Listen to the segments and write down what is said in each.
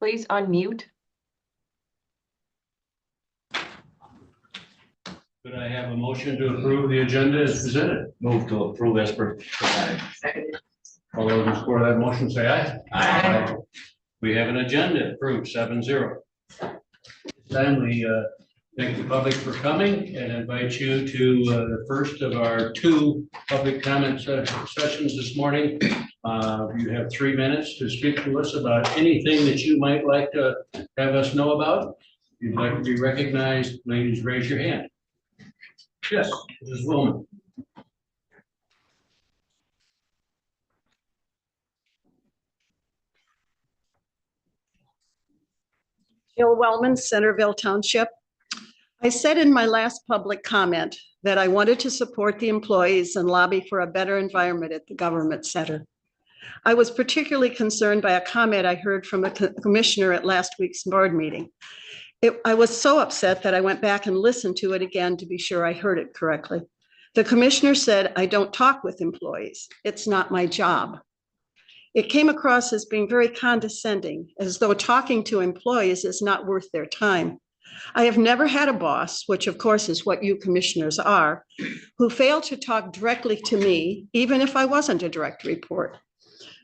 please unmute. Could I have a motion to approve the agenda as presented? Move to approve as provided. All those in support of that motion say aye. Aye. We have an agenda approved 7-0. Then we thank the public for coming and invite you to the first of our two public comment sessions this morning. You have 3 minutes to speak to us about anything that you might like to have us know about. If you'd like to be recognized, please raise your hand. Yes, Mrs. Willman. Jill Wellman, Centerville Township. I said in my last public comment that I wanted to support the employees and lobby for a better environment at the government center. I was particularly concerned by a comment I heard from a commissioner at last week's board meeting. I was so upset that I went back and listened to it again to be sure I heard it correctly. The commissioner said, "I don't talk with employees. It's not my job." It came across as being very condescending, as though talking to employees is not worth their time. I have never had a boss, which of course is what you commissioners are, who failed to talk directly to me, even if I wasn't a direct report.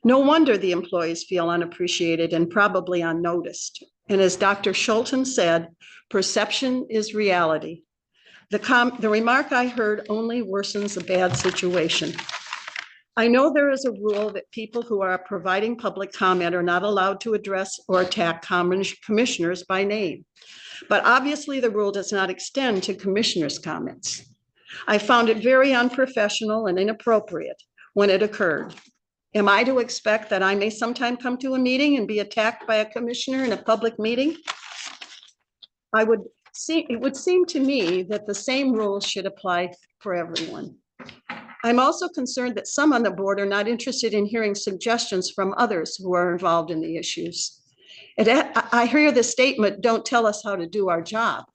No wonder the employees feel unappreciated and probably unnoticed. And as Dr. Schulten said, perception is reality. The remark I heard only worsens a bad situation. I know there is a rule that people who are providing public comment are not allowed to address or attack commissioners by name. But obviously the rule does not extend to commissioners' comments. I found it very unprofessional and inappropriate when it occurred. Am I to expect that I may sometime come to a meeting and be attacked by a commissioner in a public meeting? It would seem to me that the same rules should apply for everyone. I'm also concerned that some on the board are not interested in hearing suggestions from others who are involved in the issues. I hear the statement, "Don't tell us how to do our job."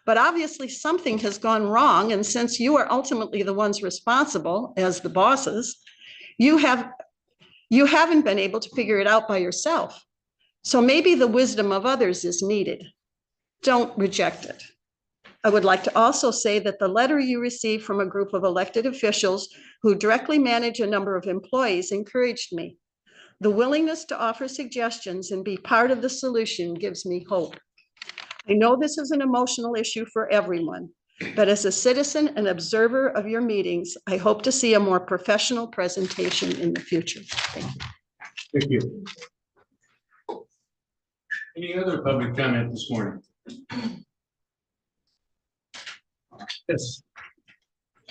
But obviously something has gone wrong, and since you are ultimately the ones responsible as the bosses, you haven't been able to figure it out by yourself. So maybe the wisdom of others is needed. Don't reject it. I would like to also say that the letter you received from a group of elected officials who directly manage a number of employees encouraged me. The willingness to offer suggestions and be part of the solution gives me hope. I know this is an emotional issue for everyone, but as a citizen and observer of your meetings, I hope to see a more professional presentation in the future. Thank you. Thank you. Any other public comment this morning? Yes.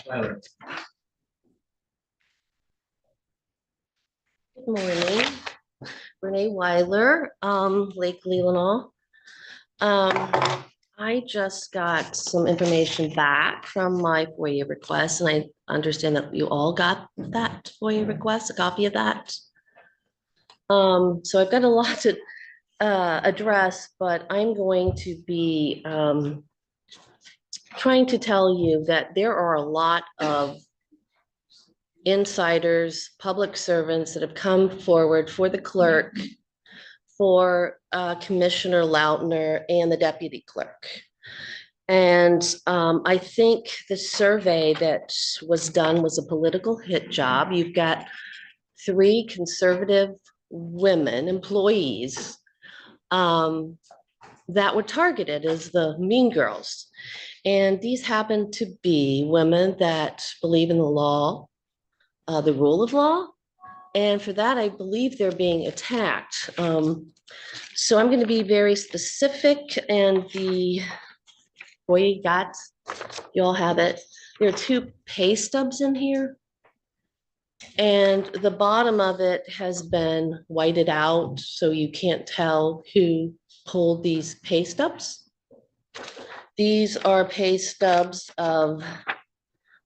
Tyler. Good morning, Renee Weiler, Lake Leelanau. I just got some information back from my FOIA request, and I understand that you all got that FOIA request, a copy of that. So I've got a lot to address, but I'm going to be trying to tell you that there are a lot of insiders, public servants that have come forward for the clerk, for Commissioner Lautner and the deputy clerk. And I think the survey that was done was a political hit job. You've got 3 conservative women employees that were targeted as the mean girls. And these happen to be women that believe in the law, the rule of law. And for that, I believe they're being attacked. So I'm going to be very specific, and you all have it. There are 2 pay stubs in here. And the bottom of it has been whited out, so you can't tell who pulled these pay stubs. These are pay stubs of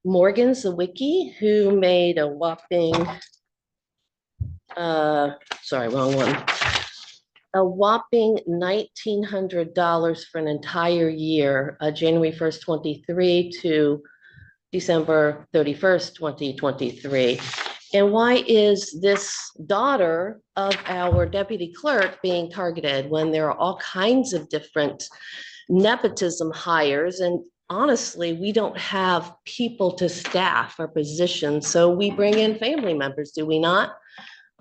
Morgan Zawicki, who made a whopping, sorry, wrong one. A whopping $1,900 for an entire year, January 1st, 23 to December 31st, 2023. And why is this daughter of our deputy clerk being targeted when there are all kinds of different nepotism hires? And honestly, we don't have people to staff our positions, so we bring in family members, do we not?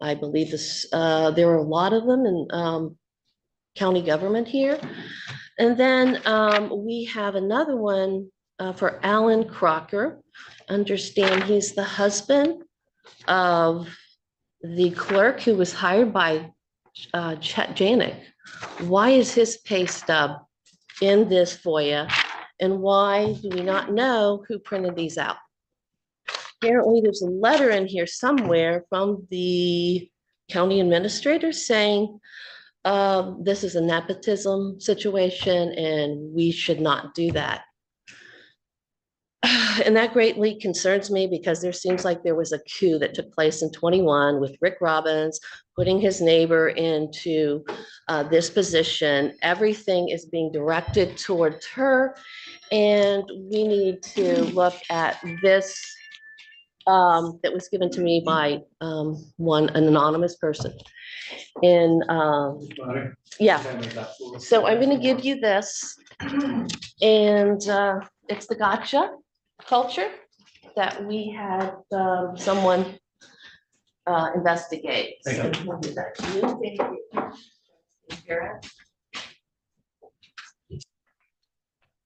I believe this, there are a lot of them in county government here. And then we have another one for Alan Crocker. Understand he's the husband of the clerk who was hired by Chet Janik. Why is his pay stub in this FOIA? And why do we not know who printed these out? Apparently, there's a letter in here somewhere from the county administrator saying this is a nepotism situation and we should not do that. And that greatly concerns me because there seems like there was a coup that took place in 21 with Rick Robbins putting his neighbor into this position. Everything is being directed towards her. And we need to look at this that was given to me by an anonymous person. And yeah, so I'm going to give you this. And it's the gotcha culture that we had someone investigate. Thank So we'll do that to you.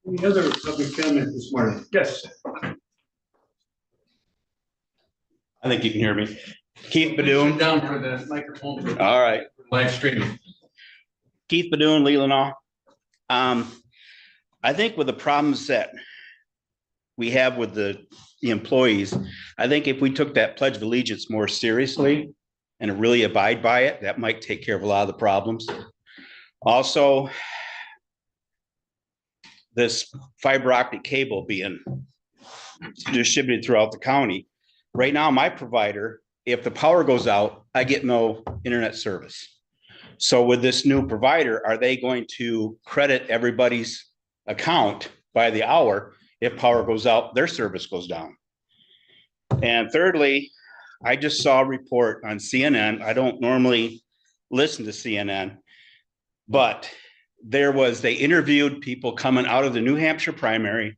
Any other public comment this morning? Yes. I think you can hear me. Keith Sit Badoon. down for the microphone for All right. live streaming. Keith Badoon, Leelanau. I think with the problems that we have with the employees, I think if we took that Pledge of Allegiance more seriously and really abide by it, that might take care of a lot of the problems. Also, this fiber optic cable being distributed throughout the county. Right now, my provider, if the power goes out, I get no internet service. So with this new provider, are they going to credit everybody's account by the hour? If power goes out, their service goes down. And thirdly, I just saw a report on CNN. I don't normally listen to CNN, but they interviewed people coming out of the New Hampshire primary.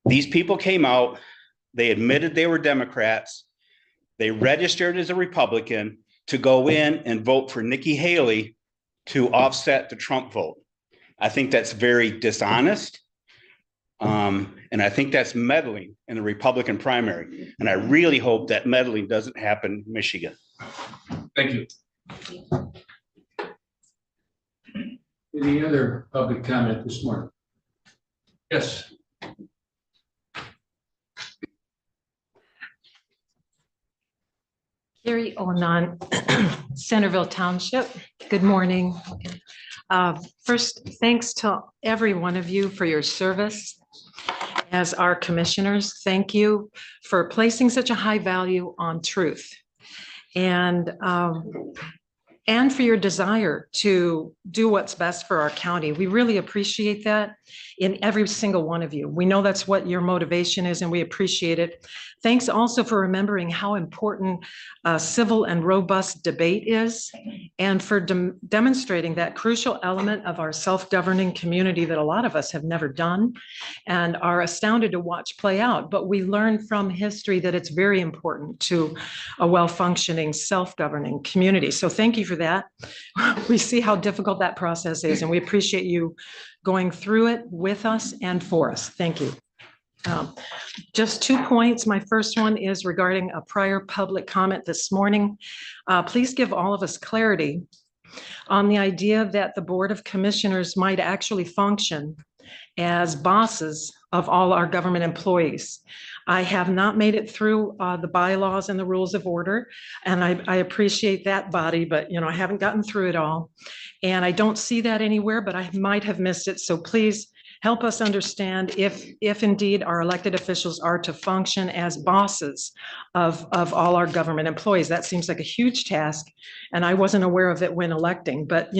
These people came out, they admitted they were Democrats. They registered as a Republican to go in and vote for Nikki Haley to offset the Trump vote. I think that's very dishonest. And I think that's meddling in the Republican primary. And I really hope that meddling doesn't happen in Michigan. Thank you. Any other public comment this morning? Yes. Carrie Onan, Centerville Township. Good morning. First, thanks to every one of you for your service as our commissioners. Thank you for placing such a high value on truth and for your desire to do what's best for our county. We really appreciate that in every single one of you. We know that's what your motivation is, and we appreciate it. Thanks also for remembering how important civil and robust debate is, and for demonstrating that crucial element of our self-governing community that a lot of us have never done and are astounded to watch play out. But we learn from history that it's very important to a well-functioning self-governing community. So thank you for that. We see how difficult that process is, and we appreciate you going through it with us and for us. Thank you. Just 2 points. My first one is regarding a prior public comment this morning. Please give all of us clarity on the idea that the Board of Commissioners might actually function as bosses of all our government employees. I have not made it through the bylaws and the rules of order, and I appreciate that body, but I haven't gotten through it all. And I don't see that anywhere, but I might have missed it. So please help us understand if indeed our elected officials are to function as bosses of all our government employees. That seems like a huge task, and I wasn't aware of it when electing, but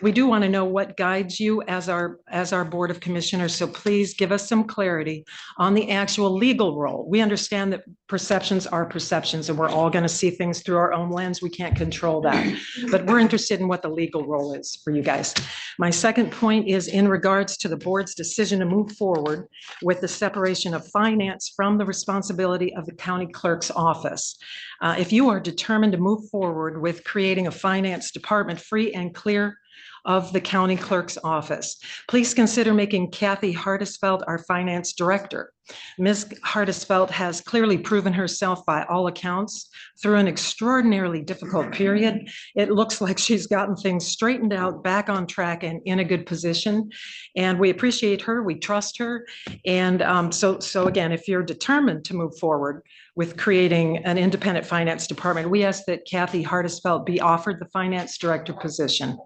We do want to know what guides you as our Board of Commissioners, so please give us some clarity on the actual legal role. We understand that perceptions are perceptions, and we're all going to see things through our own lens. We can't control that, but we're interested in what the legal role is for you guys. My second point is in regards to the board's decision to move forward with the separation of finance from the responsibility of the county clerk's office. If you are determined to move forward with creating a finance department free and clear of the county clerk's office, please consider making Kathy Hardisfeld our finance director. Ms. Hardisfeld has clearly proven herself by all accounts through an extraordinarily difficult period. It looks like she's gotten things straightened out, back on track, and in a good position. And we appreciate her, we trust her. And so again, if you're determined to move forward with creating an independent finance department, we ask that Kathy Hardisfeld be offered the finance director position.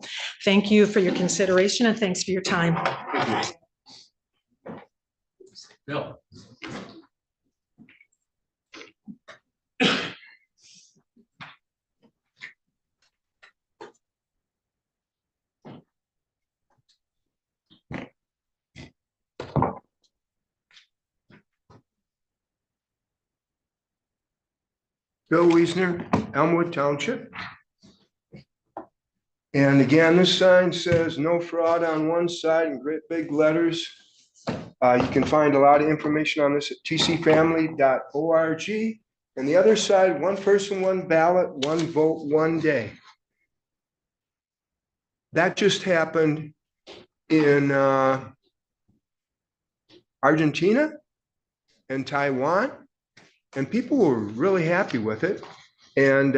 Thank you for your consideration and thanks for your time. Bill. Bill Wiesner, Elmwood Township. And again, this sign says no fraud on one side in great big letters. You can find a lot of information on this at tcfamily.org. And the other side, one person, one ballot, one vote, one day. That just happened in Argentina and Taiwan. And people were really happy with it. And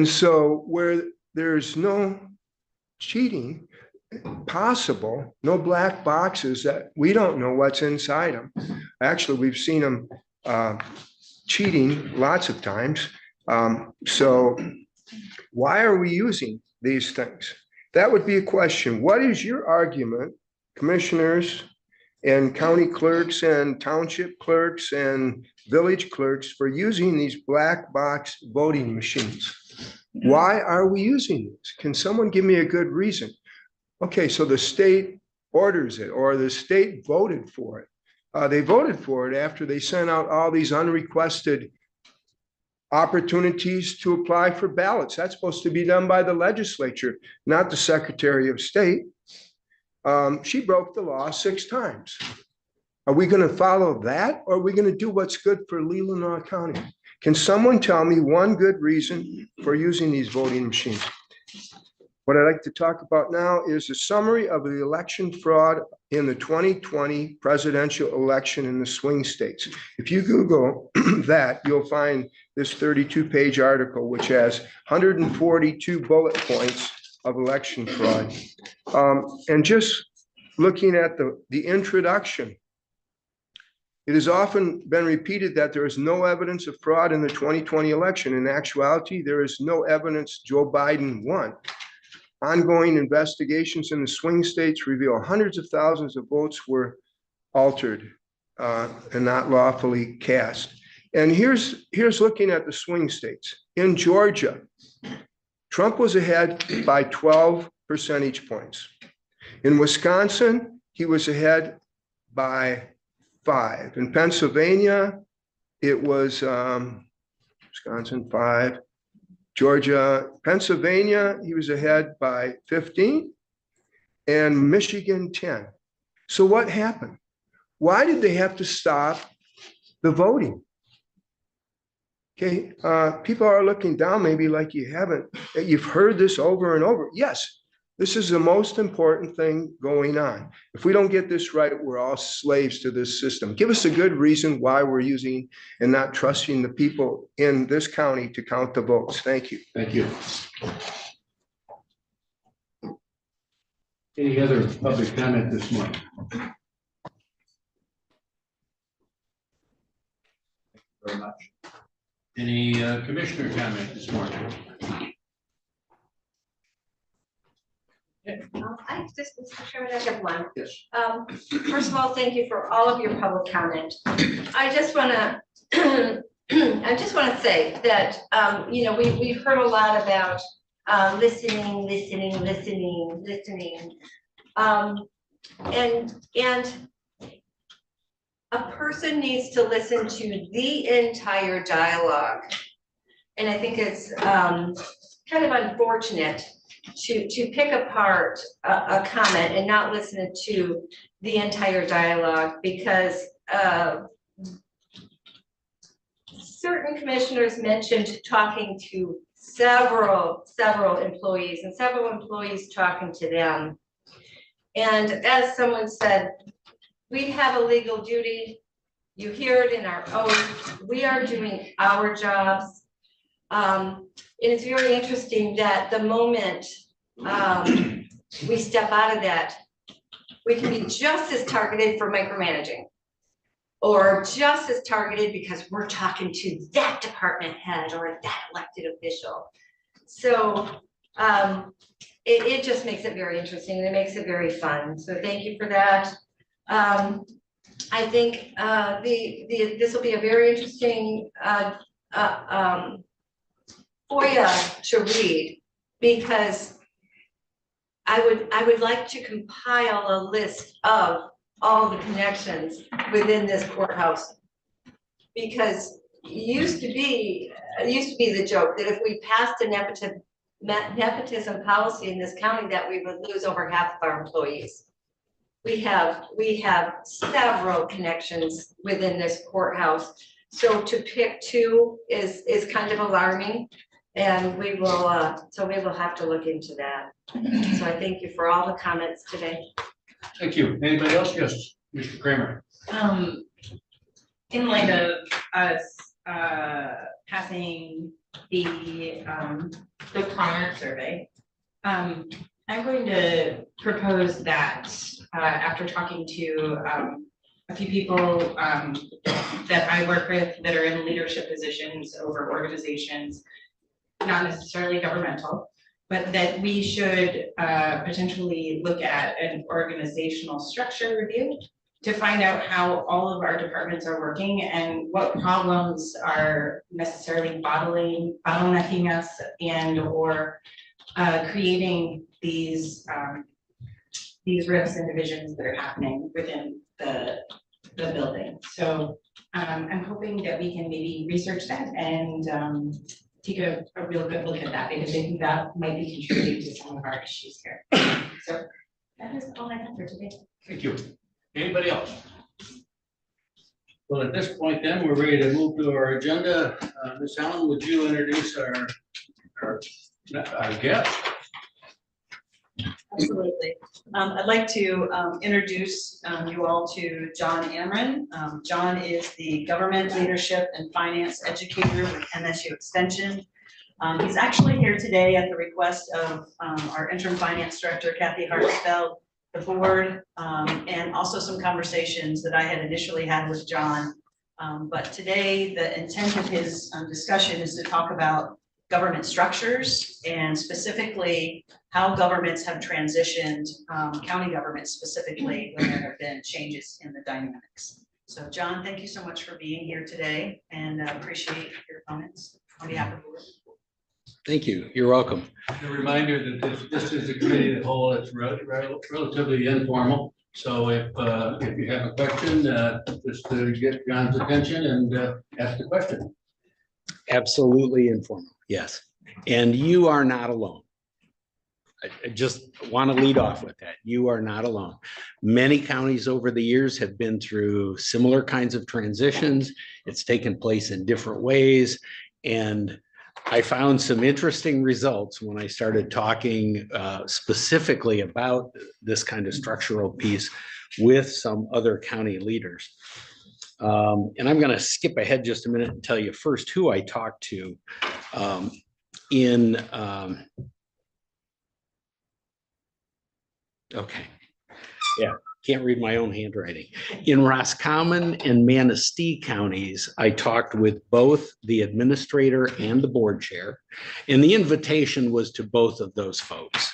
so where there's no cheating possible, no black boxes that we don't know what's inside them. Actually, we've seen them cheating lots of times. So why are we using these things? That would be a question. What is your argument, commissioners and county clerks and township clerks and village clerks, for using these black box voting machines? Why are we using this? Can someone give me a good reason? Okay, so the state orders it, or the state voted for it. They voted for it after they sent out all these unrequested opportunities to apply for ballots. That's supposed to be done by the legislature, not the Secretary of State. She broke the law 6 times. Are we going to follow that, or are we going to do what's good for Leelanau County? Can someone tell me one good reason for using these voting machines? What I'd like to talk about now is a summary of the election fraud in the 2020 presidential election in the swing states. If you Google that, you'll find this 32-page article, which has 142 bullet points of election fraud. And just looking at the introduction, it has often been repeated that there is no evidence of fraud in the 2020 election. In actuality, there is no evidence Joe Biden won. Ongoing investigations in the swing states reveal hundreds of thousands of votes were altered and not lawfully cast. And here's looking at the swing states. In Georgia, Trump was ahead by 12 percentage points. In Wisconsin, he was ahead by 5. In Pennsylvania, it was Wisconsin 5. Georgia, Pennsylvania, he was ahead by 15, and Michigan 10. So what happened? Why did they have to stop the voting? Okay, people are looking down, maybe like you've heard this over and over. Yes, this is the most important thing going on. If we don't get this right, we're all slaves to this system. Give us a good reason why we're using and not trusting the people in this county to count the votes. Thank you. Thank you. Any other public comment this morning? Very much. Any commissioner comment this morning? I just, Mr. Chairman, I have one. Yes. First of all, thank you for all of your public comment. I just want to I just want to say that, we've heard a lot about listening. And a person needs to listen to the entire dialogue. And I think it's kind of unfortunate to pick apart a comment and not listen to the entire dialogue, because certain commissioners mentioned talking to several employees and several employees talking to them. And as someone said, we have a legal duty. You hear it in our oath. We are doing our jobs. And it's very interesting that the moment we step out of that, we can be just as targeted for micromanaging, or just as targeted because we're talking to that department head or that elected official. So it just makes it very interesting, and it makes it very fun. So thank you for that. I think this will be a very interesting FOIA to read, because I would like to compile a list of all the connections within this courthouse, because it used to be the joke that if we passed a nepotism policy in this county, that we would lose over half of our employees. We have several connections within this courthouse, so to pick two is kind of alarming, and we will have to look into that. So I thank you for all the comments today. Thank you. Anybody else? Yes, Mr. Kramer. In light of us passing the comment survey, I'm going to propose that after talking to a few people that I work with that are in leadership positions over organizations, not necessarily governmental, but that we should potentially look at an organizational structure review to find out how all of our departments are working and what problems are necessarily bottlenecking us and or creating these rifts and divisions that are happening within the building. So I'm hoping that we can maybe research that and take a real good look at that, because I think that might be contributing to some of our issues here. So that is all I have for today. Thank you. Anybody else? Well, at this point then, we're ready to move to our agenda. Ms. Allen, would you introduce our guest? Absolutely. I'd like to introduce you all to John Amron. John is the Government Leadership and Finance Educator with MSU Extension. He's actually here today at the request of our Interim Finance Director, Kathy Hartsfeld, the board, and also some conversations that I had initially had with John. But today, the intent of his discussion is to talk about government structures, and specifically how governments have transitioned, county governments specifically, when there have been changes in the dynamics. So John, thank you so much for being here today, and appreciate your comments on behalf of the board. Thank you. You're welcome. A reminder that this is a committee of the whole. It's relatively informal. So if you have a question, just get John's attention and ask the question. Absolutely informal. Yes. And you are not alone. I just want to lead off with that. You are not alone. Many counties over the years have been through similar kinds of transitions. It's taken place in different ways. And I found some interesting results when I started talking specifically about this kind of structural piece with some other county leaders. And I'm going to skip ahead just a minute and tell you first who I talked to okay. Yeah, can't read my own handwriting. In Roscommon and Manistee counties, I talked with both the administrator and the board chair, and the invitation was to both of those folks,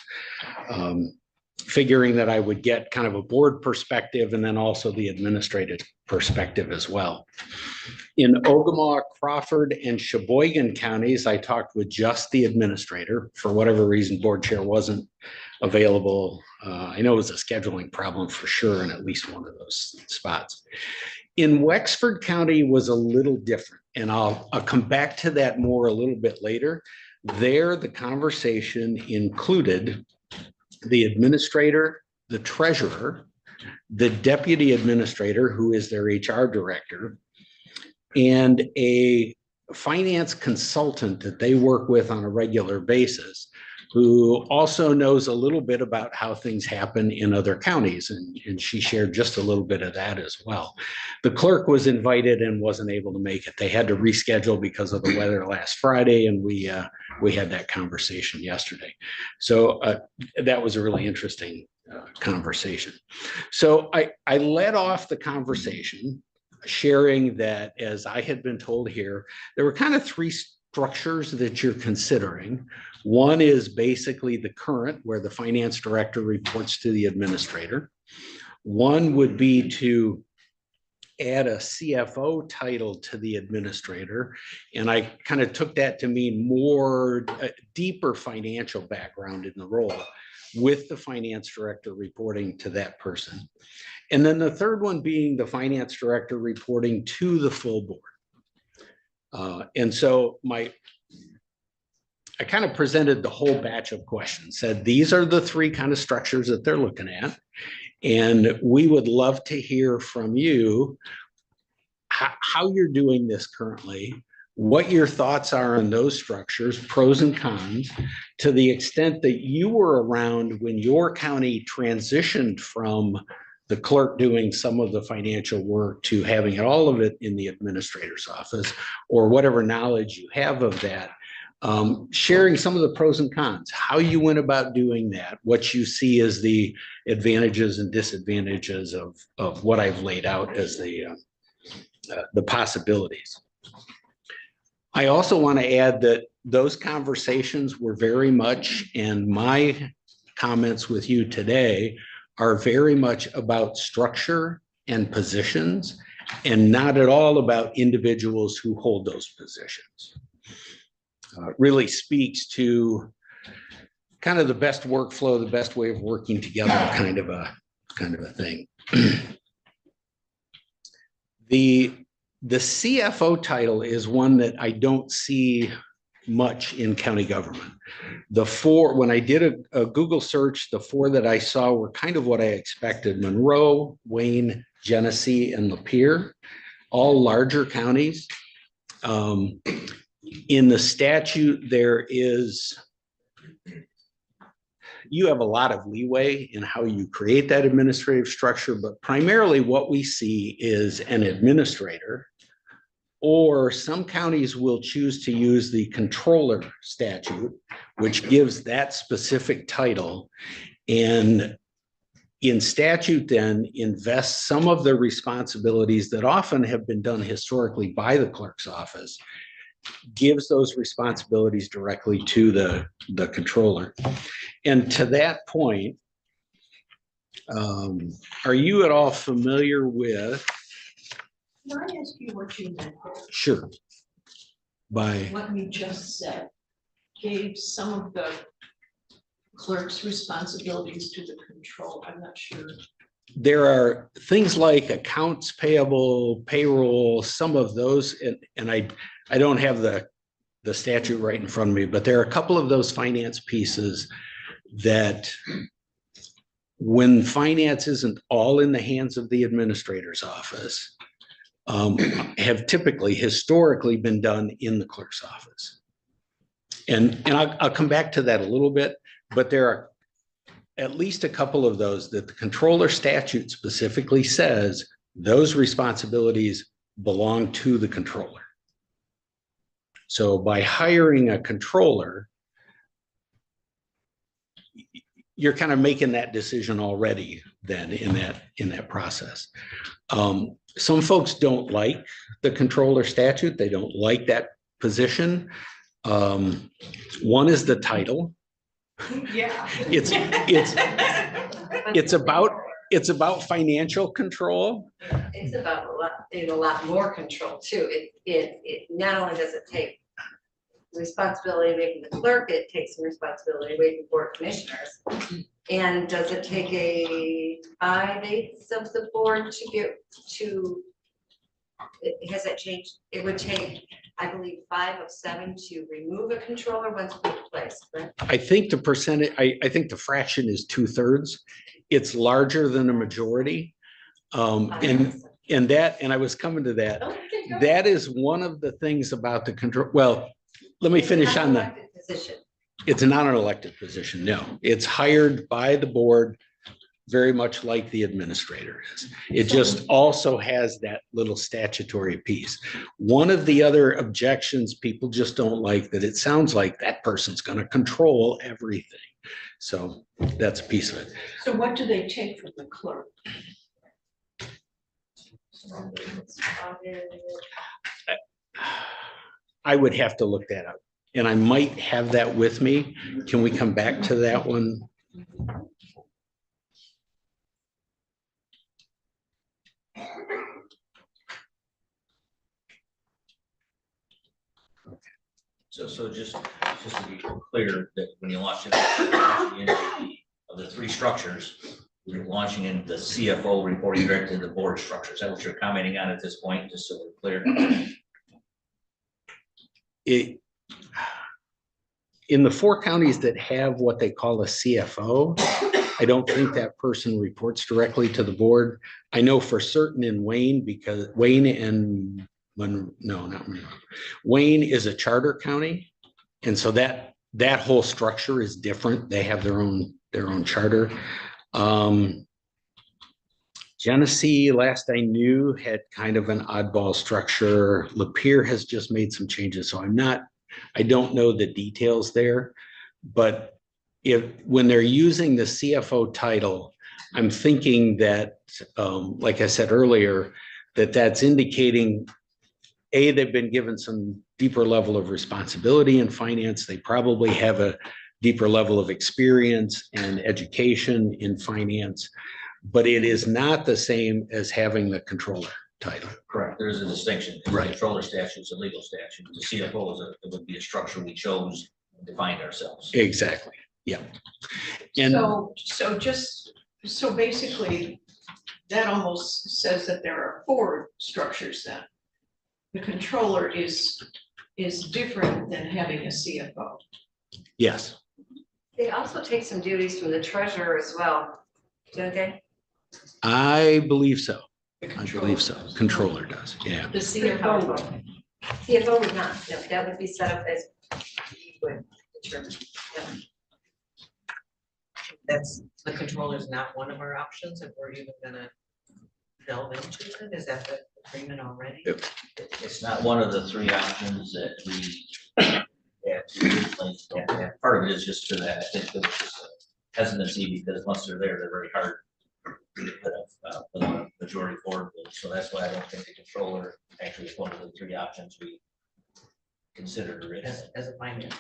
figuring that I would get kind of a board perspective and then also the administrative perspective as well. In Ogama, Crawford, and Sheboygan counties, I talked with just the administrator. For whatever reason, board chair wasn't available. I know it was a scheduling problem for sure in at least one of those spots. In Wexford County was a little different, and I'll come back to that more a little bit later. There, the conversation included the administrator, the treasurer, the deputy administrator, who is their HR director, and a finance consultant that they work with on a regular basis, who also knows a little bit about how things happen in other counties. And she shared just a little bit of that as well. The clerk was invited and wasn't able to make it. They had to reschedule because of the weather last Friday, and we had that conversation yesterday. So that was a really interesting conversation. So I led off the conversation sharing that, as I had been told here, there were kind of three structures that you're considering. One is basically the current, where the finance director reports to the administrator. One would be to add a CFO title to the administrator. And I kind of took that to mean more deeper financial background in the role, with the finance director reporting to that person. And then the third one being the finance director reporting to the full board. And so I kind of presented the whole batch of questions, said these are the three kind of structures that they're looking at. And we would love to hear from you how you're doing this currently, what your thoughts are on those structures, pros and cons, to the extent that you were around when your county transitioned from the clerk doing some of the financial work to having all of it in the administrator's office, or whatever knowledge you have of that. Sharing some of the pros and cons, how you went about doing that, what you see as the advantages and disadvantages of what I've laid out as the possibilities. I also want to add that those conversations were very much, and my comments with you today are very much about structure and positions, and not at all about individuals who hold those positions. Really speaks to kind of the best workflow, the best way of working together, kind of a thing. The CFO title is one that I don't see much in county government. The four, when I did a Google search, the four that I saw were kind of what I expected: Monroe, Wayne, Genesee, and Lapeer, all larger counties. In the statute, you have a lot of leeway in how you create that administrative structure, but primarily what we see is an administrator, or some counties will choose to use the controller statute, which gives that specific title, and in statute then invests some of the responsibilities that often have been done historically by the clerk's office, gives those responsibilities directly to the controller. And to that point, are you at all familiar with? Can I ask you what you meant there? Sure. By What you just said gave some of the clerk's responsibilities to the control. I'm not sure. There are things like accounts payable, payroll, some of those, and I don't have the statute right in front of me, but there are a couple of those finance pieces that, when finance isn't all in the hands of the administrator's office, have typically historically been done in the clerk's office. And I'll come back to that a little bit, but there are at least a couple of those that the controller statute specifically says those responsibilities belong to the controller. So by hiring a controller, you're kind of making that decision already then in that process. Some folks don't like the controller statute. They don't like that position. One is the title. Yeah. It's about it's about financial control. It's about a lot more control too. It not only does it take responsibility away from the clerk, it takes some responsibility away from board commissioners. And does it take a 5/8 of the board to get to? Has that changed? It would take, I believe, 5 of 7 to remove a controller once put in place, correct? I think the percentage, I think the fraction is 2/3. It's larger than a majority. And I was coming to that. That is one of the things about the control. Well, let me finish on the. Elected position. It's not an elected position, no. It's hired by the board, very much like the administrator is. It just also has that little statutory piece. One of the other objections, people just don't like that it sounds like that person's going to control everything. So that's a piece of it. So what do they take from the clerk? I would have to look that up, and I might have that with me. Can we come back to that one? So just to be clear, that when you launch it, of the 3 structures, you're launching in the CFO reporting directly to the board structure. Is that what you're commenting on at this point, just so we're clear? In the 4 counties that have what they call a CFO, I don't think that person reports directly to the board. I know for certain in Wayne, because Wayne and Wayne is a charter county. And so that whole structure is different. They have their own charter. Genesee, last I knew, had kind of an oddball structure. Lapeer has just made some changes. So I don't know the details there, but when they're using the CFO title, I'm thinking that, like I said earlier, that's indicating they've been given some deeper level of responsibility in finance. They probably have a deeper level of experience and education in finance, but it is not the same as having the controller title. Correct. There is a distinction. Right. Controller statutes and legal statute. The CFO it would be a structure we chose to find ourselves. Exactly. Yeah. And So basically, that almost says that there are 4 structures then. The controller is different than having a CFO. yes. They also take some duties from the treasurer as well, don't they? I believe so. The I controller believe so. does. Controller does. Yeah. The CFO. CFO would not, no, that would be set up as. he would determine, yeah. The controller is not one of our options, if we're even gonna delve into it, is that the agreement already? It's not one of the 3 options that we have to replace. Part of it is just for that. I think there was just a hesitancy because once they're there, they're very hard to put a majority forward with. So that's why I don't think the controller actually is one of the 3 options we considered As a finance.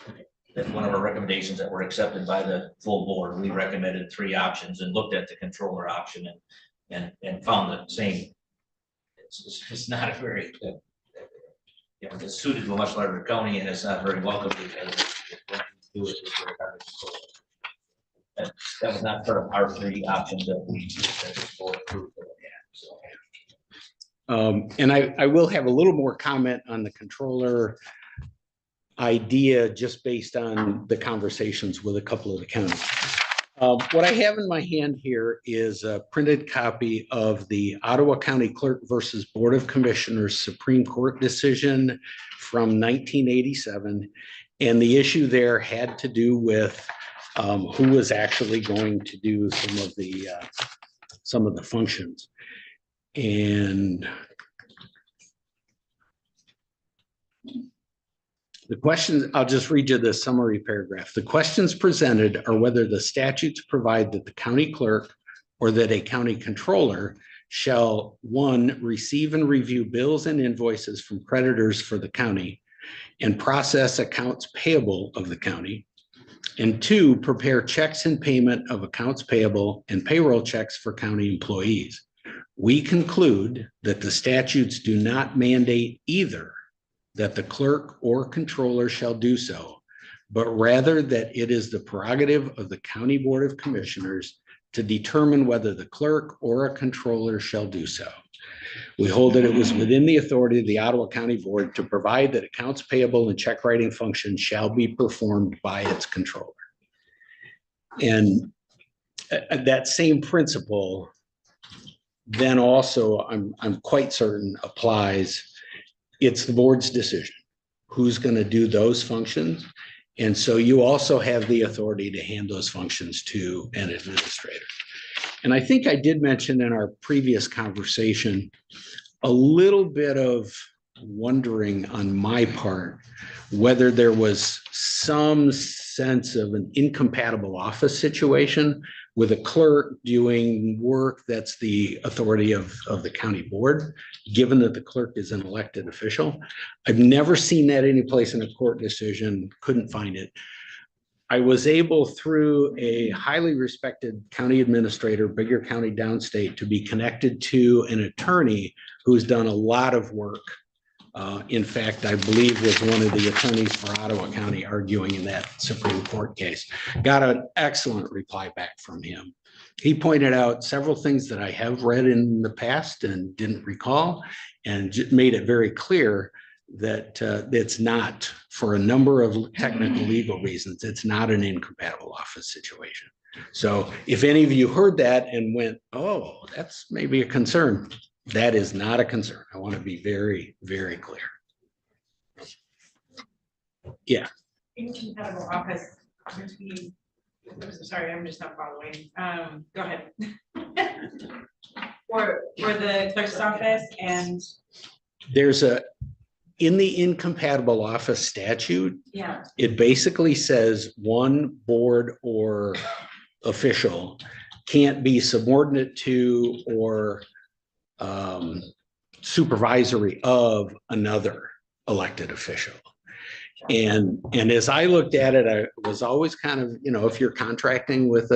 That's one of our recommendations that were accepted by the full board. We recommended 3 options and looked at the controller option and found the same. It's not a very, it's suited to a much larger county and it's not very welcome because it's very hard to control. That was not part of our 3 options that we approved. And I will have a little more comment on the controller idea just based on the conversations with a couple of the counties. What I have in my hand here is a printed copy of the Ottawa County Clerk versus Board of Commissioners Supreme Court decision from 1987. And the issue there had to do with who was actually going to do some of the functions. And the question, I'll just read you the summary paragraph. The questions presented are whether the statutes provide that the county clerk or that a county controller shall, 1, receive and review bills and invoices from creditors for the county and process accounts payable of the county. And two, prepare checks and payment of accounts payable and payroll checks for county employees. We conclude that the statutes do not mandate either that the clerk or controller shall do so, but rather that it is the prerogative of the County Board of Commissioners to determine whether the clerk or a controller shall do so. We hold that it was within the authority of the Ottawa County Board to provide that accounts payable and check writing functions shall be performed by its controller. And that same principle then also, I'm quite certain applies. It's the board's decision who's going to do those functions. And so you also have the authority to hand those functions to an administrator. And I think I did mention in our previous conversation a little bit of wondering on my part whether there was some sense of an incompatible office situation with a clerk doing work that's the authority of the county board, given that the clerk is an elected official. I've never seen that any place in a court decision, couldn't find it. I was able, through a highly respected county administrator, bigger county downstate, to be connected to an attorney who's done a lot of work. In fact, I believe was one of the attorneys for Ottawa County arguing in that Supreme Court case. Got an excellent reply back from him. He pointed out several things that I have read in the past and didn't recall, and made it very clear that it's not, for a number of technical legal reasons, it's not an incompatible office situation. So if any of you heard that and went, oh, that's maybe a concern, that is not a concern. I want to be very, very clear. Yeah. Incompatible office. Sorry, I'm just not following. Go ahead. For the clerk's office and. There's in the incompatible office statute, Yeah. it basically says one board or official can't be subordinate to or supervisory of another elected official. And as I looked at it, I was always kind of, if you're contracting with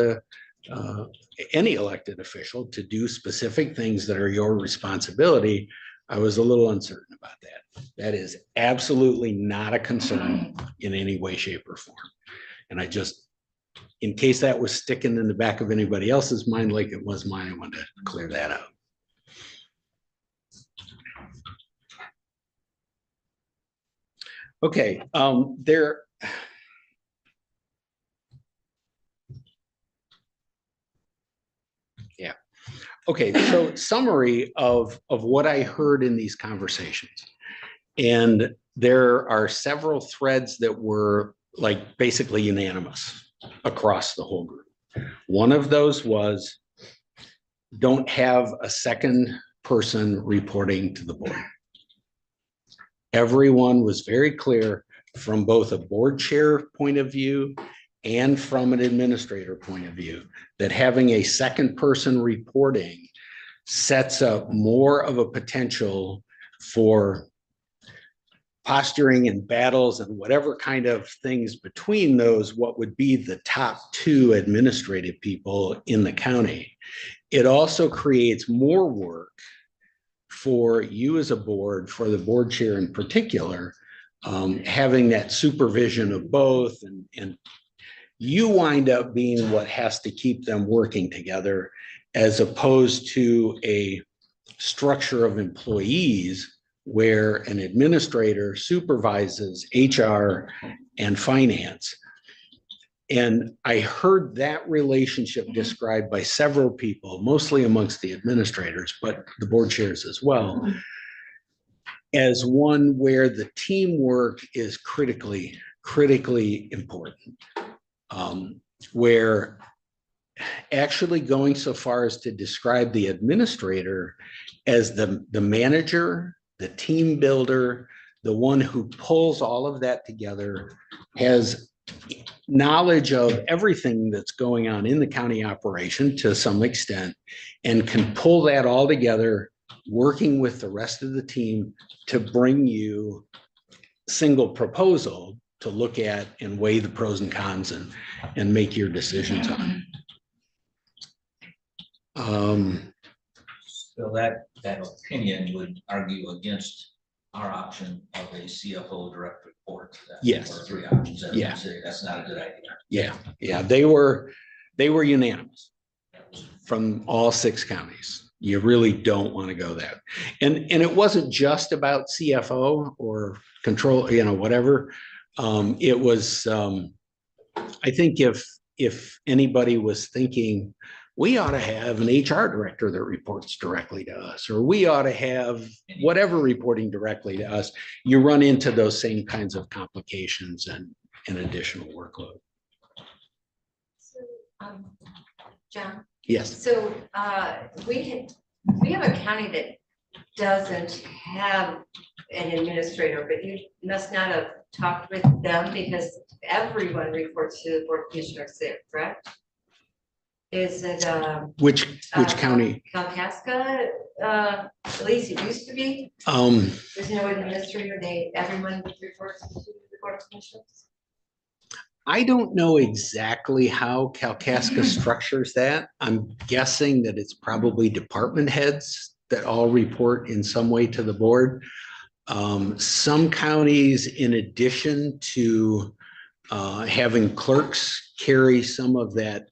any elected official to do specific things that are your responsibility, I was a little uncertain about that. That is absolutely not a concern in any way, shape, or form. And I just, in case that was sticking in the back of anybody else's mind like it was mine, I wanted to clear that out. Okay, yeah. Okay, so summary of what I heard in these conversations. And there are several threads that were like basically unanimous across the whole group. One of those was, don't have a second person reporting to the board. Everyone was very clear from both a board chair point of view and from an administrator point of view that having a second person reporting sets up more of a potential for posturing and battles and whatever kind of things between those, what would be the top two administrative people in the county. It also creates more work for you as a board, for the board chair in particular, having that supervision of both, and you wind up being what has to keep them working together, as opposed to a structure of employees where an administrator supervises HR and finance. And I heard that relationship described by several people, mostly amongst the administrators, but the board chairs as well, as one where the teamwork is critically important. Where actually going so far as to describe the administrator as the manager, the team builder, the one who pulls all of that together, has knowledge of everything that's going on in the county operation to some extent, and can pull that all together, working with the rest of the team to bring you single proposal, to look at and weigh the pros and cons and make your decisions on. So that opinion would argue against our option of a CFO direct report. Yes. Or 3 options. As you Yeah. say, that's not a good idea. Yeah, they were unanimous from all 6 counties. You really don't want to go that. And it wasn't just about CFO or control, whatever. It was, I think if anybody was thinking, we ought to have an HR director that reports directly to us, or we ought to have whatever reporting directly to us, you run into those same kinds of complications and additional workload. John, Yes. so we have a county that doesn't have an administrator, but you must not have talked with them because everyone reports to the board of commissioners there, correct? Is it Which county? Kalkaska, at least it used to be? There's no administrator, everyone reports to the board of commissioners? I don't know exactly how Kalkaska structures that. I'm guessing that it's probably department heads that all report in some way to the board. Some counties, in addition to having clerks carry some of that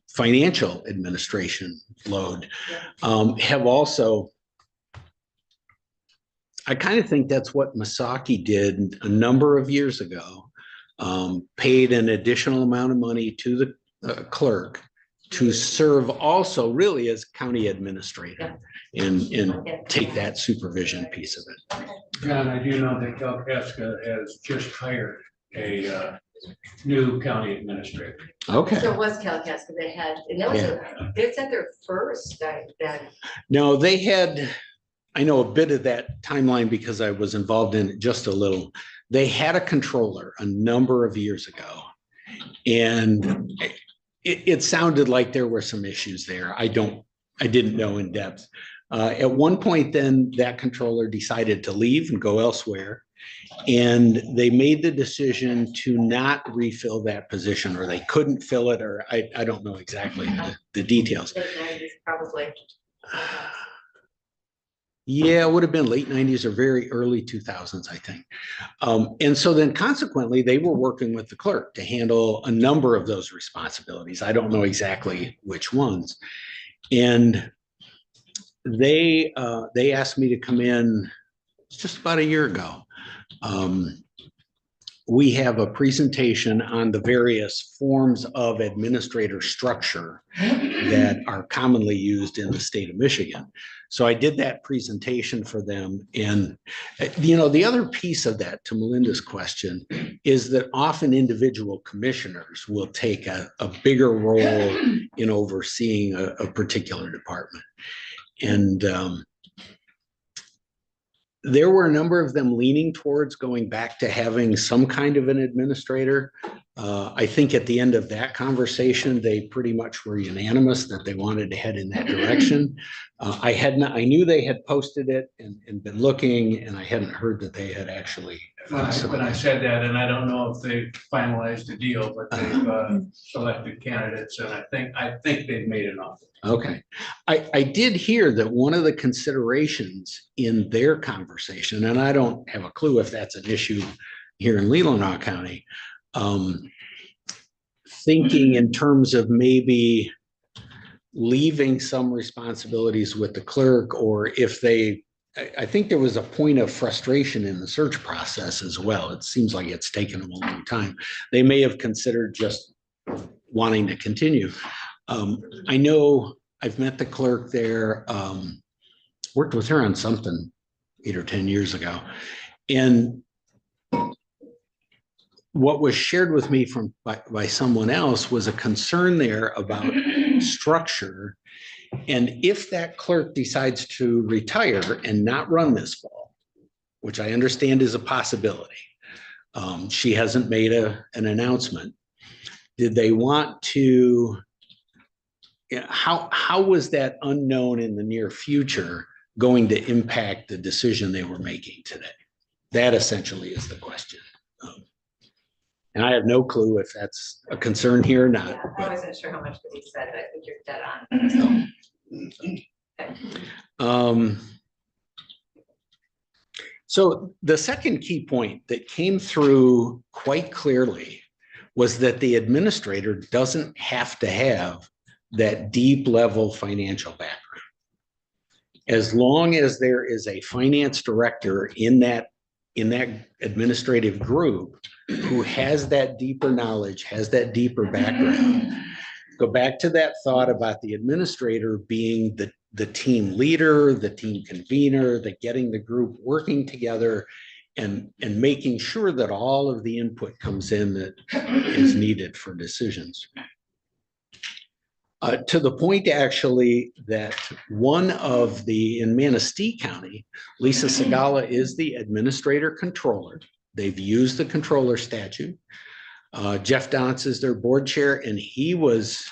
financial administration load, have also, I kind of think that's what Masaki did a number of years ago. Paid an additional amount of money to the clerk to serve also really as county administrator and take that supervision piece of it. John, I do know that Kalkaska has just hired a new county administrator. Okay. So it was Kalkaska they had, and that was, they said their first then. No, they had, I know a bit of that timeline because I was involved in it just a little. They had a controller a number of years ago, and it sounded like there were some issues there. I didn't know in depth. At one point then that controller decided to leave and go elsewhere. And they made the decision to not refill that position, or they couldn't fill it, or I don't know exactly the details. Probably. Yeah, it would have been late 90s or very early 2000s, I think. And so then consequently, they were working with the clerk to handle a number of those responsibilities. I don't know exactly which ones. And they asked me to come in just about a year ago. We have a presentation on the various forms of administrator structure that are commonly used in the state of Michigan. So I did that presentation for them. And, the other piece of that, to Melinda's question, is that often individual commissioners will take a bigger role in overseeing a particular department. And there were a number of them leaning towards going back to having some kind of an administrator. I think at the end of that conversation, they pretty much were unanimous that they wanted to head in that direction. I knew they had posted it and been looking, and I hadn't heard that they had actually. When I said that, and I don't know if they finalized the deal, but they've selected candidates, and I think they've made an offer. Okay. I did hear that one of the considerations in their conversation, and I don't have a clue if that's an issue here in Leelanau County, thinking in terms of maybe leaving some responsibilities with the clerk, or if I think there was a point of frustration in the search process as well. It seems like it's taken them a long time. They may have considered just wanting to continue. I know I've met the clerk there, worked with her on something 8 or 10 years ago. And what was shared with me by someone else was a concern there about structure. And if that clerk decides to retire and not run this fall, which I understand is a possibility, she hasn't made an announcement. Did they want to, how was that unknown in the near future going to impact the decision they were making today? That essentially is the question. And I have no clue if that's a concern here or not, Yeah, I but, wasn't sure how much that he said, but I think you're dead on. So the second key point that came through quite clearly was that the administrator doesn't have to have that deep level financial background. As long as there is a finance director in that administrative group who has that deeper knowledge, has that deeper background. Go back to that thought about the administrator being the team leader, the team convener, the getting the group working together and making sure that all of the input comes in that is needed for decisions. To the point actually that in Manistee County, Lisa Segala is the administrator controller. They've used the controller statute. Jeff Dance is their board chair, and he was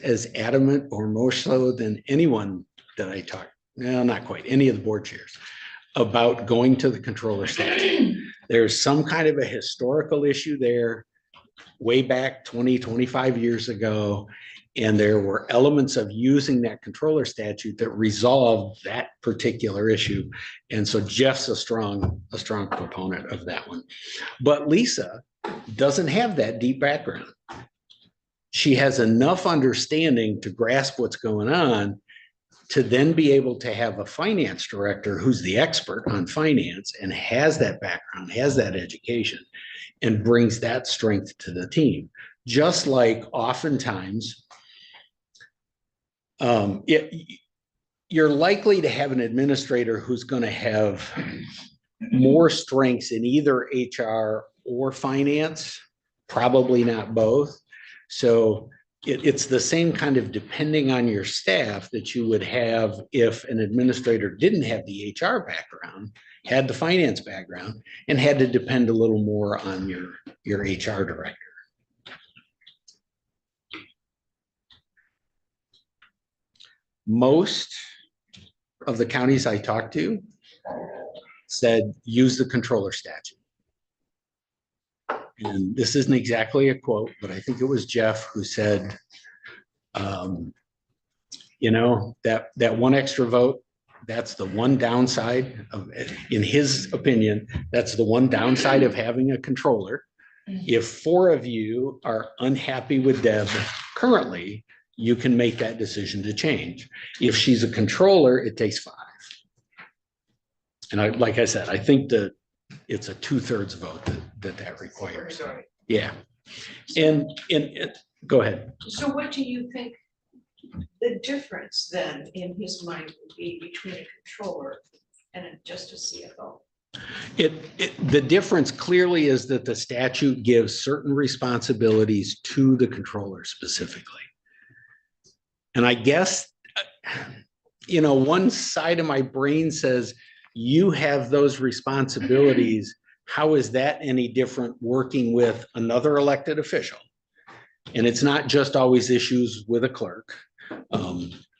as adamant or more so than anyone that I talked, no, not quite, any of the board chairs, about going to the controller statute. There's some kind of a historical issue there way back 20, 25 years ago. And there were elements of using that controller statute that resolved that particular issue. And so Jeff's a strong proponent of that one. But Lisa doesn't have that deep background. She has enough understanding to grasp what's going on to then be able to have a finance director who's the expert on finance and has that background, has that education, and brings that strength to the team. Just like oftentimes, you're likely to have an administrator who's going to have more strengths in either HR or finance, probably not both. So it's the same kind of depending on your staff that you would have if an administrator didn't have the HR background, had the finance background, and had to depend a little more on your HR director. Most of the counties I talked to said, use the controller statute. And this isn't exactly a quote, but I think it was Jeff who said, that one extra vote, that's the one downside of, in his opinion, that's the one downside of having a controller. If 4 of you are unhappy with Deb currently, you can make that decision to change. If she's a controller, it takes 5. And like I said, I think that it's a 2/3 vote that requires. Yeah. And go ahead. So what do you think the difference then in his mind would be between a controller and just a CFO? The difference clearly is that the statute gives certain responsibilities to the controller specifically. And I guess, one side of my brain says, you have those responsibilities. How is that any different working with another elected official? And it's not just always issues with a clerk.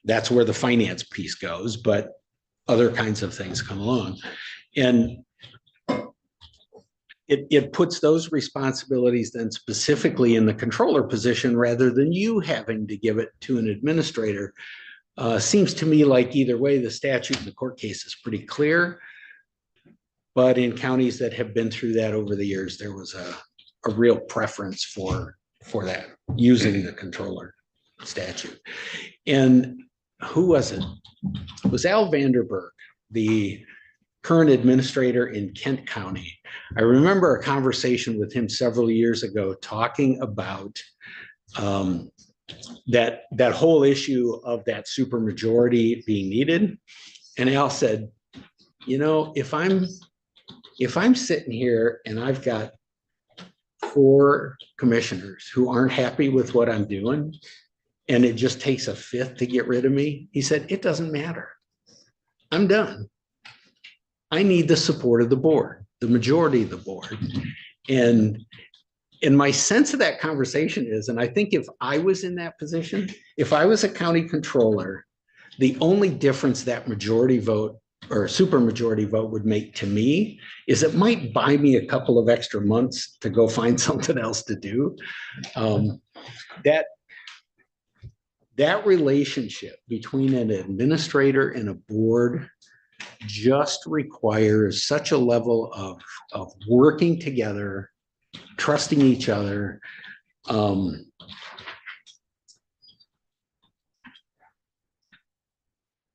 That's where the finance piece goes, but other kinds of things come along. And it puts those responsibilities then specifically in the controller position rather than you having to give it to an administrator. Seems to me like either way, the statute in the court case is pretty clear. But in counties that have been through that over the years, there was a real preference for that, using the controller statute. And who was it? It was Al Vanderberg, the current administrator in Kent County. I remember a conversation with him several years ago talking about that whole issue of that supermajority being needed. And Al said, if I'm sitting here and I've got 4 commissioners who aren't happy with what I'm doing, and it just takes a 5th to get rid of me, he said, it doesn't matter. I'm done. I need the support of the board, the majority of the board. And my sense of that conversation is, and I think if I was in that position, if I was a county controller, the only difference that majority vote or a supermajority vote would make to me is it might buy me a couple of extra months to go find something else to do. That relationship between an administrator and a board just requires such a level of working together, trusting each other.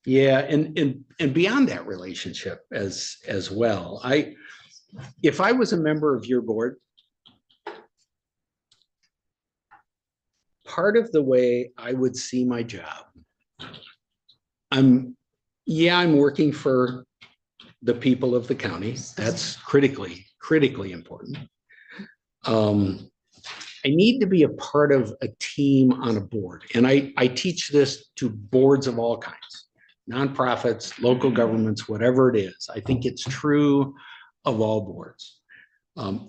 Yeah, and beyond that relationship as well. If I was a member of your board, part of the way I would see my job, I'm working for the people of the county. That's critically important. I need to be a part of a team on a board. And I teach this to boards of all kinds, nonprofits, local governments, whatever it is. I think it's true of all boards.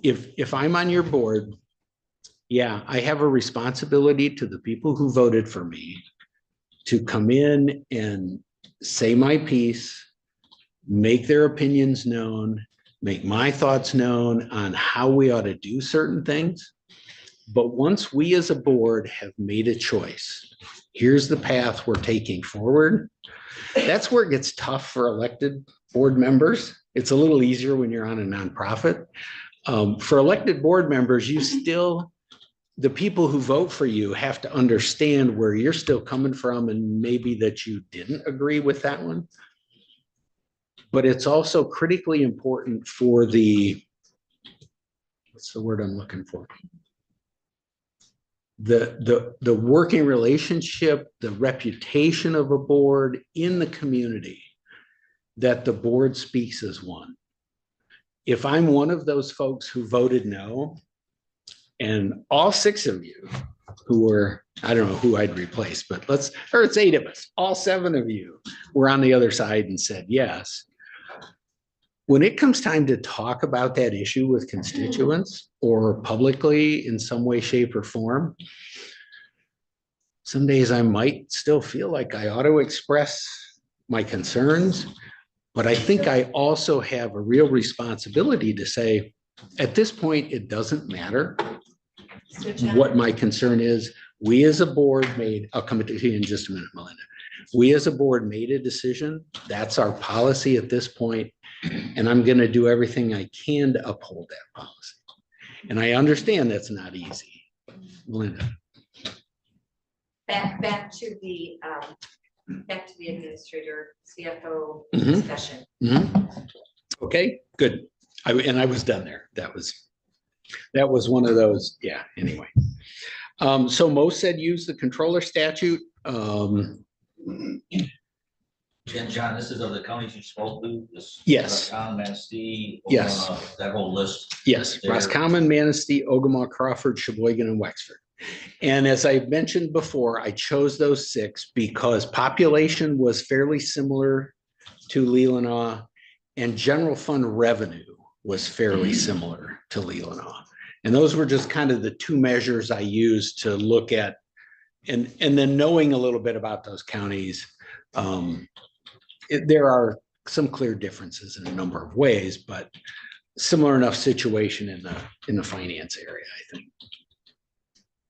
If I'm on your board, yeah, I have a responsibility to the people who voted for me to come in and say my piece, make their opinions known, make my thoughts known on how we ought to do certain things. But once we as a board have made a choice, here's the path we're taking forward. That's where it gets tough for elected board members. It's a little easier when you're on a nonprofit. For elected board members, the people who vote for you have to understand where you're still coming from and maybe that you didn't agree with that one. But it's also critically important for what's the word I'm looking for? The working relationship, the reputation of a board in the community, that the board speaks as one. If I'm one of those folks who voted no, and all 6 of you who were, I don't know who I'd replace, but it's 8 of us, all 7 of you were on the other side and said yes. When it comes time to talk about that issue with constituents or publicly in some way, shape, or form, some days I might still feel like I ought to express my concerns, but I think I also have a real responsibility to say, at this point, it doesn't matter what my concern is. We as a board I'll come to you in just a minute, Melinda. We as a board made a decision. That's our policy at this point. And I'm going to do everything I can to uphold that policy. And I understand that's not easy. Melinda. Back to the administrator CFO Mhm. discussion. Mhm. Okay, good. I was done there. That was one of those. Yeah, anyway. So most said use the controller statute. And John, this is of the counties you spoke to? Yes. Roscommon, Manistee, Yes. that whole list. Yes, There. Roscommon, Manistee, Ogama, Crawford, Sheboygan, and Wexford. And as I mentioned before, I chose those 6 because population was fairly similar to Leelanau, and general fund revenue was fairly similar to Leelanau. And those were just kind of the 2 measures I used to look at. And then knowing a little bit about those counties, there are some clear differences in a number of ways, but similar enough situation in the finance area, I think.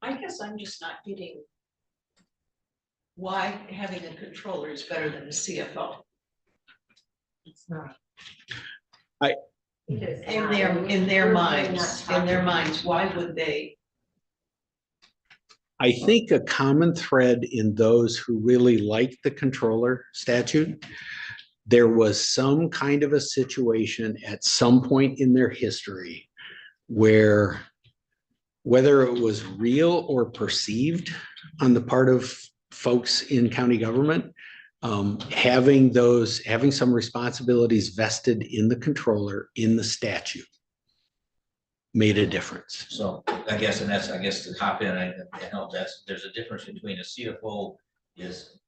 I guess I'm just not getting why having a controller is better than a CFO. It's not. In their minds, why would they? I think a common thread in those who really like the controller statute, there was some kind of a situation at some point in their history where, whether it was real or perceived on the part of folks in county government, having some responsibilities vested in the controller in the statute made a difference. So I guess to hop in and help, there's a difference between a CFO is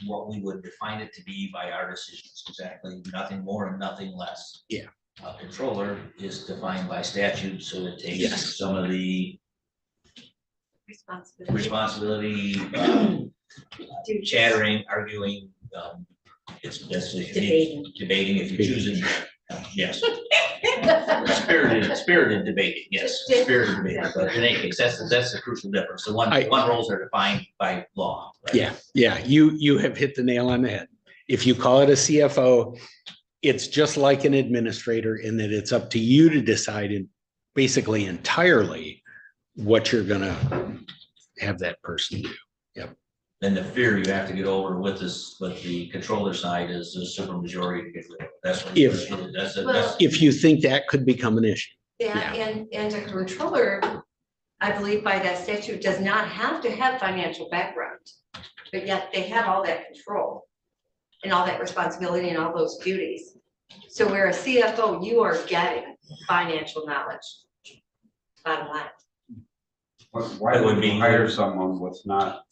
what we would define it to be by our decisions, exactly, nothing more and nothing less. Yeah. A controller is defined by statute, so it takes Yes. some of the responsibility, chattering, arguing, That's Debating. debating if you choose it, yes. Spirited debating, yes, spirited debating, but in any case, that's the crucial difference. The one roles are defined by law. Right? Yeah, you have hit the nail on the head. If you call it a CFO, it's just like an administrator in that it's up to you to decide basically entirely what you're gonna have that person do. Then the fear you have to get over with the controller side is the supermajority. That's what. If you think that could become an issue. Yeah, and a controller, I believe by that statute, does not have to have financial background. But yet they have all that control and all that responsibility and all those duties. So where a CFO, you are getting financial knowledge. Bottom line. Why would we hire someone with not,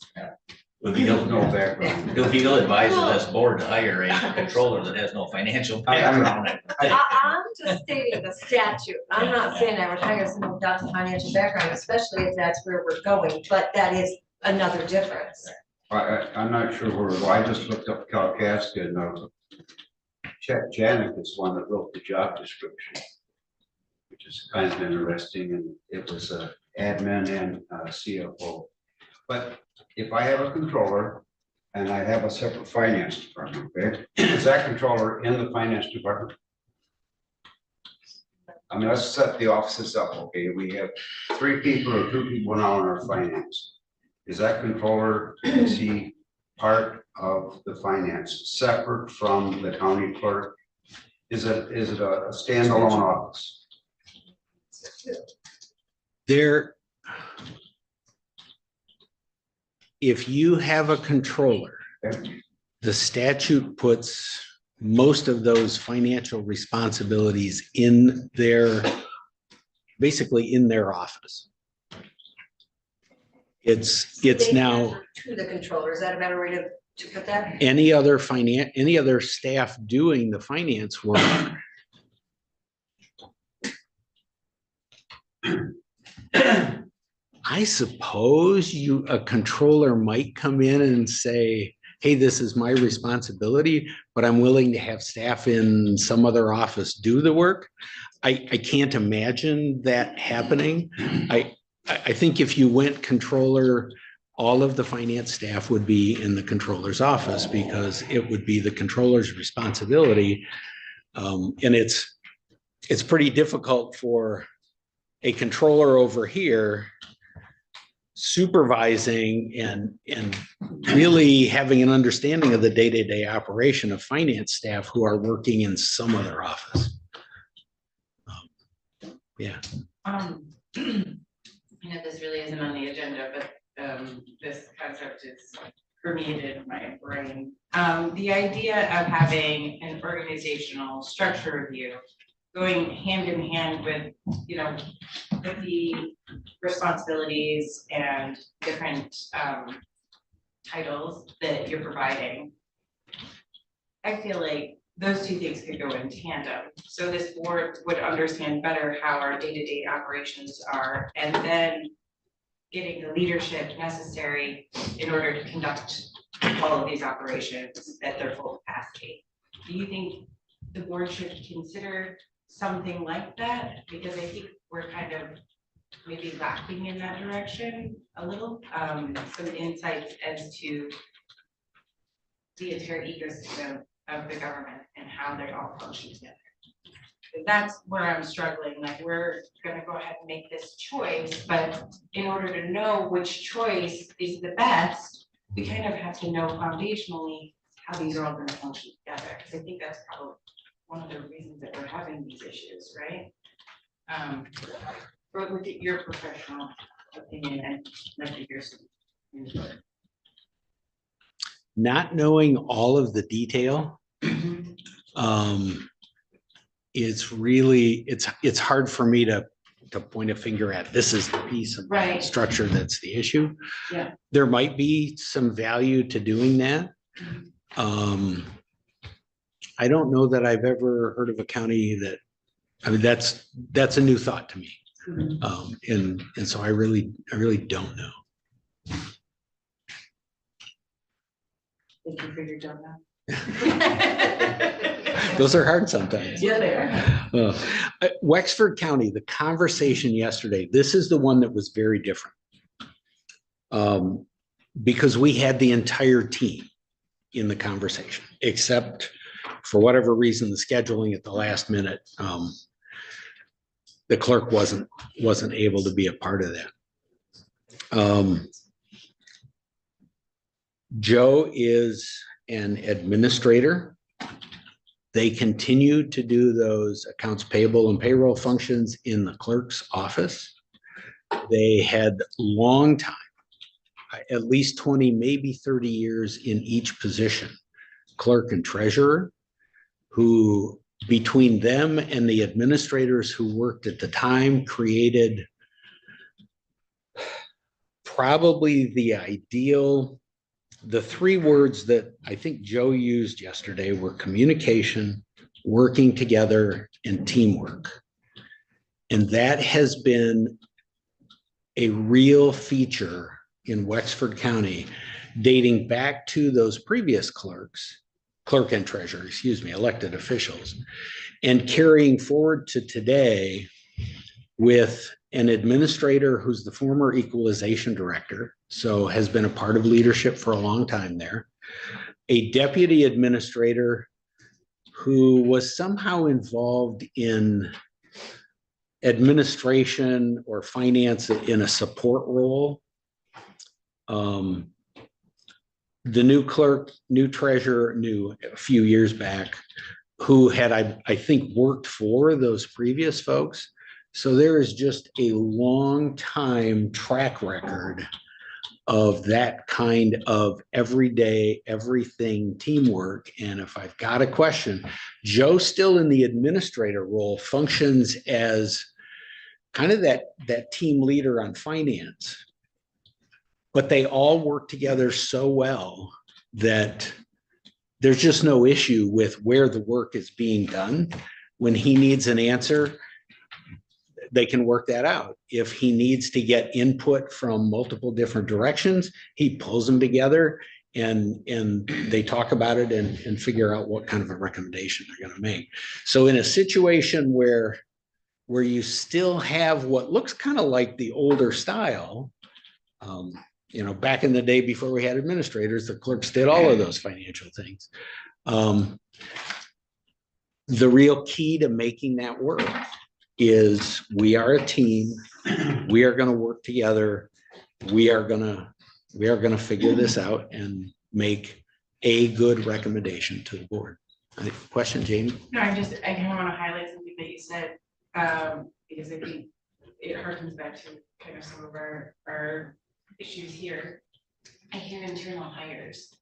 Would be no background? It would be ill-advised of this board to hire a controller that has no financial background. I'm just stating the statute. I'm not saying I would hire someone without a financial background, especially if that's where we're going, but that is another difference. I'm not sure where, I just looked up Calcasas and Chet Janik is one that wrote the job description, which is kind of interesting, and it was admin and CFO. But if I have a controller and I have a separate finance department, okay, is that controller in the finance department? I mean, let's set the offices up, okay? We have 3 people or 2 people now in our finance. Is that controller, is he part of the finance, separate from the county clerk? Is it a standalone office? If you have a controller, the statute puts most of those financial responsibilities basically in their office. It's now To the controller, is that a better way to put that? any other staff doing the finance work. I suppose a controller might come in and say, hey, this is my responsibility, but I'm willing to have staff in some other office do the work. I can't imagine that happening. I think if you went controller, all of the finance staff would be in the controller's office because it would be the controller's responsibility. And it's pretty difficult for a controller over here supervising and really having an understanding of the day-to-day operation of finance staff who are working in some other office. Yeah. I know this really isn't on the agenda, but this concept is permeated in my brain. The idea of having an organizational structure review going hand in hand with, with the responsibilities and different titles that you're providing. I feel like those 2 things could go in tandem. So this board would understand better how our day-to-day operations are, and then getting the leadership necessary in order to conduct all of these operations at their full capacity. Do you think the board should consider something like that? Because I think we're kind of maybe lacking in that direction a little. Some insights as to the entire ecosystem of the government and how they all function together. That's where I'm struggling. Like, we're gonna go ahead and make this choice, but in order to know which choice is the best, we kind of have to know foundationally how these are all gonna function together. Because I think that's probably one of the reasons that we're having these issues, right? But look at your professional opinion and like to hear some input. Not knowing all of the detail, it's hard for me to point a finger at, this is the piece of Right. structure that's the issue. Yeah. There might be some value to doing that. I don't know that I've ever heard of a county that's a new thought to me. And so I really don't know. Thank you for your job now. Those are hard sometimes. Yeah, they are. Wexford County, the conversation yesterday, this is the one that was very different. Because we had the entire team in the conversation, except for whatever reason, the scheduling at the last minute, the clerk wasn't able to be a part of that. Joe is an administrator. They continue to do those accounts payable and payroll functions in the clerk's office. They had long time, at least 20, maybe 30 years in each position, clerk and treasurer, who between them and the administrators who worked at the time created probably the three words that I think Joe used yesterday were communication, working together, and teamwork. And that has been a real feature in Wexford County dating back to those previous clerk and treasurer, elected officials, and carrying forward to today with an administrator who's the former equalization director, so has been a part of leadership for a long time there, a deputy administrator who was somehow involved in administration or finance in a support role. The new clerk, new treasurer, new a few years back, who had, I think, worked for those previous folks. So there is just a long time track record of that kind of everyday, everything teamwork. And if I've got a question, Joe, still in the administrator role, functions as kind of that team leader on finance. But they all work together so well that there's just no issue with where the work is being done. When he needs an answer, they can work that out. If he needs to get input from multiple different directions, he pulls them together and they talk about it and figure out what kind of a recommendation they're going to make. So in a situation where you still have what looks kind of like the older style, back in the day before we had administrators, the clerks did all of those financial things. The real key to making that work is we are a team. We are going to work together. We are going to figure this out and make a good recommendation to the board. Question, Jamie? No, I kind of want to highlight something that you said, because I think it harkens back to kind of some of our issues here. I hear internal hires,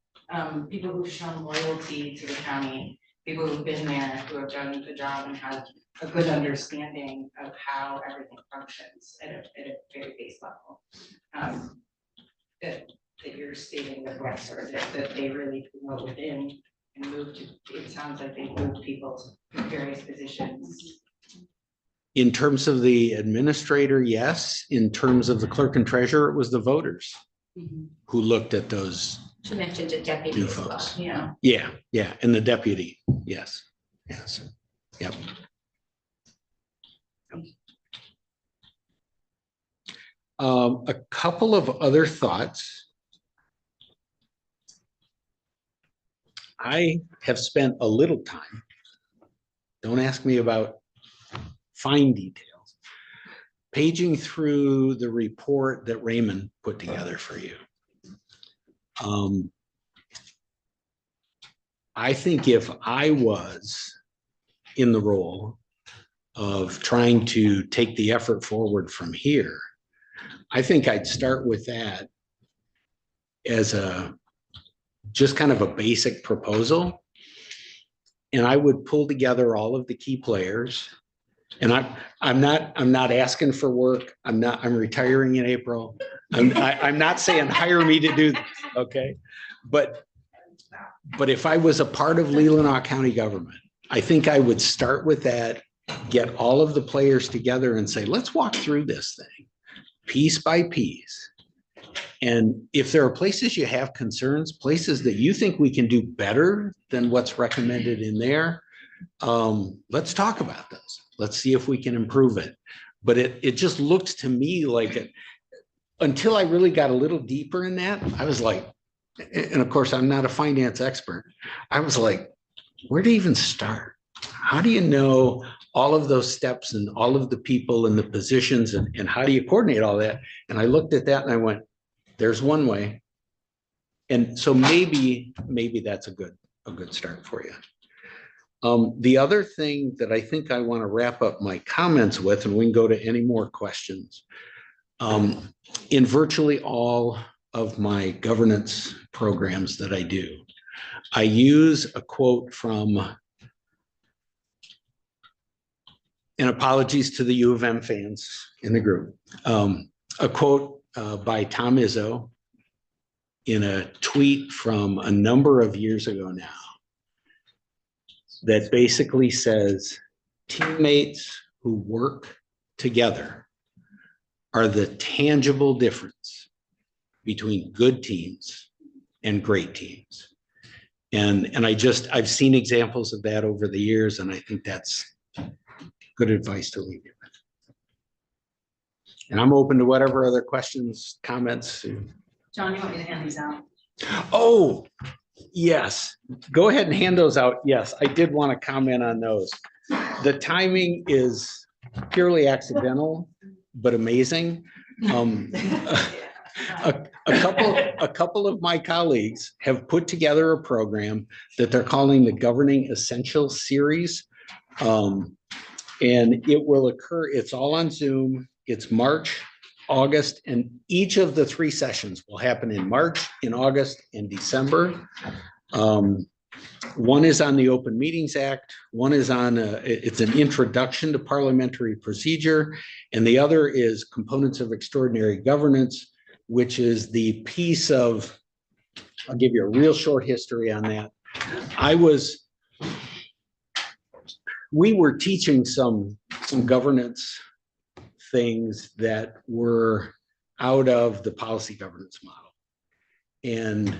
people who've shown loyalty to the county, people who've been there, who have done the job and have a good understanding of how everything functions at a very base level. That you're stating with Wexford, that they really promote within and move to, it sounds like they moved people to various positions. In terms of the administrator, yes. In terms of the clerk and treasurer, it was the voters who looked at those. She mentioned a deputy new as well. folks. Yeah. Yeah. And the deputy, yes. Yep. A couple of other thoughts. I have spent a little time, don't ask me about fine details, paging through the report that Raymond put together for you. I think if I was in the role of trying to take the effort forward from here, I think I'd start with that as just kind of a basic proposal. And I would pull together all of the key players. And I'm not asking for work. I'm retiring in April. I'm not saying hire me to do this, okay? But if I was a part of Leelanau County government, I think I would start with that, get all of the players together and say, let's walk through this thing piece by piece And if there are places you have concerns, places that you think we can do better than what's recommended in there, let's talk about those. Let's see if we can improve it. But it just looked to me like it, until I really got a little deeper in that, I was like, and of course, I'm not a finance expert. I was like, where to even start? How do you know all of those steps and all of the people and the positions and how do you coordinate all that? And I looked at that and I went, there's one way. And so maybe that's a good start for you. The other thing that I think I want to wrap up my comments with, and we can go to any more questions. In virtually all of my governance programs that I do, I use a quote from, and apologies to the U of M fans in the group, a quote by Tom Izzo in a tweet from a number of years ago now that basically says, teammates who work together are the tangible difference between good teams and great teams. And I've seen examples of that over the years, and I think that's good advice to leave you with. And I'm open to whatever other questions, comments. John, you want me to hand these out? Oh, yes. Go ahead and hand those out. Yes, I did want to comment on those. The timing is purely accidental, but amazing. A couple of my colleagues have put together a program that they're calling the Governing Essentials Series. And it will occur, it's all on Zoom. It's March, August, and each of the 3 sessions will happen in March, in August, and December. One is on the Open Meetings Act. One is on, it's an introduction to parliamentary procedure. And the other is Components of Extraordinary Governance, which is the piece of, I'll give you a real short history on that. We were teaching some governance things that were out of the policy governance model. And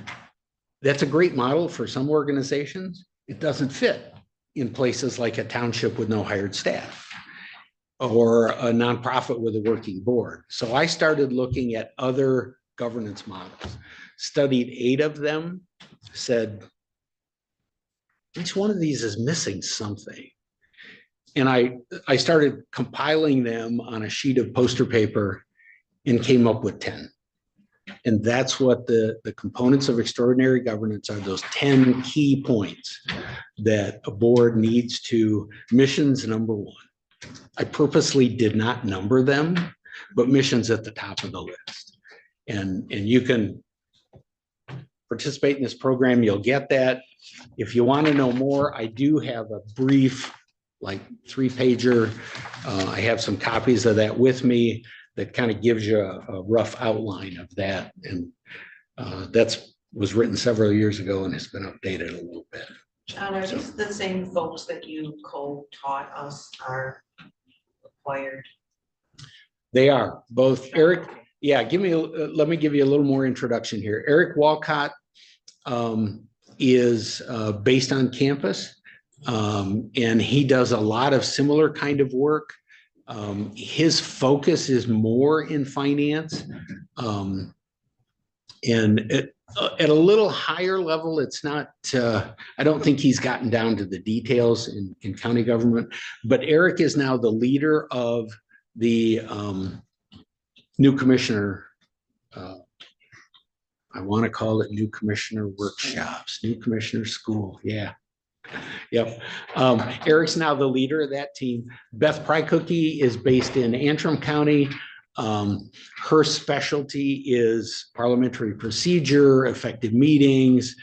that's a great model for some organizations. It doesn't fit in places like a township with no hired staff or a nonprofit with a working board. So I started looking at other governance models, studied 8 of them, said, each one of these is missing something. And I started compiling them on a sheet of poster paper and came up with 10. And that's what the components of extraordinary governance are, those 10 key points that a board needs to. Missions, number 1. I purposely did not number them, but missions at the top of the list. And you can participate in this program, you'll get that. If you want to know more, I do have a brief, like 3-pager. I have some copies of that with me that kind of gives you a rough outline of that. And was written several years ago and has been updated a little bit. John, are these the same folks that you co-taught us are required? They are both. Eric, yeah, let me give you a little more introduction here. Eric Walcott is based on campus. And he does a lot of similar kind of work. His focus is more in finance. And at a little higher level, it's not, I don't think he's gotten down to the details in county government, but Eric is now the leader of the new commissioner, I want to call it new commissioner workshops, new commissioner school. Yeah. Yep. Eric's now the leader of that team. Beth Prycookie is based in Antrim County. Her specialty is parliamentary procedure, effective meetings.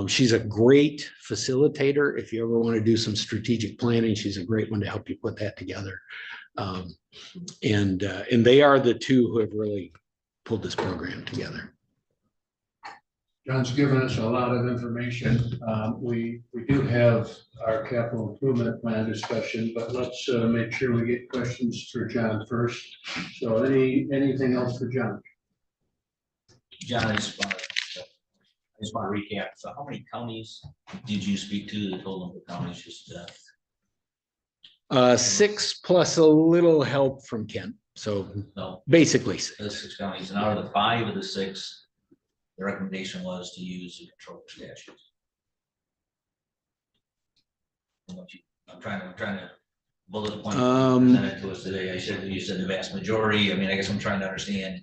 She's a great facilitator. If you ever want to do some strategic planning, she's a great one to help you put that together. And they are the 2 who have really pulled this program together. John's given us a lot of information. We do have our capital improvement plan discussion, but let's make sure we get questions for John first. So anything else for John? John, I just want to recap. So how many counties did you speak to? The total number of counties, just, 6 plus a little help from Ken. So no, basically the 6. 6 counties, and out of the 5 of the 6, the recommendation was to use the controller statute. I'm trying to bullet point presented to us today. You said the vast majority. I mean, I guess I'm trying to understand.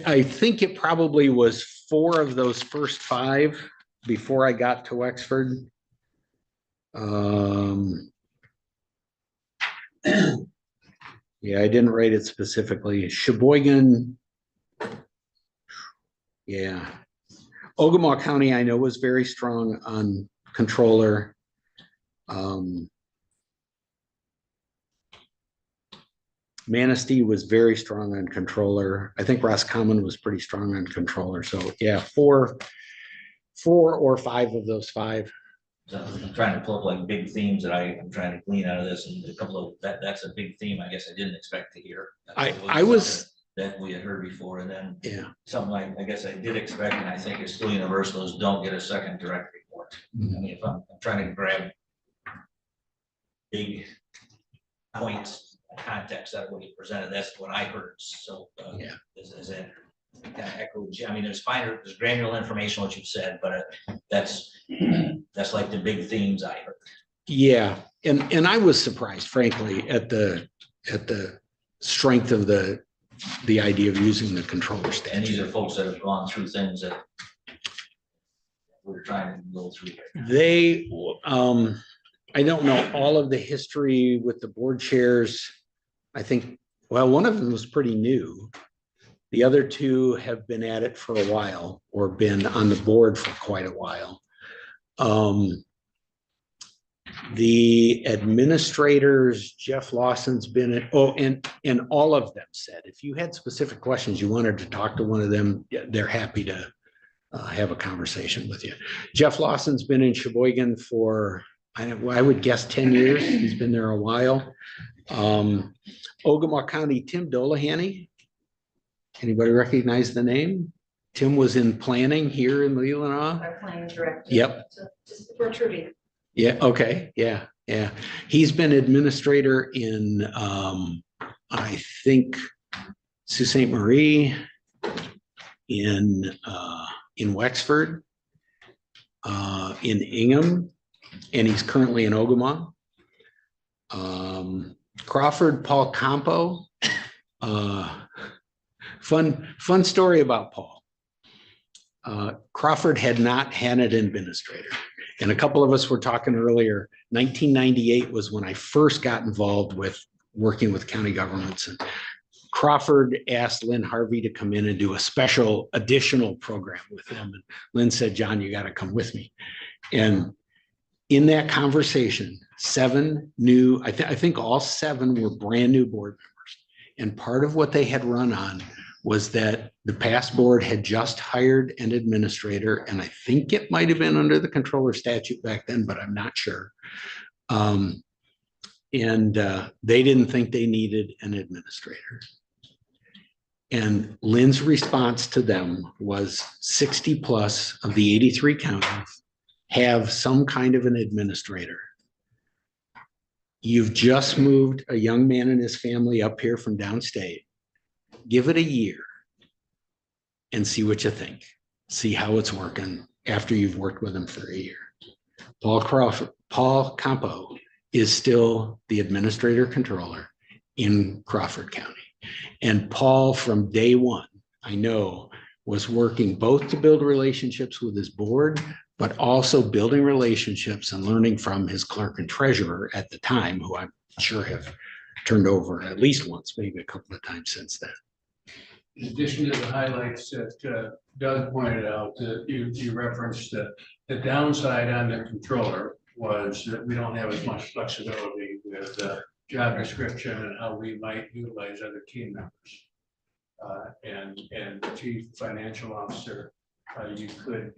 I think it probably was 4 of those first 5 before I got to Wexford. Yeah, I didn't write it specifically. Sheboygan. Yeah. Ogama County, I know, was very strong on controller. Manistee was very strong on controller. I think Roscommon was pretty strong on controller. So yeah, 4 or 5 of those 5. So I'm trying to pull up like big themes that I'm trying to glean out of this, and a couple of that's a big theme I guess I didn't expect to hear. I was that we had heard before, and then yeah. something I guess I did expect, and I think it's still universal, is don't get a second direct report. I mean, if I'm trying to grab big points, context out of what you presented, that's what I heard. So Yeah. Is that kind of echo? I mean, there's granular information what you've said, but that's like the big themes I heard. Yeah, and I was surprised, frankly, at the strength of the idea of using the controller statute. And these are folks that have gone through things that we're trying to go through. They, I don't know all of the history with the board chairs. I think, well, one of them was pretty new. The other 2 have been at it for a while or been on the board for quite a while. The administrators, Jeff Lawson's been at, and all of them said, if you had specific questions, you wanted to talk to one of them, they're happy to have a conversation with you. Jeff Lawson's been in Sheboygan for, I would guess 10 years. He's been there a while. Ogama County, Tim Dolahany. Anybody recognize the name? Tim was in planning here in Leelanau. Our planning director. Yep. So just for trivia. Yeah, okay, yeah. He's been administrator in, I think, Sault Ste. Marie, in Wexford, in Ingham, and he's currently in Ogama. Crawford, Paul Campo. Fun story about Paul. Crawford had not had an administrator. And a couple of us were talking earlier, 1998 was when I first got involved with working with county governments. And Crawford asked Lynn Harvey to come in and do a special additional program with them. And Lynn said, John, you got to come with me. And in that conversation, 7 new, I think all 7 were brand new board members. And part of what they had run on was that the past board had just hired an administrator, and I think it might have been under the controller statute back then, but I'm not sure. And they didn't think they needed an administrator. And Lynn's response to them was 60 plus of the 83 counties have some kind of an administrator. You've just moved a young man and his family up here from downstate. Give it a year and see what you think. See how it's working after you've worked with him for a year. Paul Campo is still the administrator controller in Crawford County. And Paul, from day one, I know, was working both to build relationships with his board, but also building relationships and learning from his clerk and treasurer at the time, who I'm sure have turned over at least once, maybe a couple of times since then. In addition to the highlights that Doug pointed out, you referenced the downside on the controller was that we don't have as much flexibility with the job description and how we might utilize other team members. And the chief financial officer, you could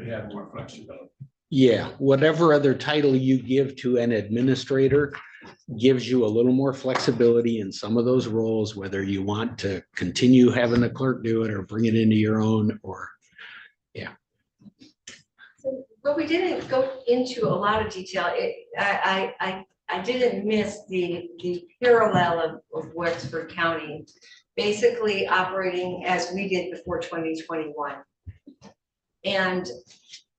have more flexibility. Yeah, whatever other title you give to an administrator gives you a little more flexibility in some of those roles, whether you want to continue having the clerk do it or bring it into your own or, So, but we didn't go into a lot of detail. I didn't miss the parallel of Wexford County, basically operating as we did before 2021. And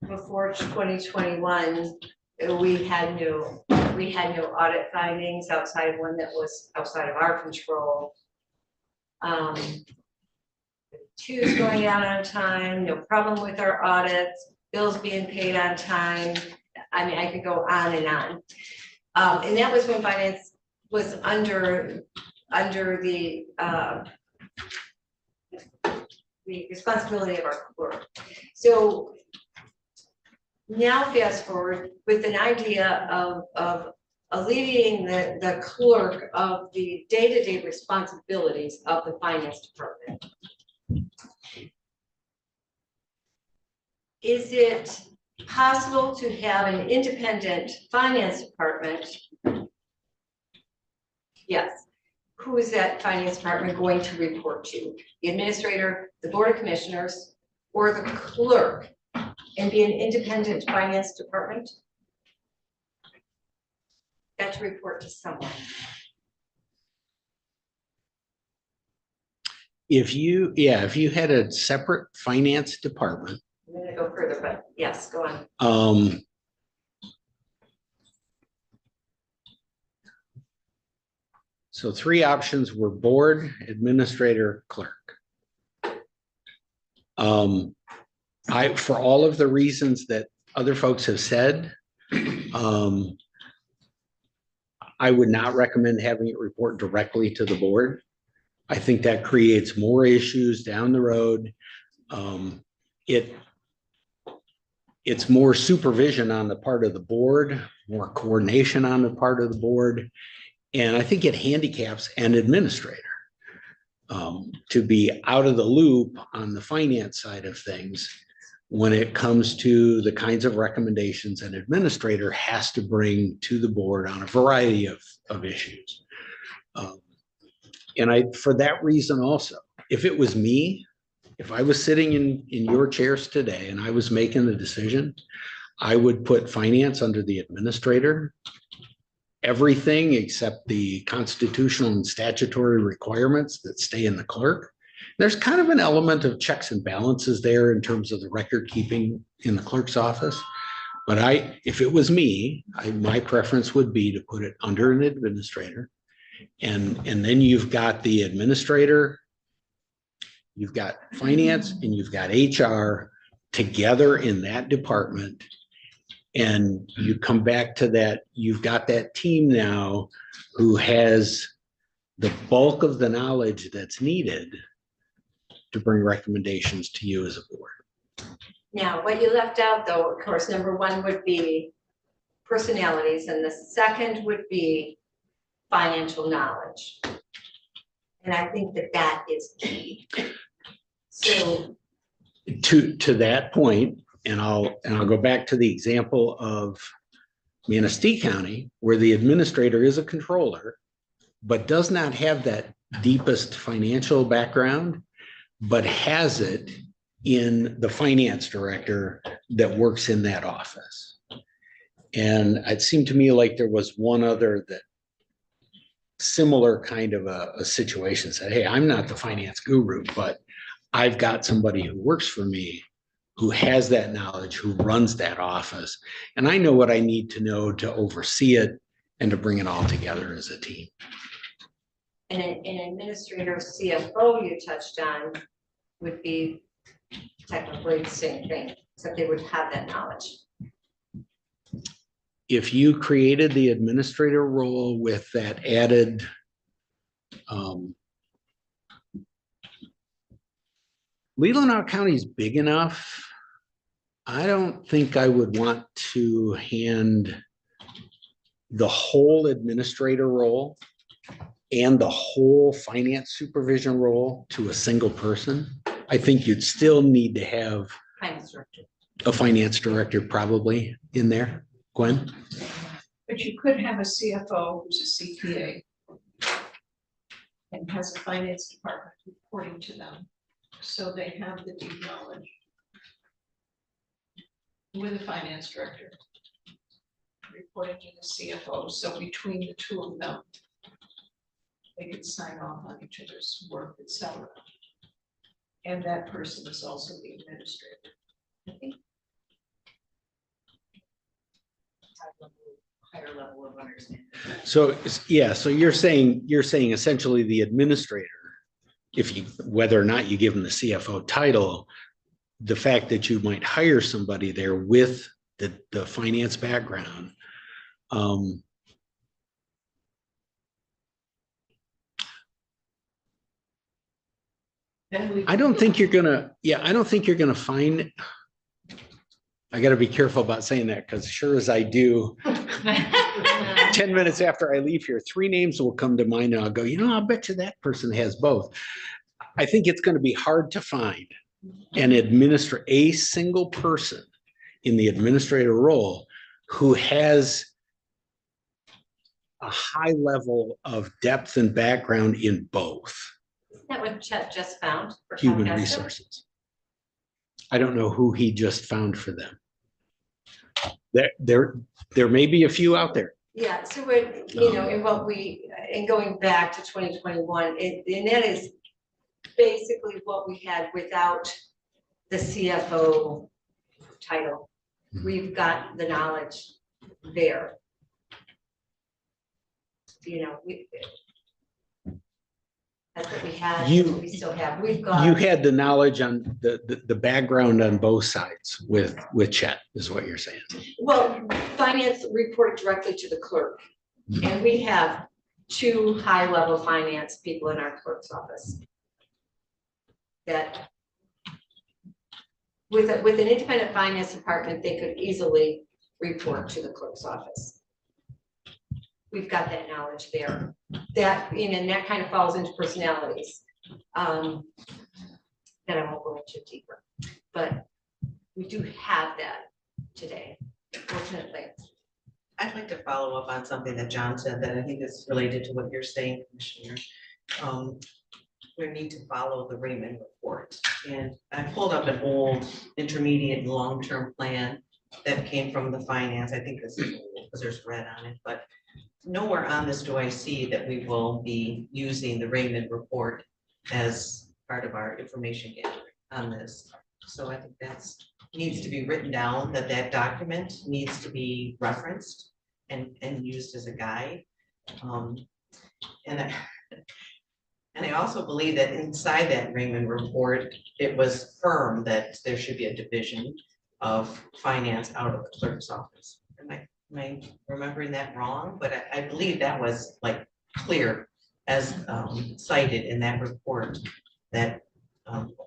before 2021, we had no audit findings outside one that was outside of our control. Twos going out on time, no problem with our audits, bills being paid on time. I mean, I could go on and on. And that was when finance was under the responsibility of our clerk. So now fast forward with an idea of alleviating the clerk of the day-to-day responsibilities of the finance department. Is it possible to have an independent finance department? Yes. Who is that finance department going to report to? The administrator, the board of commissioners, or the clerk? And be an independent finance department? Got to report to someone. if you had a separate finance department, I'm gonna go further, but yes, go on. So 3 options were board, administrator, clerk. For all of the reasons that other folks have said, I would not recommend having it report directly to the board. I think that creates more issues down the road. It's more supervision on the part of the board, more coordination on the part of the board. And I think it handicaps an administrator to be out of the loop on the finance side of things when it comes to the kinds of recommendations an administrator has to bring to the board on a variety of issues. And for that reason also, if it was me, if I was sitting in your chairs today and I was making the decision, I would put finance under the administrator. Everything except the constitutional and statutory requirements that stay in the clerk. There's kind of an element of checks and balances there in terms of the record keeping in the clerk's office. But if it was me, my preference would be to put it under an administrator. And then you've got the administrator, you've got finance, and you've got HR together in that department. And you come back to that, you've got that team now who has the bulk of the knowledge that's needed to bring recommendations to you as a board. Now, what you left out though, of course, number 1 would be personalities and the second would be financial knowledge. And I think that is key. So to that point, and I'll go back to the example of Manistee County, where the administrator is a controller, but does not have that deepest financial background, but has it in the finance director that works in that office. And it seemed to me like there was one other that similar kind of a situation said, hey, I'm not the finance guru, but I've got somebody who works for me who has that knowledge, who runs that office. And I know what I need to know to oversee it and to bring it all together as a team. And an administrator CFO you touched on would be technically the same thing, except they would have that knowledge. If you created the administrator role with that added Leelanau County is big enough. I don't think I would want to hand the whole administrator role and the whole finance supervision role to a single person. I think you'd still need to have Finance director. A finance director probably in there, Gwen? But you could have a CFO who's a CPA. And has a finance department reporting to them, so they have the deep knowledge. With a finance director. Reporting to the CFO, so between the two of them. They can sign off on each other's work, etc. And that person is also the administrator. I think. Higher level of understanding. So, yeah, so you're saying essentially the administrator, if you, whether or not you give them the CFO title, the fact that you might hire somebody there with the finance background. I don't think you're gonna, I don't think you're gonna find, I gotta be careful about saying that because sure as I do, 10 minutes after I leave here, 3 names will come to mind and I'll go, I'll bet you that person has both. I think it's gonna be hard to find and administer a single person in the administrator role who has a high level of depth and background in both. Isn't that what Chet just found? for Human Comcast? resources. I don't know who he just found for them. There may be a few out there. Yeah, so we're, in going back to 2021, and that is basically what we had without the CFO title. We've got the knowledge there. That's what we had, that's what we still have. We've got. You had the knowledge on the background on both sides with Chet, is what you're saying. Well, finance report directly to the clerk. And we have 2 high-level finance people in our clerk's office. That with an independent finance department, they could easily report to the clerk's office. We've got that knowledge there. That, and that kind of falls into personalities. That I won't go into deeper. But we do have that today, fortunately. I'd like to follow up on something that John said that I think is related to what you're saying, Commissioner. We need to follow the Raymond report. And I pulled up an old intermediate and long-term plan that came from the finance. I think this is old because there's red on it, but nowhere on this do I see that we will be using the Raymond report as part of our information gathering on this. So I think that's needs to be written down, that document needs to be referenced and used as a guide. And I also believe that inside that Raymond report, it was firm that there should be a division of finance out of the clerk's office. Am I remembering that wrong? But I believe that was like clear as cited in that report that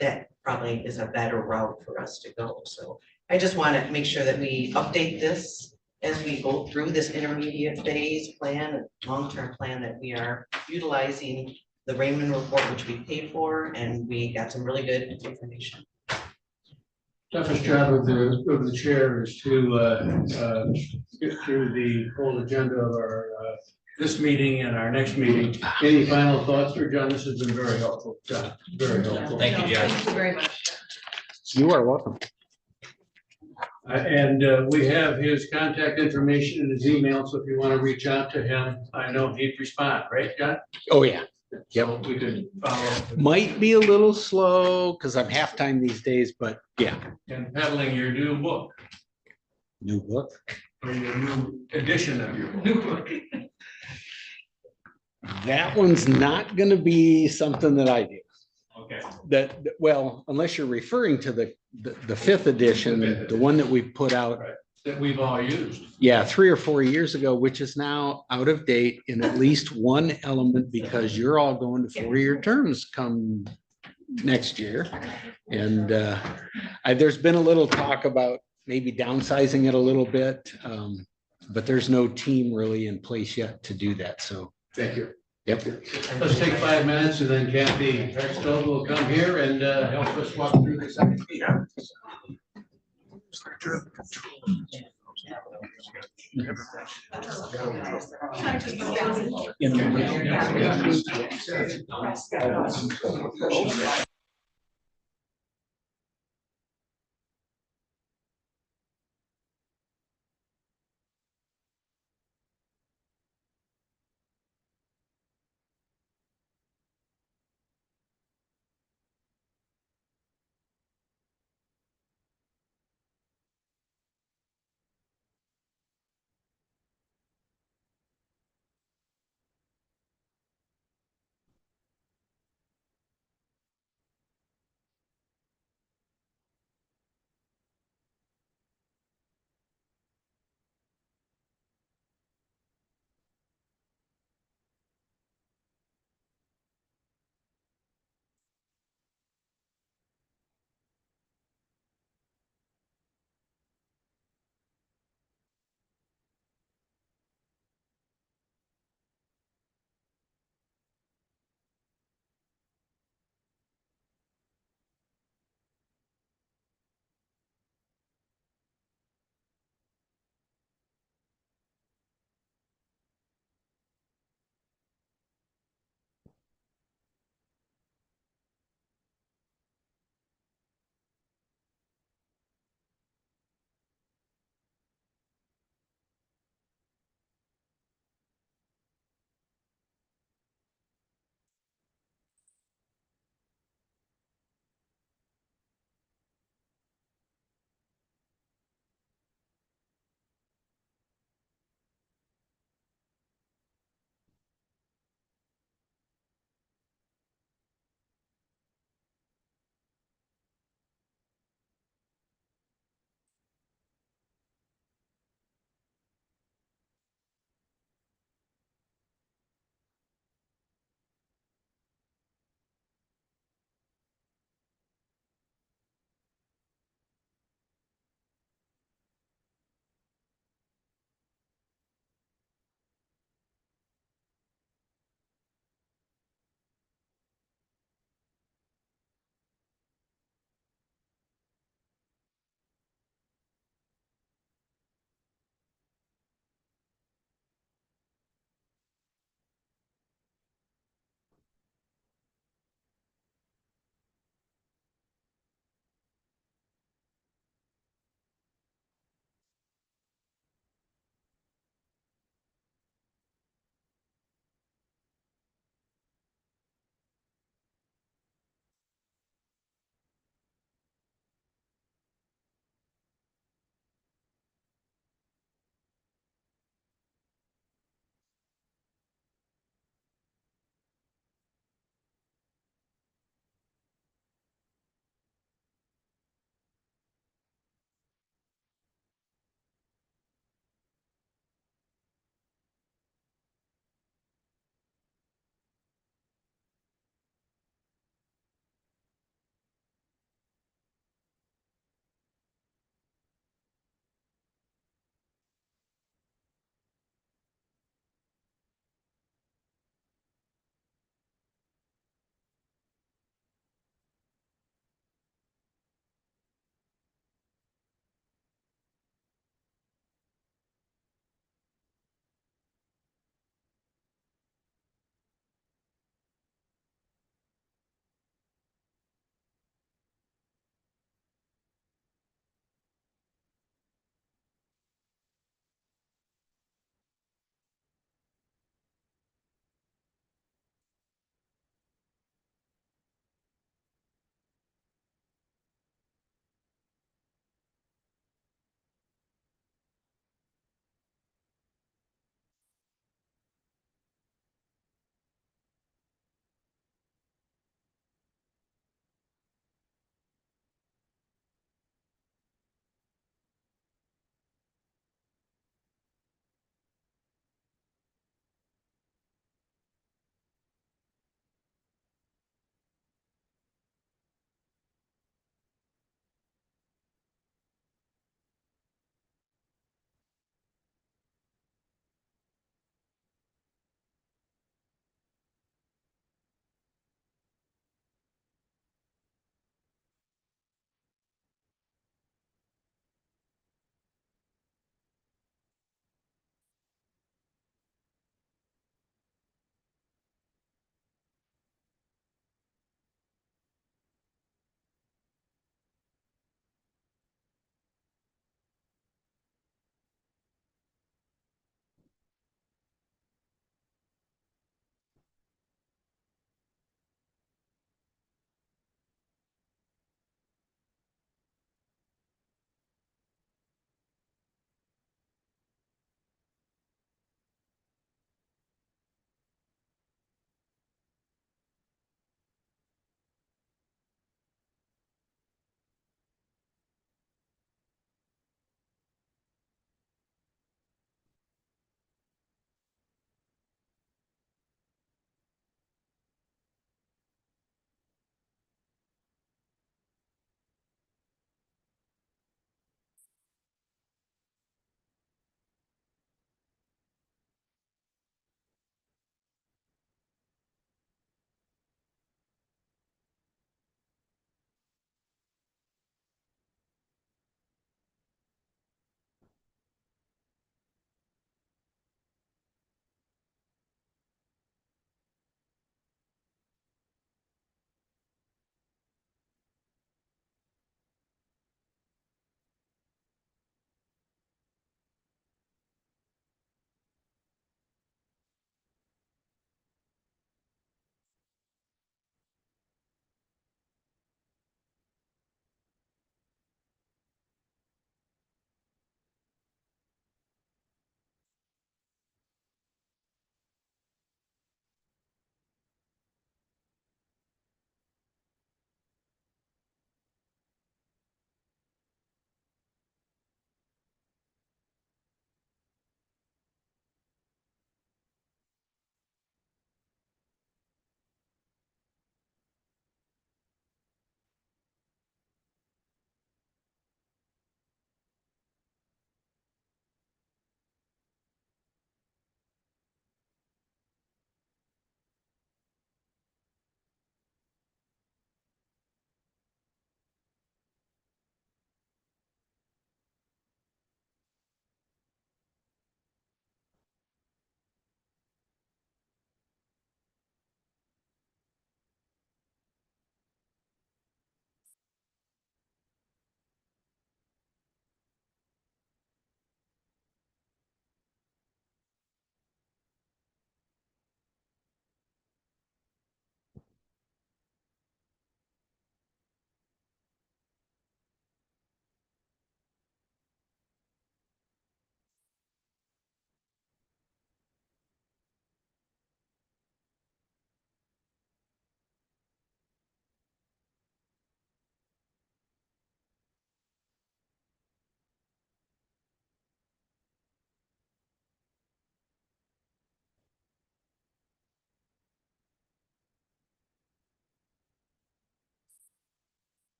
that probably is a better route for us to go. So I just want to make sure that we update this as we go through this intermediate phase plan and long-term plan, that we are utilizing the Raymond report, which we paid for, and we got some really good information. Toughest job of the chair is to get through the whole agenda of our this meeting and our next meeting. Any final thoughts for John? This has been very helpful, John. Very helpful. Thank you, John. Thank you very much. You are welcome. And we have his contact information in his email, so if you want to reach out to him, I know he'd respond, right, John? Oh, yeah. So we could follow up. Might be a little slow because I'm half-time these days, but yeah. And peddling your new book, New book. or your new edition of your new book. That one's not gonna be something that I do. Okay. Well, unless you're referring to the 5th edition, the one that we put out, That we've all used. 3 or 4 years ago, which is now out of date in at least one element because you're all going to 4-year terms come next year. And there's been a little talk about maybe downsizing it a little bit, but there's no team really in place yet to do that. So. Thank you. Yep. Let's take 5 minutes and then Kathy Hextall will come here and help us walk through the second meeting.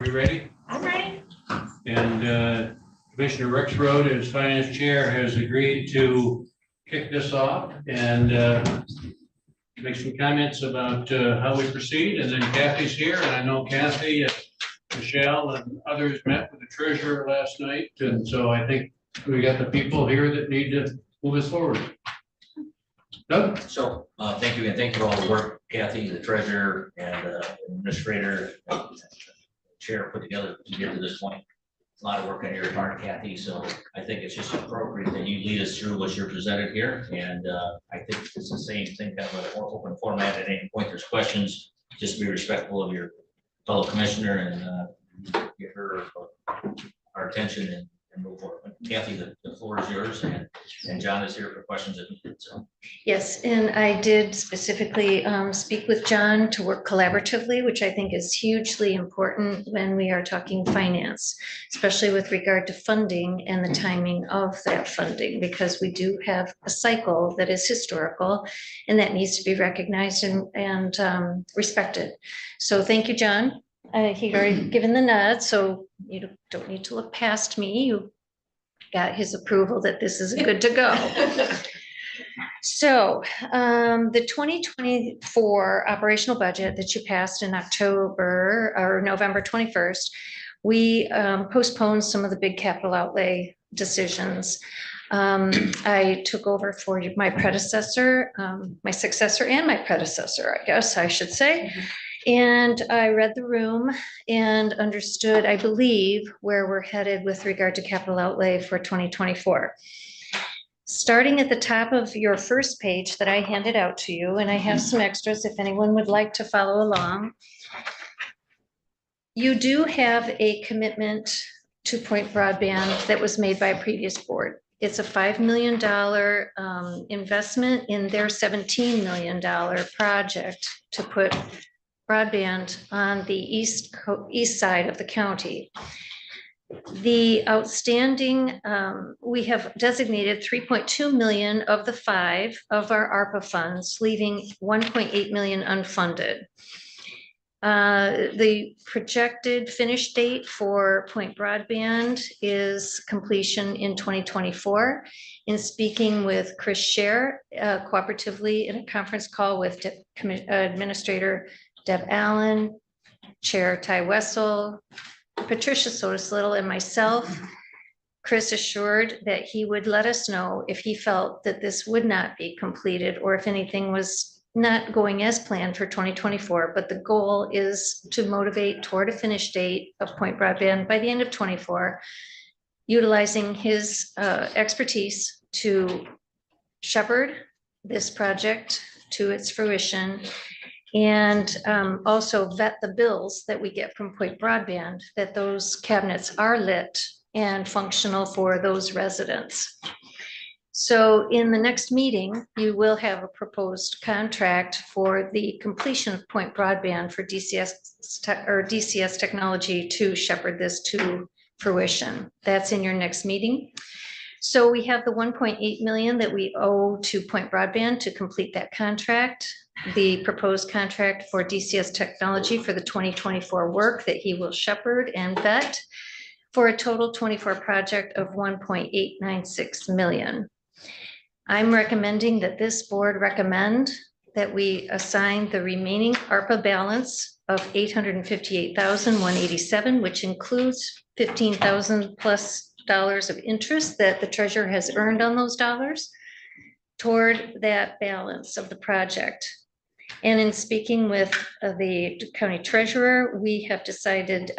We ready? I'm ready. And Commissioner Rexroad, as finance chair, has agreed to kick this off and make some comments about how we proceed. And then Kathy's here, and I know Kathy, Michelle, and others met with the treasurer last night. And so I think we got the people here that need to move us forward. Doug? So, thank you, and thank you for all the work, Kathy, the treasurer, and administrator, chair put together to get to this point. A lot of work on your part, Kathy, so I think it's just appropriate that you lead us through what you're presented here, and I think it's the same thing, kind of an open format. At any point there's questions, just be respectful of your fellow commissioner and give her our attention and move forward. Kathy, the floor is yours, and John is here for questions if needed, so. Yes, and I did specifically speak with John to work collaboratively, which I think is hugely important when we are talking finance, especially with regard to funding and the timing of that funding, because we do have a cycle that is historical and that needs to be recognized and respected. So thank you, John. He already given the nod, so you don't need to look past me. You got his approval that this is good to go. So the 2024 operational budget that you passed in October or November 21st, we postponed some of the big capital outlay decisions. I took over for my predecessor, my successor and my predecessor, I guess I should say. And I read the room and understood, I believe, where we're headed with regard to capital outlay for 2024. Starting at the top of your first page that I handed out to you, and I have some extras if anyone would like to follow along. You do have a commitment to Point Broadband that was made by a previous board. It's a $5 million investment in their $17 million project to put broadband on the east side of the county. The outstanding, we have designated 3.2 million of the 5 of our ARPA funds, leaving 1.8 million unfunded. The projected finish date for Point Broadband is completion in 2024. In speaking with Chris Scher, cooperatively in a conference call with Administrator Deb Allen, Chair Ty Wessel, Patricia Sotis Little, and myself, Chris assured that he would let us know if he felt that this would not be completed or if anything was not going as planned for 2024. But the goal is to motivate toward a finish date of Point Broadband by the end of 24, utilizing his expertise to shepherd this project to its fruition, and also vet the bills that we get from Point Broadband, that those cabinets are lit and functional for those residents. So in the next meeting, you will have a proposed contract for the completion of Point Broadband for DCS technology to shepherd this to fruition. That's in your next meeting. So we have the 1.8 million that we owe to Point Broadband to complete that contract. The proposed contract for DCS technology for the 2024 work that he will shepherd and vet for a total 24 project of 1.896 million. I'm recommending that this board recommend that we assign the remaining ARPA balance of $858,187, which includes $15,000 plus of interest that the treasurer has earned on those dollars toward that balance of the project. And in speaking with the county treasurer, we have decided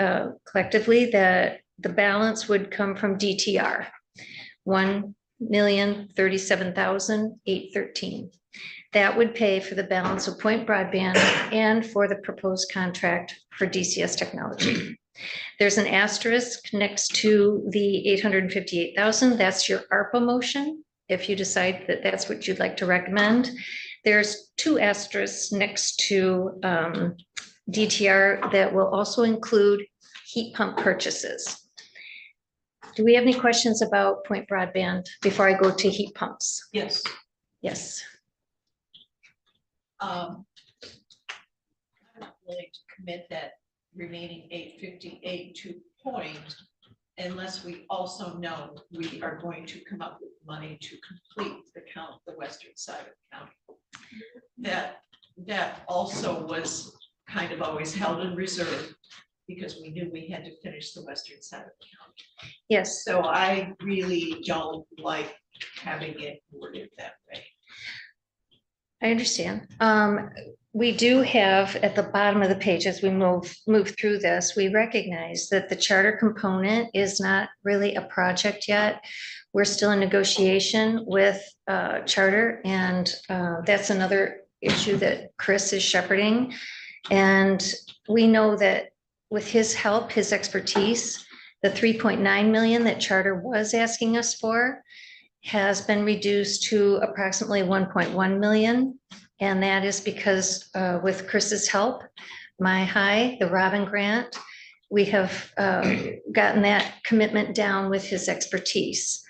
collectively that the balance would come from DTR, $1,037,813. That would pay for the balance of Point Broadband and for the proposed contract for DCS technology. There's an asterisk next to the 858,000. That's your ARPA motion. If you decide that that's what you'd like to recommend, there's 2 asterisks next to DTR that will also include heat pump purchases. Do we have any questions about Point Broadband before I go to heat pumps? Yes. Yes. I'm not willing to commit that remaining 858 to Point unless we also know we are going to come up with money to complete the western side of the county. That also was kind of always held in reserve because we knew we had to finish the western side of the county. Yes, So I really don't like having it worded that way. I understand. We do have at the bottom of the page, as we move through this, we recognize that the charter component is not really a project yet. We're still in negotiation with charter, and that's another issue that Chris is shepherding. And we know that with his help, his expertise, the 3.9 million that charter was asking us for has been reduced to approximately 1.1 million. And that is because with Chris's help, the Robin grant, we have gotten that commitment down with his expertise.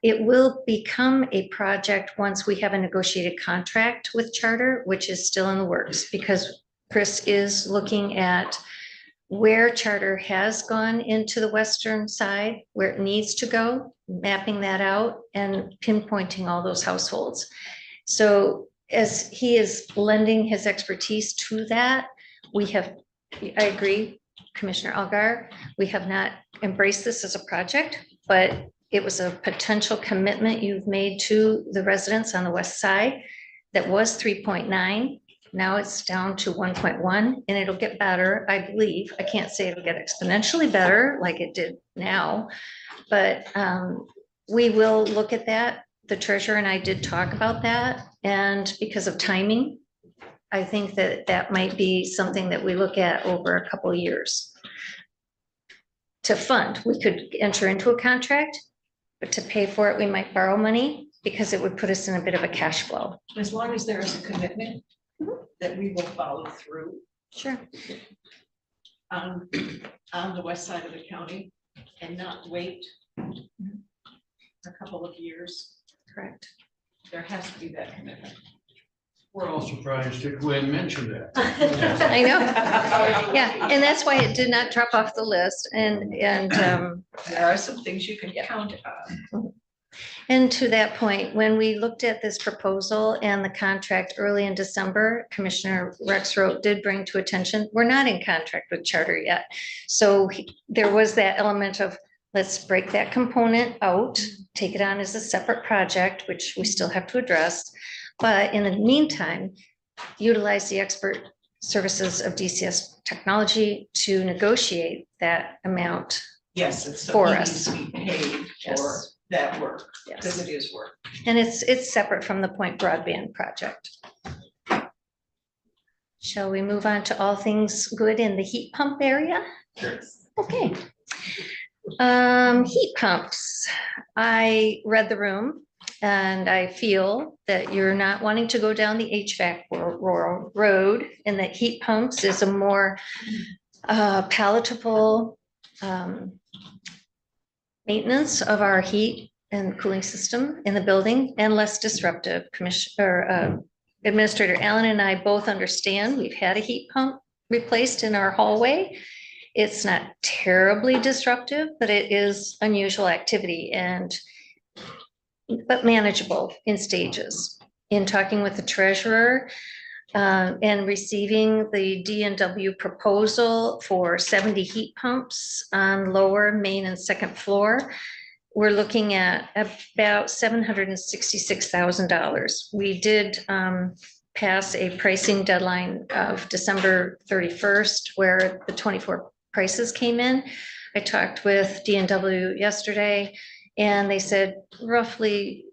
It will become a project once we have a negotiated contract with charter, which is still in the works because Chris is looking at where charter has gone into the western side, where it needs to go, mapping that out and pinpointing all those households. So as he is lending his expertise to that, I agree, Commissioner Algar, we have not embraced this as a project, but it was a potential commitment you've made to the residents on the west side that was 3.9. Now it's down to 1.1 and it'll get better, I believe. I can't say it'll get exponentially better like it did now, but we will look at that. The treasurer and I did talk about that. And because of timing, I think that that might be something that we look at over a couple of years. To fund, we could enter into a contract, but to pay for it, we might borrow money because it would put us in a bit of a cash flow. As long as there is a commitment that we will follow through. Sure. On the west side of the county and not wait a couple of years. Correct. There has to be that commitment. We're all surprised that Gwen mentioned that. I know. Yeah, and that's why it did not drop off the list. And There are some things you can count on. And to that point, when we looked at this proposal and the contract early in December, Commissioner Rexroth did bring to attention, we're not in contract with charter yet. So there was that element of, let's break that component out, take it on as a separate project, which we still have to address. But in the meantime, utilize the expert services of DCS technology to negotiate that amount. Yes, it's for so us. needs to be paid for Yes. that work, Yes. because it is work. And it's separate from the Point Broadband project. Shall we move on to all things good in the heat pump area? Okay. Heat pumps. I read the room and I feel that you're not wanting to go down the HVAC road and that heat pumps is a more palatable maintenance of our heat and cooling system in the building and less disruptive. Administrator Allen and I both understand we've had a heat pump replaced in our hallway. It's not terribly disruptive, but it is unusual activity but manageable in stages. In talking with the treasurer and receiving the D&W proposal for 70 heat pumps on lower, main, and second floor, we're looking at about $766,000. We did pass a pricing deadline of December 31st, where the 24 prices came in. I talked with D&W yesterday, and they said roughly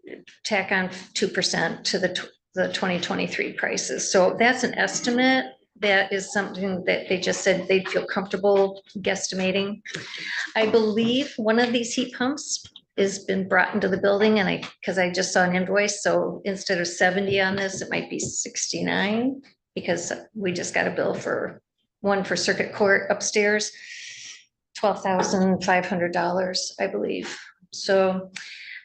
tack on 2% to the 2023 prices. So that's an estimate. That is something that they just said they'd feel comfortable guesstimating. I believe one of these heat pumps has been brought into the building, and because I just saw an invoice, so instead of 70 on this, it might be 69, because we just got a bill for one for circuit court upstairs, $12,500, I believe. So,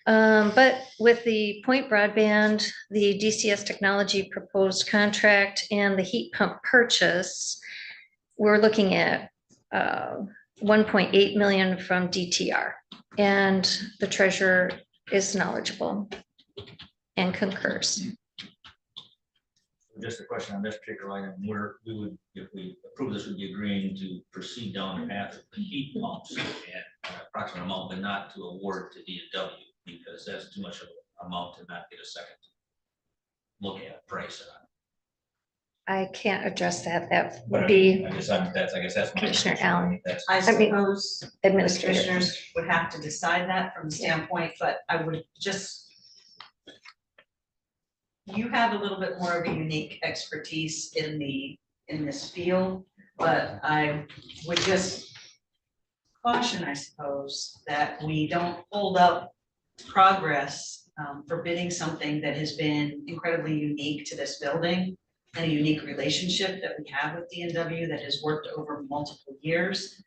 but with the Point Broadband, the DCS technology proposed contract and the heat pump purchase, we're looking at 1.8 million from DTR. And the treasurer is knowledgeable and concurs. Just a question on this particular item, we would, if we approve this, would be agreeing to proceed down the path of the heat pumps and approximate amount, but not to award to D&W, because that's too much of an amount to not get a second look at price. I can't address that. That would be I guess that's my Commissioner position. Allen. That's, I I mean, suppose the administrator. commissioners would have to decide that from the standpoint, but I would just. You have a little bit more of a unique expertise in this field, but I would just caution, I suppose, that we don't hold up progress for bidding something that has been incredibly unique to this building and a unique relationship that we have with D&W that has worked over multiple years.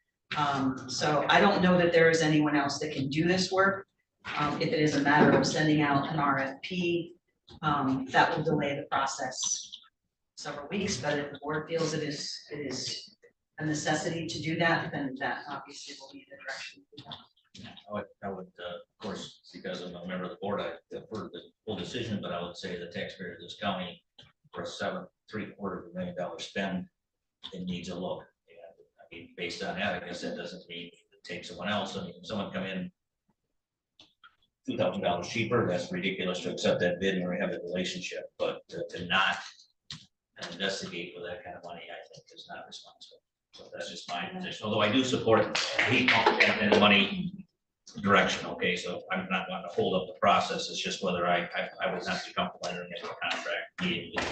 So I don't know that there is anyone else that can do this work. If it is a matter of sending out an RFP, that will delay the process several weeks, but if the board feels it is a necessity to do that, then that obviously will be the direction. I would, of course, because I'm a member of the board, I defer the full decision, but I would say the taxpayer of this county for a $7.75 million spend, it needs a look. And I mean, based on that, I guess that doesn't mean take someone else. I mean, if someone come in $2,000 cheaper, that's ridiculous to accept that bid and we have a relationship, but to not investigate with that kind of money, I think is not responsible. So that's just my position, although I do support the heat pump and the money direction. Okay, so I'm not going to hold up the process. It's just whether I would not be comfortable entering into a contract immediately.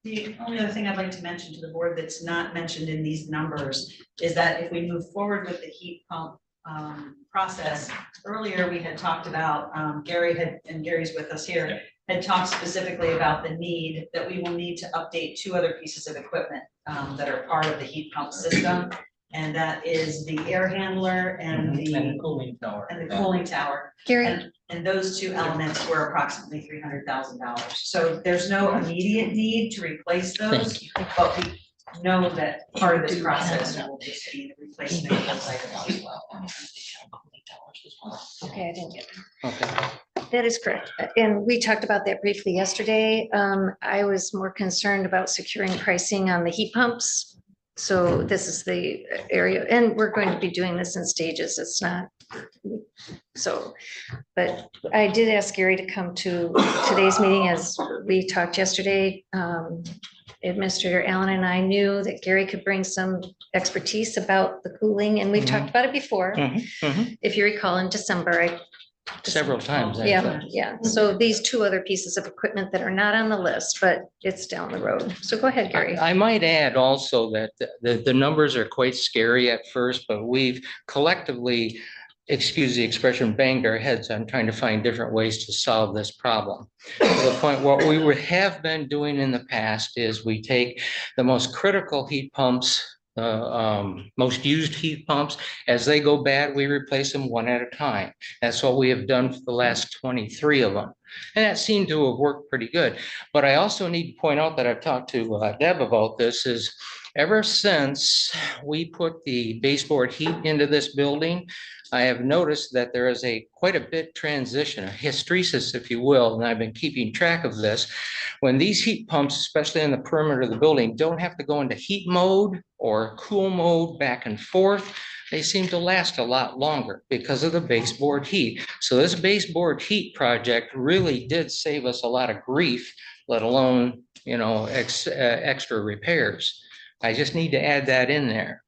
The only other thing I'd like to mention to the board that's not mentioned in these numbers is that if we move forward with the heat pump process, earlier we had talked about, Gary's with us here, had talked specifically about the need that we will need to update two other pieces of equipment that are part of the heat pump system. And that is the air handler and the cooling tower. Gary, And those two elements were approximately $300,000. So there's no immediate need to replace those, but we know that part of this process will just be the replacement of those items as well. okay, I didn't get Okay. that is correct. And we talked about that briefly yesterday. I was more concerned about securing pricing on the heat pumps. So this is the area, and we're going to be doing this in stages. It's not so, but I did ask Gary to come to today's meeting as we talked yesterday. Administrator Allen and I knew that Gary could bring some expertise about the cooling, and we've talked about it before. If you recall, in December, Several times. yeah, actually. yeah. So these two other pieces of equipment that are not on the list, but it's down the road. So go ahead, Gary. I might add also that the numbers are quite scary at first, but we've collectively, excuse the expression, banged our heads on trying to find different ways to solve this problem. To the point, what we have been doing in the past is we take the most critical heat pumps, most used heat pumps, as they go bad, we replace them one at a time. That's what we have done for the last 23 of them. And that seemed to have worked pretty good. But I also need to point out that I've talked to Deb about this is ever since we put the baseboard heat into this building, I have noticed that there is quite a bit transition, a hysteresis, if you will, and I've been keeping track of this. When these heat pumps, especially in the perimeter of the building, don't have to go into heat mode or cool mode back and forth, they seem to last a lot longer because of the baseboard heat. So this baseboard heat project really did save us a lot of grief, let alone, extra repairs. I just need to add that in there.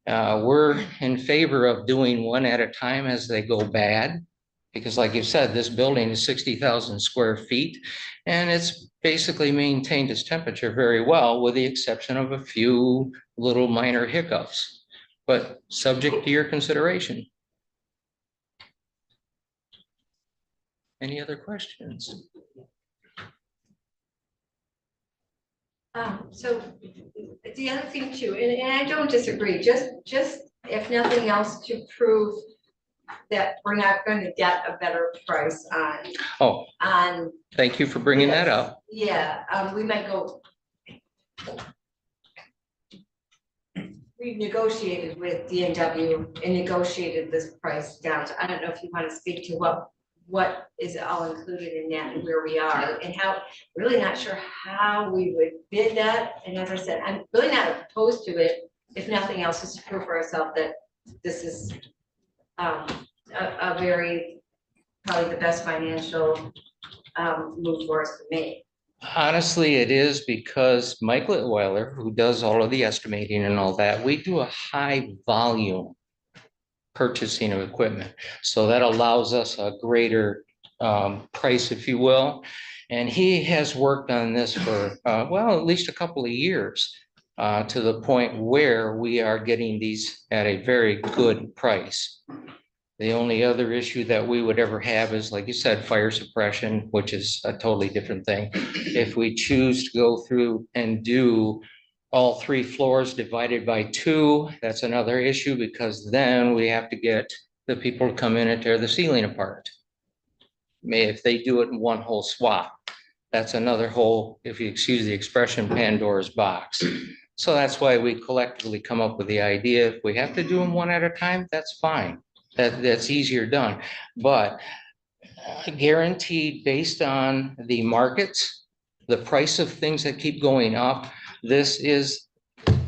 We're in favor of doing one at a time as they go bad, because like you said, this building is 60,000 square feet, and it's basically maintained its temperature very well, with the exception of a few little minor hiccups, but subject to your consideration. Any other questions? So the other thing too, and I don't disagree, just if nothing else to prove that we're not going to get a better price on. Thank you for bringing that up. Yeah, we might go. we've negotiated with DNW and negotiated this price down. So I don't know if you want to speak to what is all included in that and where we are and how, really not sure how we would bid that. And as I said, I'm really not opposed to it, if nothing else, just to prove for ourselves that this is a very, probably the best financial move for us to make. Honestly, it is because Mike Litweiler, who does all of the estimating and all that, we do a high volume purchasing of equipment. So that allows us a greater price, if you will. And he has worked on this for, well, at least a couple of years to the point where we are getting these at a very good price. The only other issue that we would ever have is, like you said, fire suppression, which is a totally different thing. If we choose to go through and do all 3 floors divided by 2, that's another issue, because then we have to get the people to come in and tear the ceiling apart. If they do it in one whole swap, that's another whole, if you excuse the expression, Pandora's box. So that's why we collectively come up with the idea, if we have to do them one at a time, that's fine. That's easier done, but guaranteed based on the markets, the price of things that keep going up, this is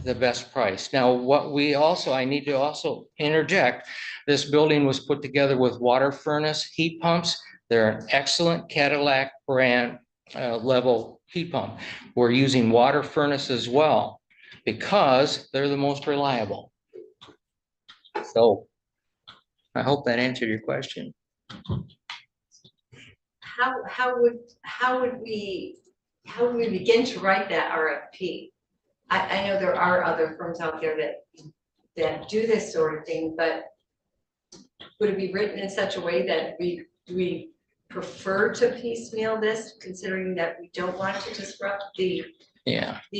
the best price. Now, what we also, I need to also interject, this building was put together with water furnace heat pumps. They're an excellent Cadillac brand level heat pump. We're using water furnace as well because they're the most reliable. So I hope that answered your question. How would we begin to write that RFP? I know there are other firms out there that do this sort of thing, but would it be written in such a way that we prefer to piecemeal this, considering that we don't want to disrupt the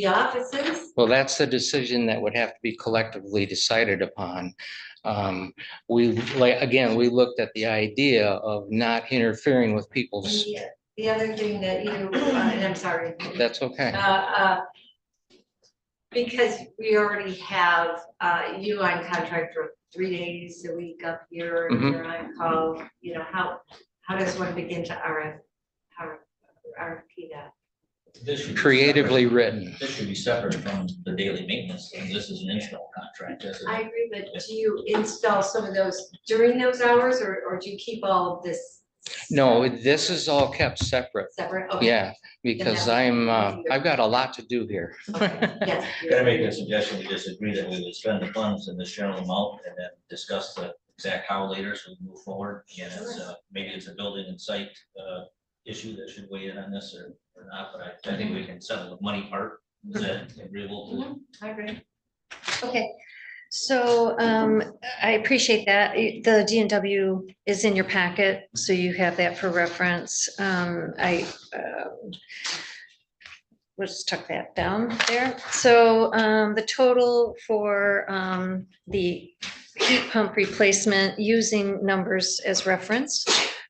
offices? Well, that's a decision that would have to be collectively decided upon. We looked at the idea of not interfering with people's. The other thing that you, and I'm sorry. That's okay. Because we already have you on contract for 3 days a week up here, and you're on call, you know, how does one begin to RFP that? This should be Creatively separate. written. This should be separate from the daily maintenance, and this is an install contract. I agree, but do you install some of those during those hours, or do you keep all of this? No, this is all kept separate. Separate? Okay. Yeah, because I've got a lot to do here. Okay. Yes. Can I make a suggestion? We just agree that we would spend the funds in this general amount and then discuss the exact how later, so we move forward. Again, it's maybe it's a building and site issue that should weigh in on this or not, but I think we can settle the money part. Is that agreeable to? I agree. Okay, so I appreciate that. The DNW is in your packet, so you have that for reference. Let's tuck that down there. So the total for the heat pump replacement, using numbers as reference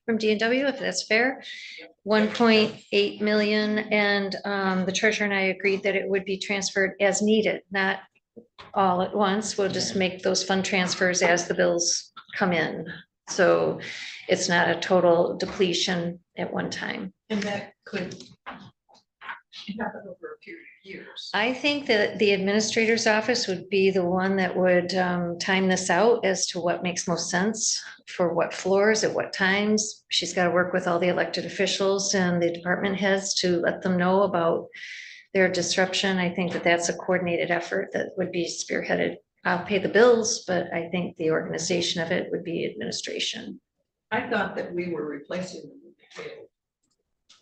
from DNW, if that's fair, 1.8 million, and the treasurer and I agreed that it would be transferred as needed, not all at once. We'll just make those fund transfers as the bills come in. So it's not a total depletion at one time. And that could happen over a period of years. I think that the administrator's office would be the one that would time this out as to what makes most sense for what floors at what times. She's got to work with all the elected officials and the department heads to let them know about their disruption. I think that that's a coordinated effort that would be spearheaded. I'll pay the bills, but I think the organization of it would be administration. I thought that we were replacing them with the cable.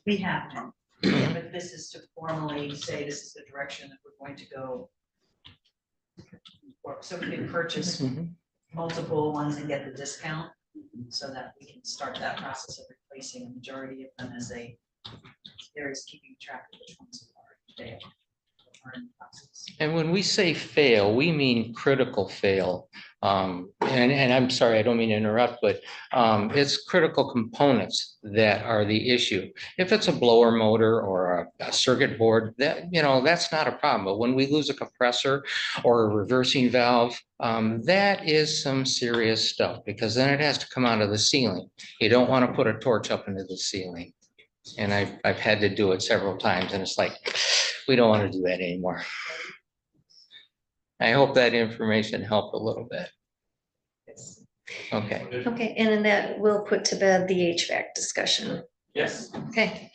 We have to. Yeah, but this is to formally say this is the direction that we're going to go. So we can purchase multiple ones and get the discount so that we can start that process of replacing a majority of them as there is keeping track of which ones are in the process. And when we say fail, we mean critical fail. And I'm sorry, I don't mean to interrupt, but it's critical components that are the issue. If it's a blower motor or a circuit board, that, you know, that's not a problem. But when we lose a compressor or a reversing valve, that is some serious stuff, because then it has to come out of the ceiling. You don't want to put a torch up into the ceiling. And I've had to do it several times, and it's like, we don't want to do that anymore. I hope that information helped a little bit. Okay. Okay, and then that will put to bed the HVAC discussion. Yes. Okay.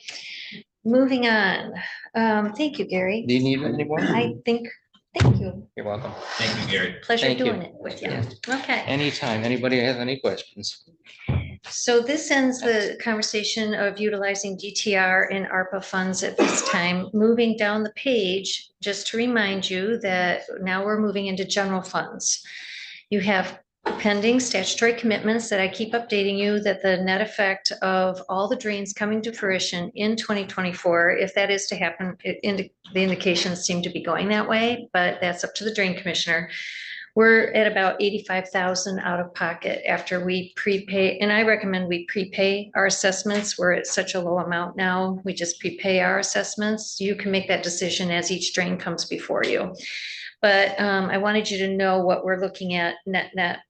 Moving on. Thank you, Gary. Do you need any more? I think, thank you. You're welcome. Thank you, Gary. Pleasure Thank you. doing it with you. Yeah. Okay. Anytime. Anybody have any questions? So this ends the conversation of utilizing DTR and ARPA funds at this time. Moving down the page, just to remind you that now we're moving into general funds. You have pending statutory commitments that I keep updating you that the net effect of all the drains coming to fruition in 2024, if that is to happen, the indications seem to be going that way, but that's up to the drain commissioner. We're at about 85,000 out of pocket after we prepay, and I recommend we prepay our assessments. We're at such a low amount now. We just prepay our assessments. You can make that decision as each drain comes before you. But I wanted you to know what we're looking at net.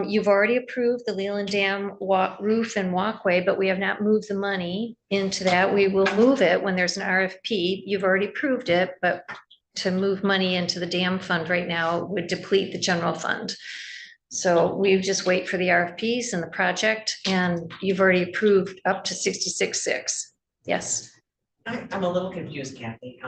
You've already approved the Leland Dam roof and walkway, but we have not moved the money into that. We will move it when there's an RFP. You've already approved it, but to move money into the dam fund right now would deplete the general fund. So we just wait for the RFPs and the project, and you've already approved up to 66.6. Yes. I'm a little confused, Kathy.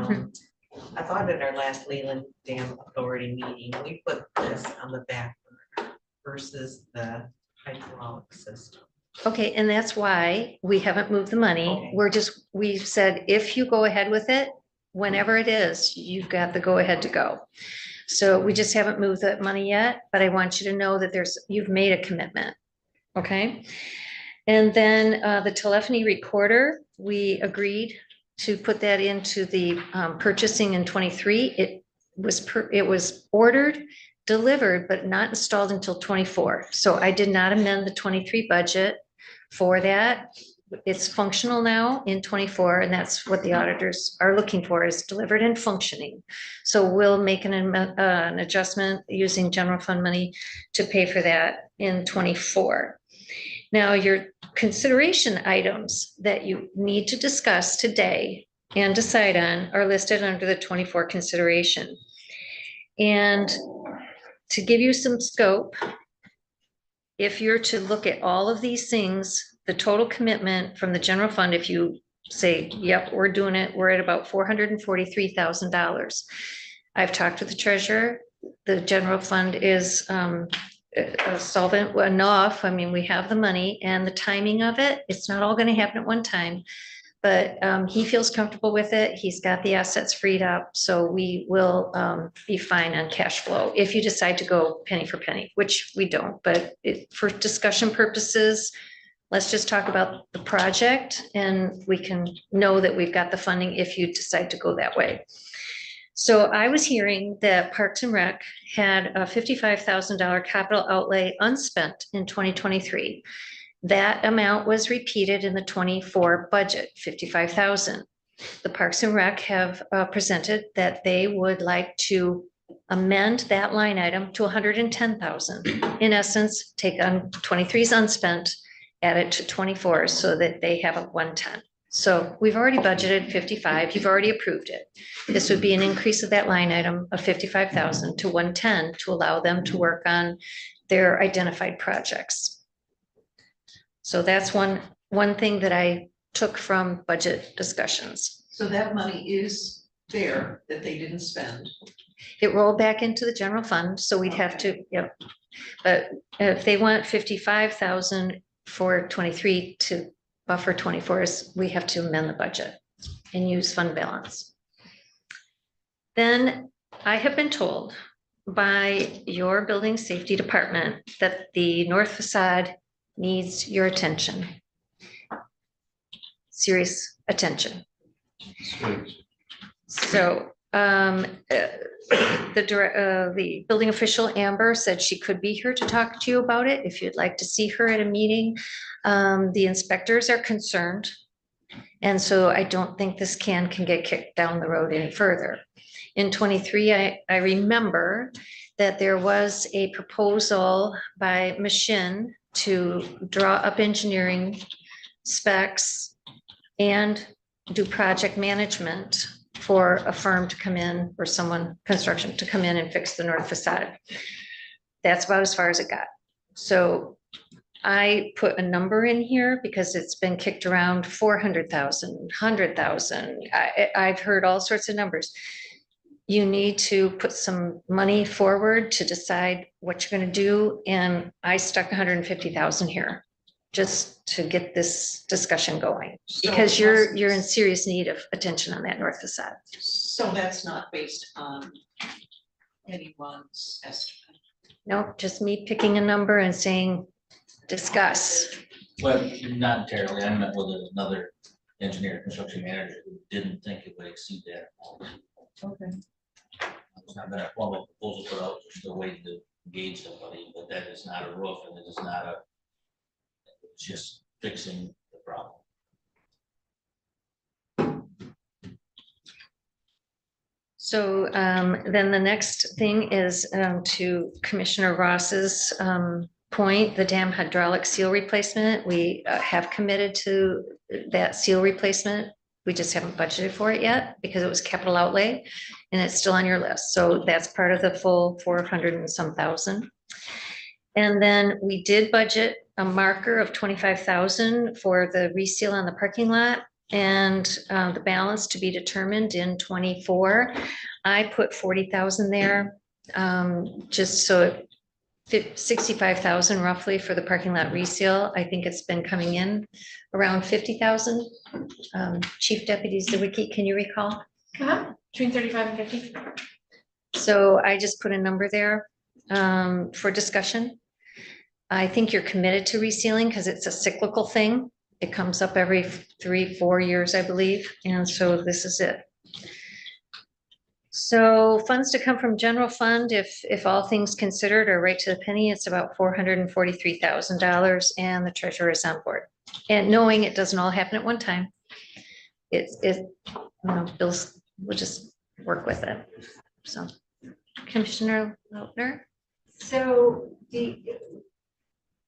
I thought at our last Leland Dam Authority meeting, we put this on the back burner versus the hydraulic system. Okay, and that's why we haven't moved the money. Okay. We've said, if you go ahead with it, whenever it is, you've got the go ahead to go. So we just haven't moved that money yet, but I want you to know that you've made a commitment. Okay. And then the telephony recorder, we agreed to put that into the purchasing in 23. It was ordered, delivered, but not installed until 24. So I did not amend the 23 budget for that. It's functional now in 24, and that's what the auditors are looking for, is delivered and functioning. So we'll make an adjustment using general fund money to pay for that in 24. Now, your consideration items that you need to discuss today and decide on are listed under the 24 consideration. And to give you some scope, if you're to look at all of these things, the total commitment from the general fund, if you say, yep, we're doing it, we're at about $443,000. I've talked with the treasurer. The general fund is solvent enough. I mean, we have the money and the timing of it. It's not all going to happen at one time, but he feels comfortable with it. He's got the assets freed up. So we will be fine on cash flow if you decide to go penny for penny, which we don't, but for discussion purposes, let's just talk about the project and we can know that we've got the funding if you decide to go that way. So I was hearing that Parks and Rec had a $55,000 capital outlay unspent in 2023. That amount was repeated in the 24 budget, 55,000. The Parks and Rec have presented that they would like to amend that line item to 110,000. In essence, take on 23's unspent, add it to 24 so that they have a 110. So we've already budgeted 55, you've already approved it. This would be an increase of that line item of 55,000 to 110 to allow them to work on their identified projects. So that's one thing that I took from budget discussions. So that money is there that they didn't spend. It rolled back into the general fund, so we'd have to, but if they want 55,000 for 23 to buffer 24s, we have to amend the budget and use fund balance. Then I have been told by your building safety department that the north facade needs your attention. Serious attention. So The building official, Amber, said she could be here to talk to you about it if you'd like to see her at a meeting. The inspectors are concerned. And so I don't think this can get kicked down the road any further. In 23, I remember that there was a proposal by Mission to draw up engineering specs and do project management for a firm to come in or someone, construction, to come in and fix the north facade. That's about as far as it got. So I put a number in here because it's been kicked around 400,000, 100,000. I've heard all sorts of numbers. You need to put some money forward to decide what you're going to do. And I stuck 150,000 here just to get this discussion going, because you're in serious need of attention on that north facade. So that's not based on anyone's estimate. No, just me picking a number and saying, discuss. Well, not entirely. I met with another engineer, construction manager who didn't think it would exceed that. Okay. It's not been a formal proposal put out, we're still waiting to engage somebody, but that is not a roof and it is not a, it's just fixing the problem. So then the next thing is to Commissioner Ross's point, the dam hydraulic seal replacement. We have committed to that seal replacement. We just haven't budgeted for it yet because it was capital outlay and it's still on your list. So that's part of the full 400 and some thousand. And then we did budget a marker of 25,000 for the reseal on the parking lot and the balance to be determined in 24. I put 40,000 there just so 65,000 roughly for the parking lot reseal. I think it's been coming in around 50,000. Chief Deputy Zawicki, can you recall? Between 35 and 50. So I just put a number there for discussion. I think you're committed to resealing because it's a cyclical thing. It comes up every 3-4 years, I believe. And so this is it. So funds to come from general fund, if all things considered are right to the penny, it's about $443,000 and the treasurer is on board. And knowing it doesn't all happen at one time, bills, we'll just work with it. So Commissioner Lautner. So we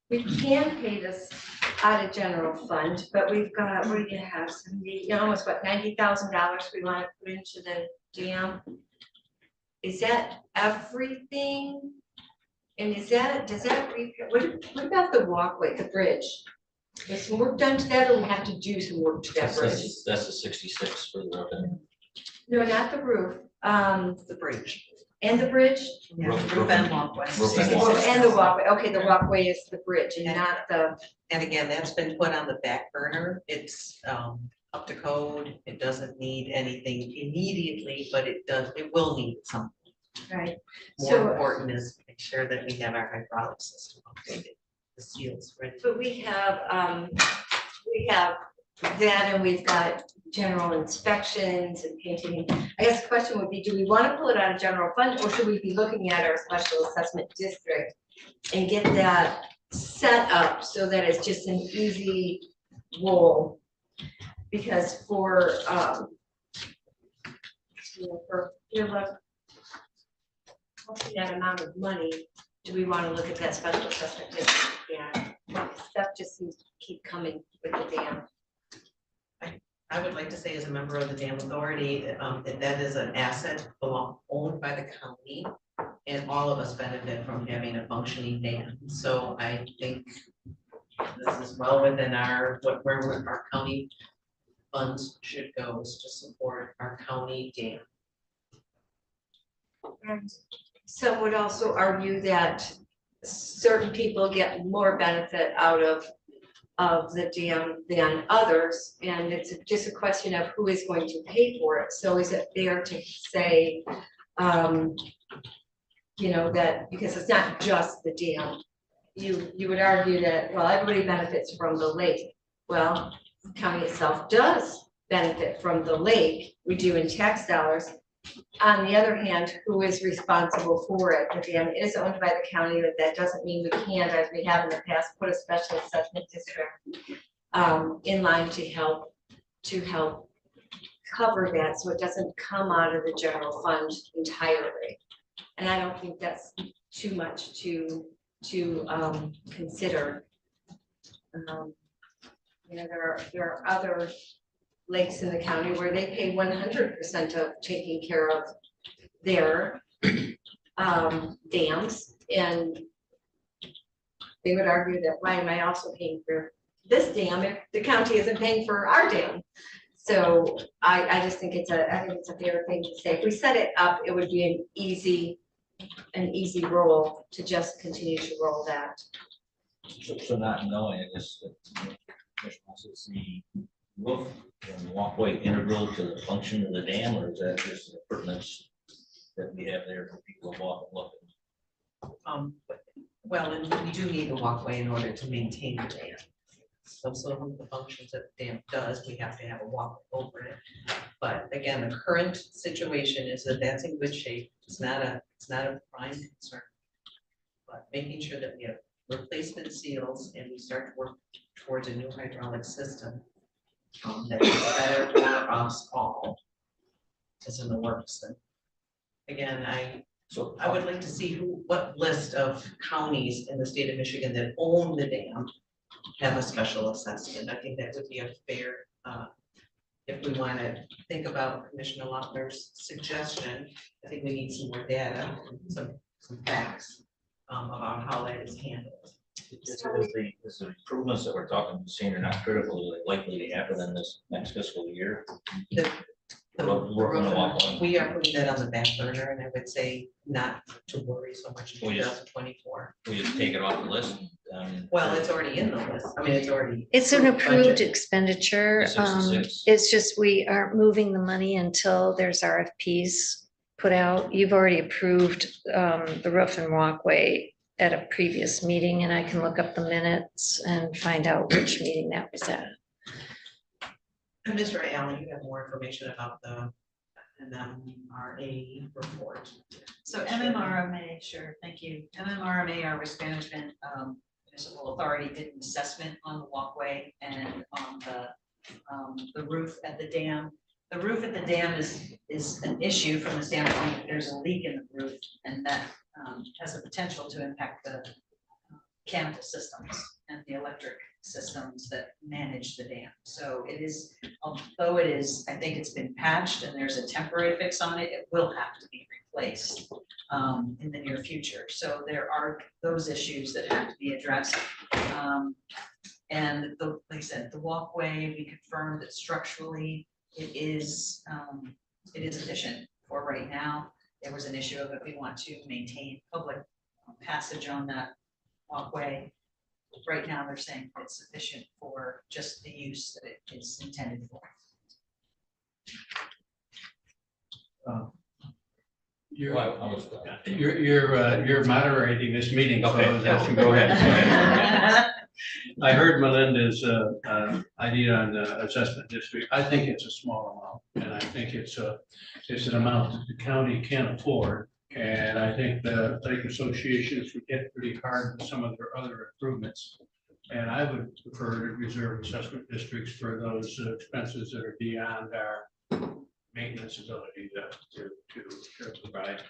can pay this out of general fund, but we've got, what do you have, almost what, $90,000 we want to put into the dam? Is that everything? And does that repair, what about the walkway, the bridge? Is some work done to that, or we have to do some work to that bridge? That's a 66 for the roof. No, not the roof, The bridge. and the bridge? Yeah, Roof roof and walkway. And the walkway, okay, the walkway is the bridge and not the. And again, that's been put on the back burner. It's up to code. It doesn't need anything immediately, but it will need something. Right. More important is make sure that we have our hydraulic system updated, the seals ready. But we have that, and we've got general inspections and painting. I guess the question would be, do we want to pull it out of general fund, or should we be looking at our special assessment district and get that set up so that it's just an easy roll? Because for that amount of money, do we want to look at that special assessment district? Yeah, stuff just seems to keep coming with the dam. I would like to say, as a member of the dam authority, that is an asset owned by the county, and all of us benefit from having a functioning dam. So I think this is well within where our county funds should go, is to support our county dam. And some would also argue that certain people get more benefit out of the dam than others, and it's just a question of who is going to pay for it. So is it fair to say, that because it's not just the dam, you would argue that, well, everybody benefits from the lake. Well, the county itself does benefit from the lake. We do in tax dollars, on the other hand, who is responsible for it? The dam is owned by the county, but that doesn't mean we can't, as we have in the past, put a special assessment district in line to help cover that, so it doesn't come out of the general fund entirely. And I don't think that's too much to consider. You know, there are other lakes in the county where they pay 100% of taking care of their dams, and they would argue that why am I also paying for this dam if the county isn't paying for our dam? So I just think it's a fair thing to say. If we set it up, it would be an easy roll to just continue to roll that. So not knowing, I guess, is the roof and walkway integral to the function of the dam, or is that just the appurtenance that we have there for people to walk and look? Well, and we do need a walkway in order to maintain the dam. So some of the functions that the dam does, we have to have a walkway over it. But again, the current situation is that that's in good shape. It's not a prime concern. But making sure that we have replacement seals and we start to work towards a new hydraulic system that is better for us all is in the works. And again, I would like to see what list of counties in the state of Michigan that own the dam have a special assessment. I think that would be a fair, if we want to think about Commissioner Lochner's suggestion, I think we need some more data, some facts about how that is handled. Is the improvements that we're talking, saying are not critical, likely to happen in this next fiscal year? We are putting that on the back burner, and I would say not to worry so much in 2024. We just take it off the list. Well, it's already in the list. I mean, it's already. It's an approved budget. expenditure. 66. It's just we aren't moving the money until there's RFPs put out. You've already approved the roof and walkway at a previous meeting, and I can look up the minutes and find out which meeting that was at. And Mr. Allen, you have more information about the MMRA report. So MMRMA, sure, thank you. MMRMA, our risk management municipal authority, did an assessment on the walkway and on the roof at the dam. The roof at the dam is an issue from the standpoint that there's a leak in the roof, and that has the potential to impact the mechanical systems and the electric systems that manage the dam. So it is, although it is, I think it's been patched and there's a temporary fix on it, it will have to be replaced in the near future. So there are those issues that have to be addressed. And like I said, the walkway, we confirmed that structurally it is efficient for right now. There was an issue of it. We want to maintain public passage on that walkway. Right now, they're saying it's sufficient for just the use that it is intended for. You're moderating this meeting, so I was asking, go ahead. I heard Melinda's idea on the assessment district. I think it's a small amount, and I think it's an amount that the county can afford. And I think the lake associations would get pretty hard with some of their other improvements. And I would prefer to reserve assessment districts for those expenses that are beyond our maintenance ability to provide.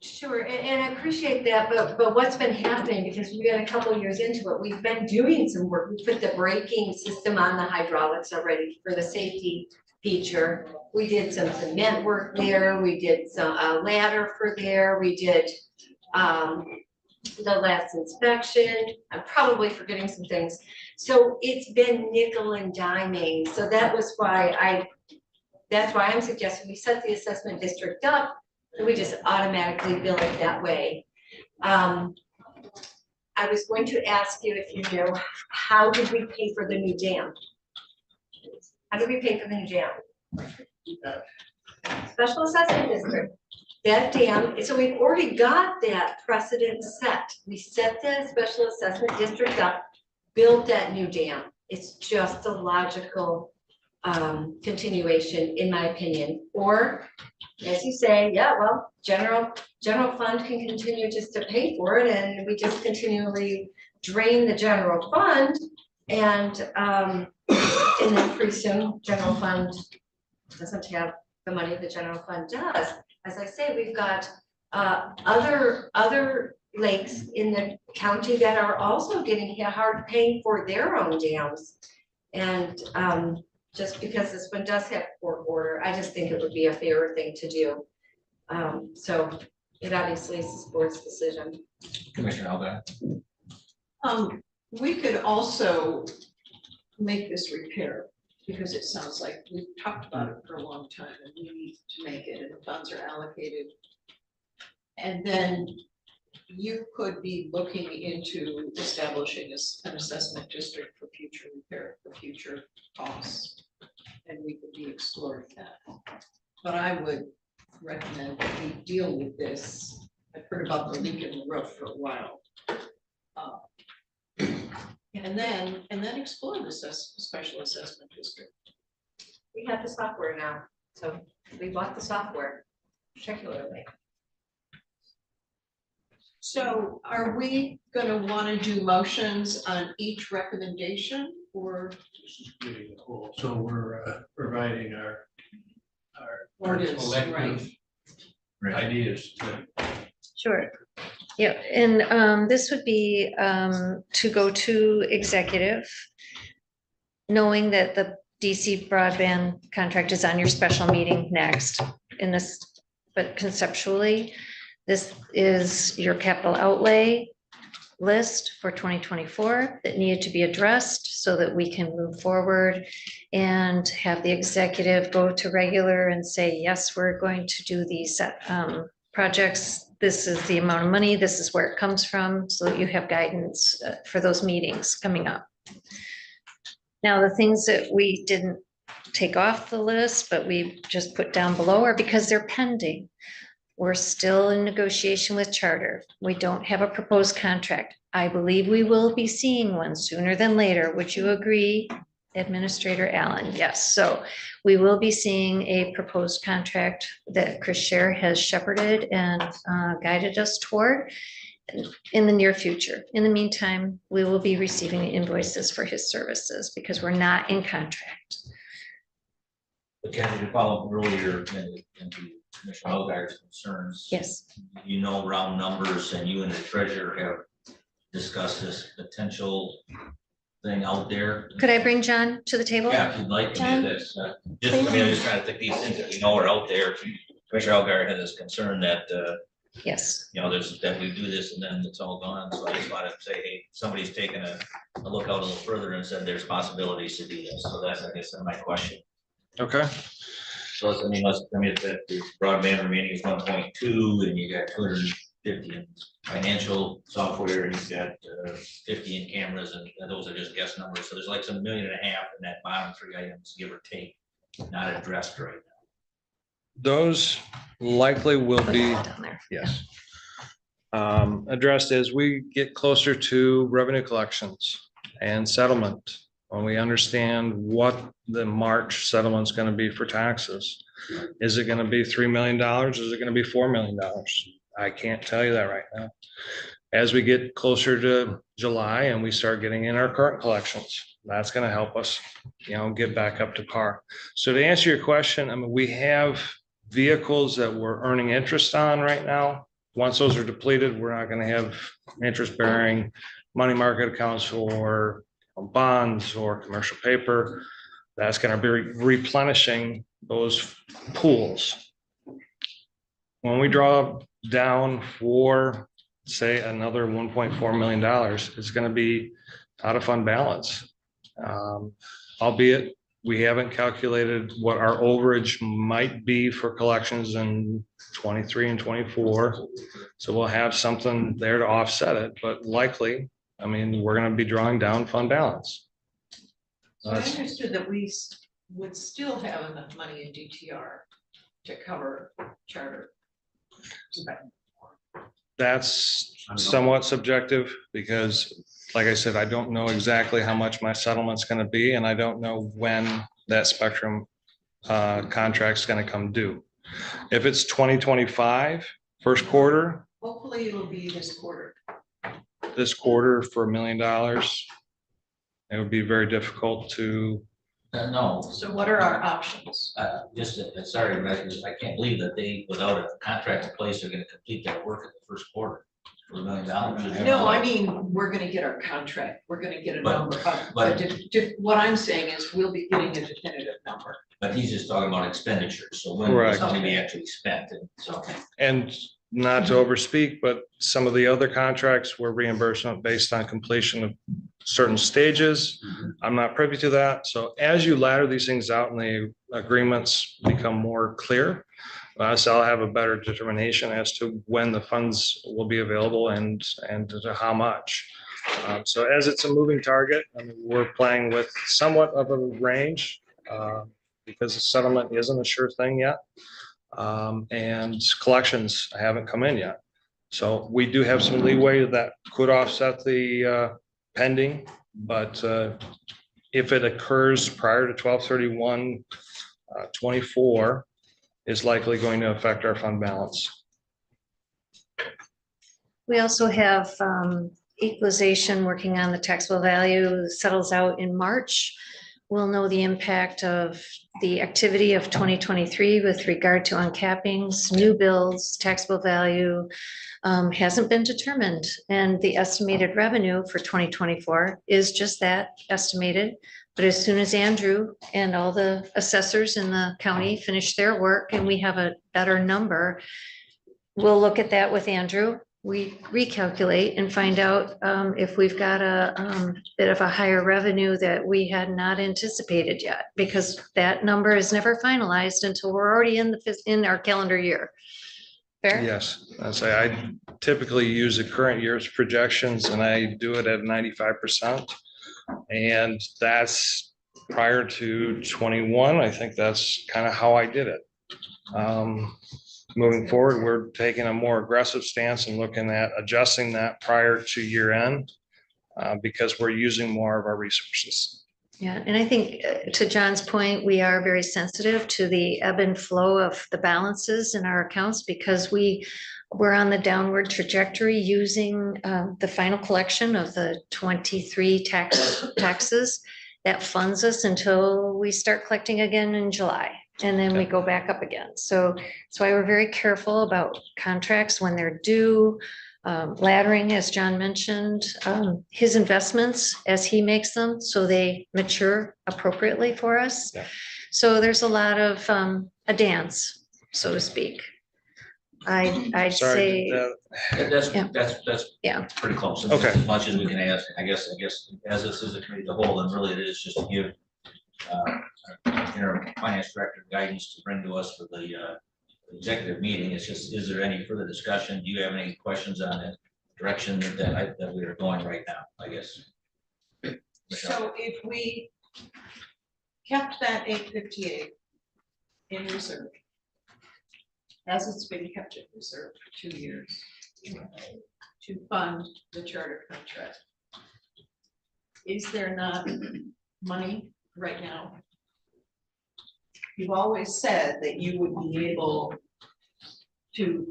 Sure, and I appreciate that, but what's been happening, because we've been a couple of years into it, we've been doing some work. We put the braking system on the hydraulics already for the safety feature. We did some cement work there. We did some ladder for there. We did the last inspection. I'm probably forgetting some things. So it's been nickel and diming. So that was why I'm suggesting we set the assessment district up and we just automatically bill it that way. I was going to ask you if you know, how did we pay for the new dam? How did we pay for the new dam? Special assessment district. That dam, so we've already got that precedent set. We set that special assessment district up, built that new dam. It's just a logical continuation, in my opinion. Or, as you say, yeah, well, general fund can continue just to pay for it, and we just continually drain the general fund. And then pretty soon, general fund doesn't have the money the general fund does. As I say, we've got other lakes in the county that are also getting hit hard paying for their own dams. And just because this one does have court order, I just think it would be a fairer thing to do. So it obviously is the board's decision. Commissioner Algar. We could also make this repair, because it sounds like we've talked about it for a long time and we need to make it, and the funds are allocated. And then you could be looking into establishing an assessment district for future repair, for future costs. And we could be exploring that. But I would recommend that we deal with this. I've heard about the leak in the roof for a while. And then explore this special assessment district. We have the software now, so we bought the software particularly. So are we gonna wanna do motions on each recommendation, or? So we're providing our Ordinance, collective ideas. Sure. Yeah, and this would be to go to executive, knowing that the DC broadband contract is on your special meeting next in this, but conceptually, this is your capital outlay list for 2024 that needed to be addressed so that we can move forward and have the executive go to regular and say, yes, we're going to do these projects. This is the amount of money, this is where it comes from, so that you have guidance for those meetings coming up. Now, the things that we didn't take off the list, but we just put down below are because they're pending. We're still in negotiation with Charter. We don't have a proposed contract. I believe we will be seeing one sooner than later. Would you agree, Administrator Allen? Yes. So we will be seeing a proposed contract that Chris Scher has shepherded and guided us toward in the near future. In the meantime, we will be receiving invoices for his services because we're not in contract. But Kathy, to follow up earlier into Commissioner Algar's concerns. Yes. You know, round numbers, and you and the treasurer have discussed this potential thing out there. Could I bring John to the table? Yeah, if you'd like to John? do this, just, I mean, I'm just trying to think these things that we know are out there. Commissioner Algar had this concern that, yes, you know, that we do this and then it's all gone. So I just wanted to say, hey, somebody's taken a look out a little further and said there's possibilities to do this. So that's, I guess, my question. Okay. So I mean, if the broadband remaining is 1.2 and you got 250 in financial software, and you've got 50 in cameras, and those are just guess numbers. So there's like some $1.5 million in that bottom three items, give or take, not addressed right now. Those likely will be, down there. yes, addressed as we get closer to revenue collections and settlement. When we understand what the March settlement's going to be for taxes. Is it going to be $3 million? Is it going to be $4 million? I can't tell you that right now. As we get closer to July and we start getting in our current collections, that's going to help us, you know, get back up to par. So to answer your question, I mean, we have vehicles that we're earning interest on right now. Once those are depleted, we're not going to have interest bearing money market accounts or bonds or commercial paper. That's going to be replenishing those pools. When we draw down for, say, another $1.4 million, it's going to be out of fund balance. Albeit we haven't calculated what our overage might be for collections in 23 and 24. So we'll have something there to offset it, but likely, I mean, we're going to be drawing down fund balance. So I understood that we would still have enough money in DTR to cover Charter. That's somewhat subjective because, like I said, I don't know exactly how much my settlement's going to be, and I don't know when that Spectrum contract's gonna come due. If it's 2025 first quarter, Hopefully it'll be this quarter. this quarter for $1 million, it would be very difficult to, No, So what are our options? just, sorry, but I can't believe that they, without a contract in place, they're gonna complete that work in the first quarter for $1 million. No, I mean, we're gonna get our contract, we're gonna get a But- number, but- what I'm saying is we'll be getting a definitive number. But he's just talking about expenditures, so when it's Correct. gonna be actually spent, and so. Okay. and not to overspeak, but some of the other contracts were reimbursement based on completion of certain stages. I'm not privy to that. So as you ladder these things out and the agreements become more clear, so I'll have a better determination as to when the funds will be available and to how much. So as it's a moving target, I mean, we're playing with somewhat of a range because the settlement isn't a sure thing yet. And collections haven't come in yet. So we do have some leeway that could offset the pending, but if it occurs prior to 12/31/24, is likely going to affect our fund balance. We also have equalization working on the taxable value settles out in March. We'll know the impact of the activity of 2023 with regard to uncappings, new builds, taxable value hasn't been determined. And the estimated revenue for 2024 is just that, estimated. But as soon as Andrew and all the assessors in the county finish their work and we have a better number, we'll look at that with Andrew. We recalculate and find out if we've got a bit of a higher revenue that we had not anticipated yet, because that number is never finalized until we're already in our calendar year. Fair? Yes, I typically use the current year's projections and I do it at 95%. And that's prior to 21. I think that's kind of how I did it. Moving forward, we're taking a more aggressive stance and looking at adjusting that prior to year end because we're using more of our resources. Yeah, and I think to John's point, we are very sensitive to the ebb and flow of the balances in our accounts because we're on the downward trajectory using the final collection of the 23 taxes that funds us until we start collecting again in July. And then we go back up again. So that's why we're very careful about contracts when they're due. Laddering, as John mentioned, his investments as he makes them, so they mature appropriately for us. Yeah. So there's a lot of a dance, so to speak. I'd Sorry, say, That's yeah. pretty close. Okay. As much as we can ask, I guess, as this is a committee of the whole, then really it is just to give interim finance director guidance to bring to us for the executive meeting. It's just, is there any further discussion? Do you have any questions on the direction that we are going right now, I guess? Michelle? So if we kept that 858 in reserve, as it's been kept in reserve for 2 years, to fund the charter contract, is there not money right now? You've always said that you would be able to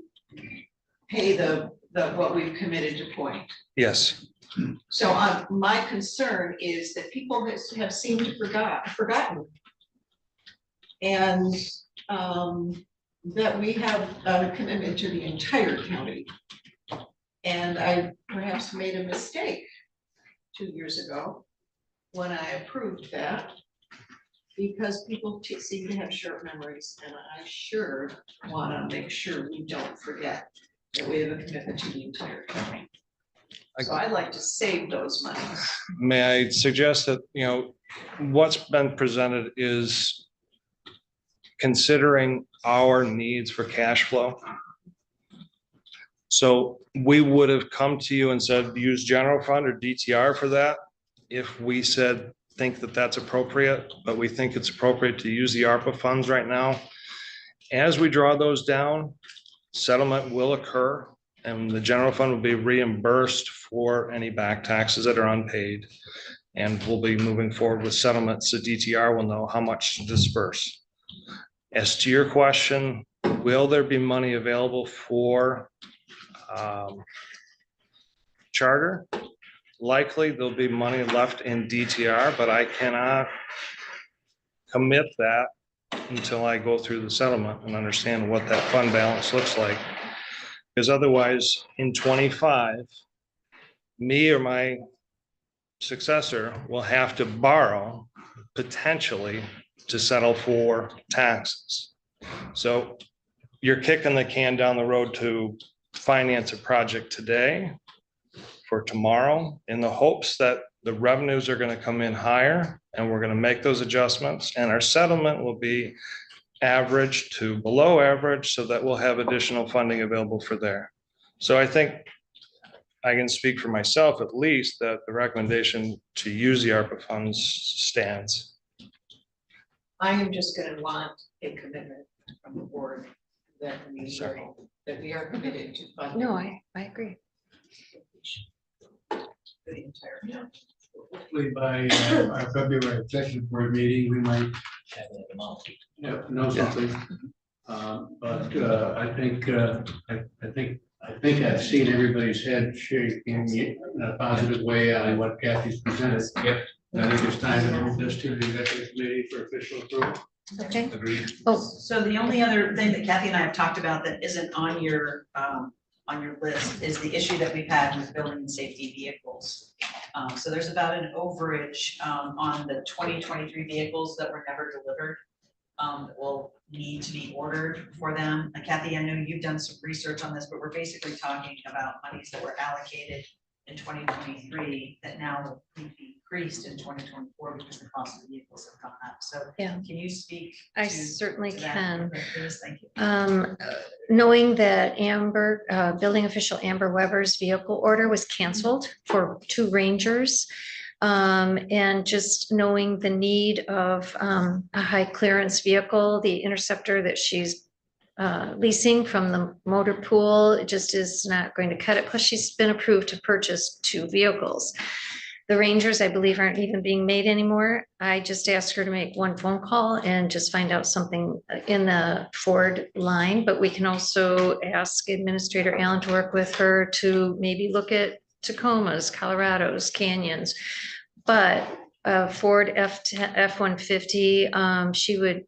pay the what we've committed to point. yes, So my concern is that people have seemed to forgotten. And that we have a commitment to the entire county. And I perhaps made a mistake 2 years ago when I approved that. Because people seem to have short memories, and I sure want to make sure we don't forget that we have a commitment to the entire county. So I'd like to save those monies. may I suggest that, you know, what's been presented is considering our needs for cash flow. So we would have come to you and said, use general fund or DTR for that. If we said, think that that's appropriate, but we think it's appropriate to use the ARPA funds right now. As we draw those down, settlement will occur and the general fund will be reimbursed for any back taxes that are unpaid. And we'll be moving forward with settlements. The DTR will know how much to disperse. As to your question, will there be money available for charter? Likely there'll be money left in DTR, but I cannot commit that until I go through the settlement and understand what that fund balance looks like. Because otherwise, in 25, me or my successor will have to borrow potentially to settle for taxes. So you're kicking the can down the road to finance a project today for tomorrow in the hopes that the revenues are going to come in higher and we're going to make those adjustments and our settlement will be average to below average so that we'll have additional funding available for there. So I think I can speak for myself at least that the recommendation to use the ARPA funds stands. I am just gonna want a commitment from the board that we are committed to funding. No, I agree. The entire town. Hopefully by our February executive board meeting, we might know something. But I think I've seen everybody's head shaking in a positive way on what Kathy's presented. Yep. I think it's time to move this to the executive committee for official approval. Okay. Agreed. Oh, So the only other thing that Kathy and I have talked about that isn't on your list is the issue that we've had with building and safety vehicles. So there's about an overage on the 2023 vehicles that were never delivered. That will need to be ordered for them. Kathy, I know you've done some research on this, but we're basically talking about monies that were allocated in 2023 that now will be increased in 2024 because the cost of the vehicles have gone up. So yeah, can you speak? I to certainly that? can. Please, thank you. Knowing that building official Amber Weber's vehicle order was canceled for 2 Rangers. And just knowing the need of a high clearance vehicle, the Interceptor that she's leasing from the motor pool, it just is not going to cut it. Plus she's been approved to purchase 2 vehicles. The Rangers, I believe, aren't even being made anymore. I just asked her to make 1 phone call and just find out something in the Ford line, but we can also ask Administrator Allen to work with her to maybe look at Tacomas, Colorados, Canyons. But Ford F-150, she would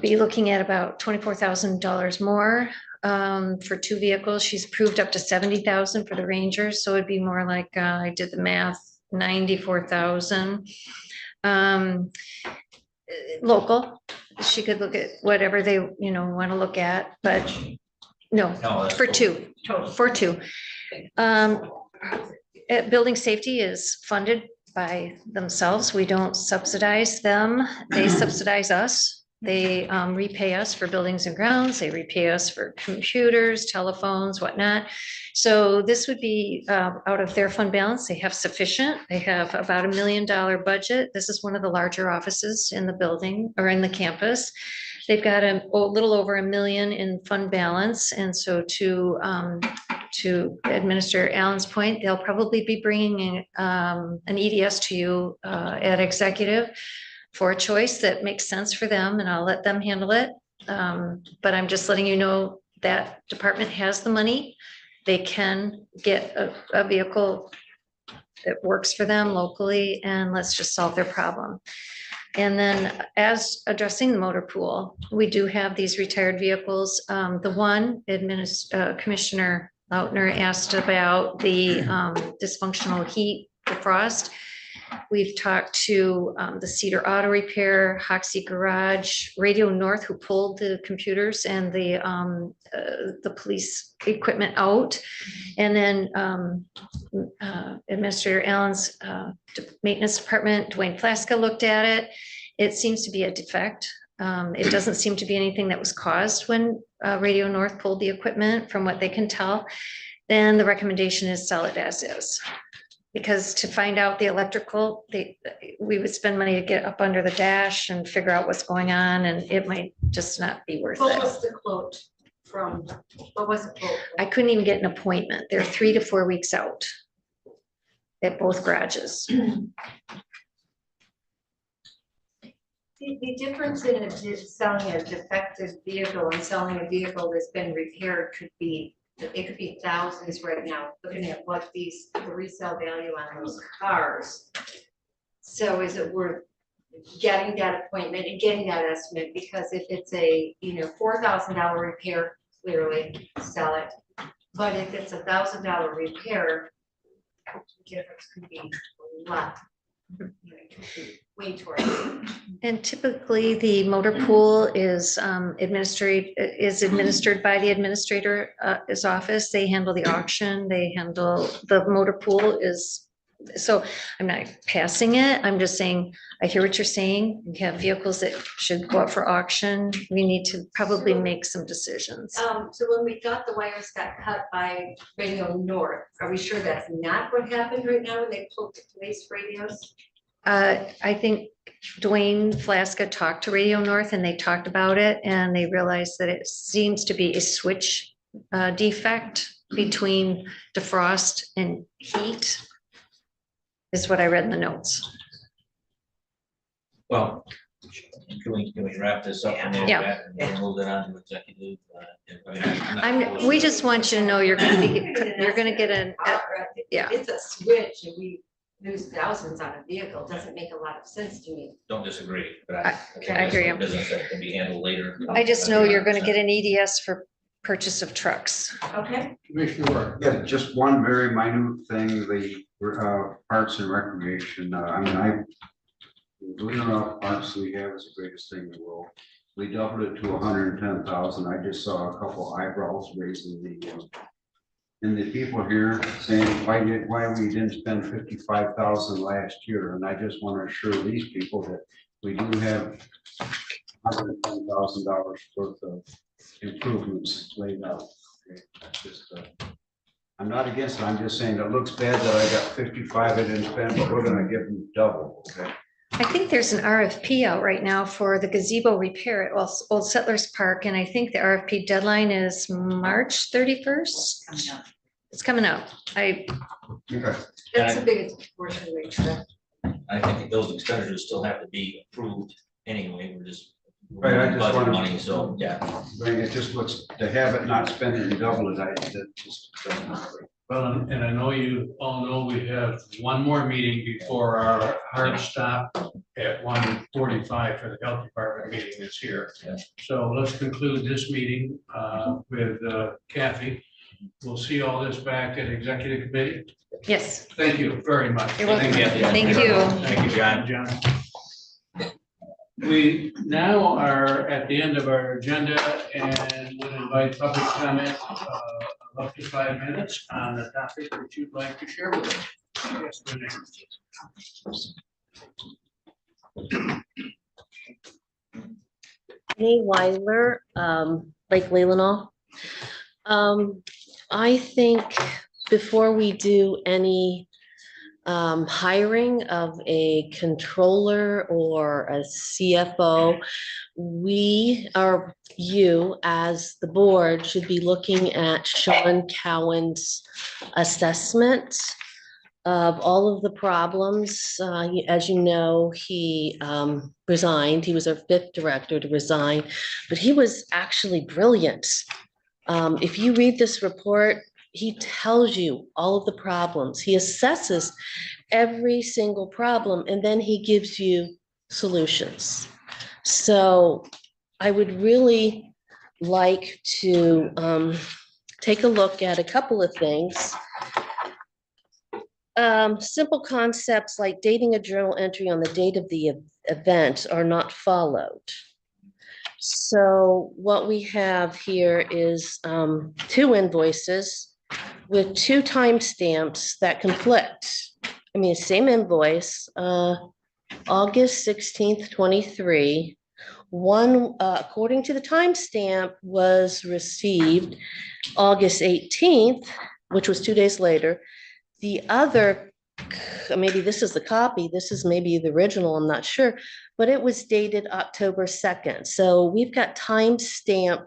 be looking at about $24,000 more for 2 vehicles. She's approved up to $70,000 for the Rangers, so it'd be more like I did the math, $94,000. Local, she could look at whatever they want to look at, but no, for 2, for 2. Building safety is funded by themselves. We don't subsidize them. They subsidize us. They repay us for buildings and grounds. They repay us for computers, telephones, whatnot. So this would be out of their fund balance. They have sufficient. They have about $1 million budget. This is one of the larger offices in the building or in the campus. They've got a little over $1 million in fund balance. And so to Administrator Allen's point, they'll probably be bringing in, an EDS to you at executive for a choice that makes sense for them, and I'll let them handle it. But I'm just letting you know that department has the money. They can get a vehicle that works for them locally, and let's just solve their problem. And then as addressing the motor pool, we do have these retired vehicles. The one Commissioner Lautner asked about the dysfunctional heat defrost. We've talked to the Cedar Auto Repair, Hoxie Garage, Radio North, who pulled the computers and the police equipment out. And then Administrator Allen's maintenance department, Dwayne Plaska, looked at it. It seems to be a defect. It doesn't seem to be anything that was caused when Radio North pulled the equipment, from what they can tell. Then the recommendation is sell it as is. Because to find out the electrical, we would spend money to get up under the dash and figure out what's going on, and it might just not be worth What it. was the quote from, what was the quote? I couldn't even get an appointment. They're 3 to 4 weeks out. at both garages. The difference in selling a defective vehicle and selling a vehicle that's been repaired could be, it could be thousands right now, looking at what the resale value on those cars. So is it worth getting that appointment and getting that estimate? Because if it's a, $4,000 repair, clearly sell it. But if it's $1,000 repair, the difference could be a lot. Way toward it. And typically, the motor pool is administered by the administrator's office. They handle the auction, they handle, the motor pool is, so I'm not passing it. I'm just saying, I hear what you're saying. We have vehicles that should go up for auction. We need to probably make some decisions. So when we thought the wires got cut by Radio North, are we sure that's not what happened right now when they pulled the police radios? I think Dwayne Flaska talked to Radio North and they talked about it and they realized that it seems to be a switch defect between defrost and heat, is what I read in the notes. Well, can we wrap this up and then Yeah. move it on to executive? We just want you to know you're gonna get an, yeah. It's a switch and we lose thousands on a vehicle. Doesn't make a lot of sense to me. Don't disagree, but I think hear it's you. a business that can be handled later. I just know you're gonna get an EDS for purchase of trucks. Okay. Commissioner Ward. Yeah, just one very minute thing, the Parks and Recreation, Leelanau Parks we have is the greatest thing in the world. We doubled it to 110,000. I just saw a couple eyebrows raising and the people here saying, why we didn't spend 55,000 last year? And I just want to assure these people that we do have $110,000 worth of improvements laid out. Okay, that's just, I'm not against it. I'm just saying it looks bad that I got 55 I didn't spend, but we're gonna give them double, okay? I think there's an RFP out right now for the gazebo repair at Old Settlers Park, and I think the RFP deadline is March 31st. It's coming out. Okay. That's the biggest portion of the trip. I think those expenditures still have to be approved anyway. We're just. Right, I just budget wanted- money, so, yeah. It just looks, to have it not spend it and double it, that just doesn't look great. Well, and I know you all know we have one more meeting before our hard stop at 1:45 for the health department meeting this year. Yeah. So let's conclude this meeting with Kathy. We'll see all this back at executive committee. Yes. Thank you very much. You're welcome. Thank you. Thank you. Thank you, John. We now are at the end of our agenda and would invite public comment up to 5 minutes on the topic that you'd like to share with us. Yes, Renee. Hey, Weiler, Lake Leelanau. I think before we do any hiring of a controller or a CFO, you as the board should be looking at Sean Cowan's assessment of all of the problems. As you know, he resigned. He was our 5th director to resign, but he was actually brilliant. If you read this report, he tells you all of the problems. He assesses every single problem, and then he gives you solutions. So I would really like to take a look at a couple of things. Simple concepts like dating a journal entry on the date of the event are not followed. So what we have here is 2 invoices with 2 timestamps that conflict. I mean, same invoice, August 16th, 23. One, according to the timestamp, was received August 18th, which was 2 days later. The other, maybe this is the copy, this is maybe the original, I'm not sure, but it was dated October 2nd. So we've got timestamp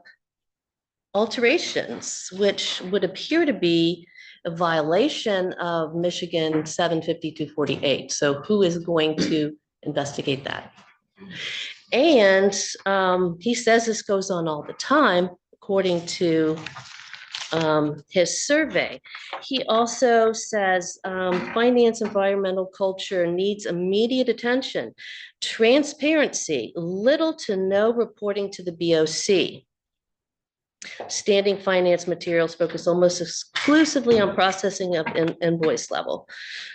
alterations, which would appear to be a violation of Michigan 75248. So who is going to investigate that? And he says this goes on all the time, according to his survey. He also says finance, environmental culture needs immediate attention, transparency, little to no reporting to the BOC. Standing finance materials focus almost exclusively on processing of invoice level.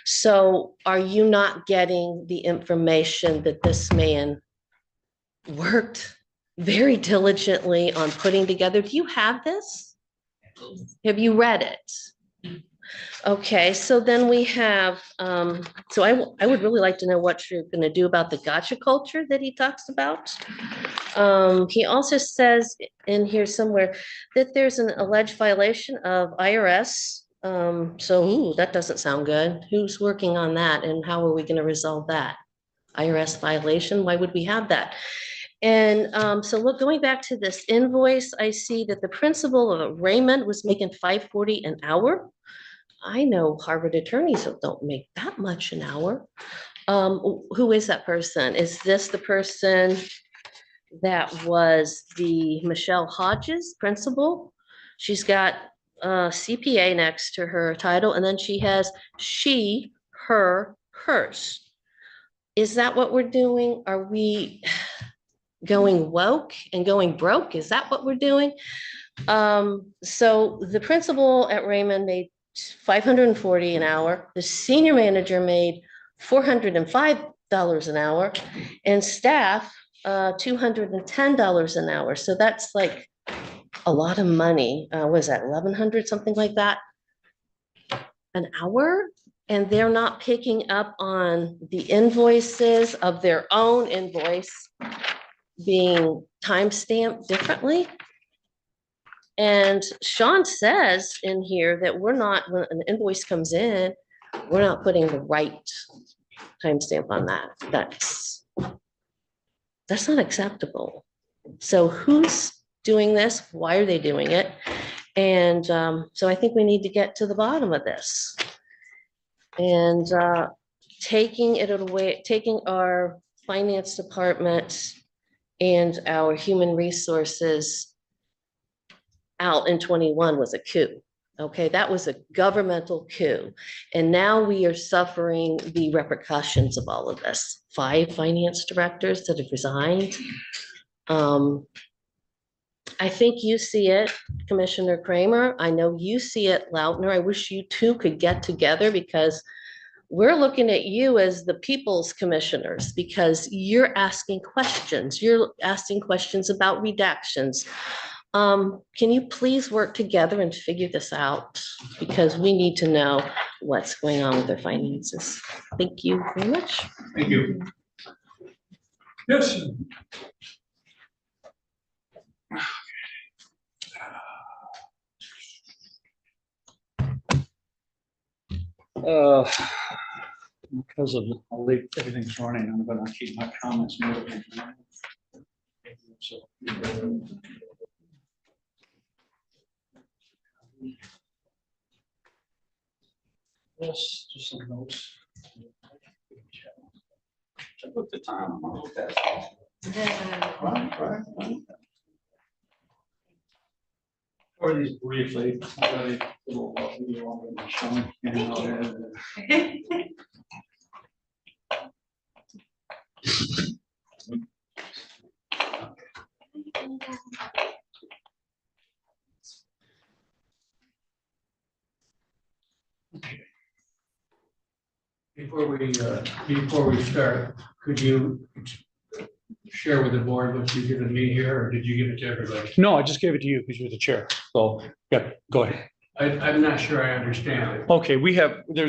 So are you not getting the information that this man worked very diligently on putting together? Do you have this? Have you read it? Okay, so then we have, so I would really like to know what you're gonna do about the gotcha culture that he talks about. He also says in here somewhere that there's an alleged violation of IRS. So that doesn't sound good. Who's working on that and how are we gonna resolve that? IRS violation, why would we have that? And so look, going back to this invoice, I see that the principal of Raymond was making $5.40 an hour. I know Harvard attorneys don't make that much an hour. Who is that person? Is this the person that was the Michelle Hodges principal? She's got CPA next to her title, and then she has she, her, hers. Is that what we're doing? Are we going woke and going broke? Is that what we're doing? So the principal at Raymond made $540 an hour. The senior manager made $405 an hour, and staff $210 an hour. So that's like a lot of money. Was that 1,100, something like that, an hour? And they're not picking up on the invoices of their own invoice being timestamped differently. And Sean says in here that we're not, when an invoice comes in, we're not putting the right timestamp on that. That's not acceptable. So who's doing this? Why are they doing it? And so I think we need to get to the bottom of this. And taking it away, taking our finance department and our human resources out in 21 was a coup. Okay, that was a governmental coup. And now we are suffering the repercussions of all of this. 5 finance directors that have resigned. I think you see it, Commissioner Kramer. I know you see it, Lautner. I wish you two could get together, because we're looking at you as the people's commissioners, because you're asking questions. You're asking questions about redactions. Can you please work together and figure this out? Because we need to know what's going on with their finances. Thank you very much. Thank you. Yes. Because of how late everything's running, I'm gonna keep my comments moving. So, yes, just some notes. Check with the time. I'm gonna look at it. Right. Or these briefly, very little video on the show, you know. Before we start, could you share with the board what you've given me here, or did you give it to everybody? No, I just gave it to you because you're the chair. So, yeah, go ahead. I'm not sure I understand it. Okay, we could do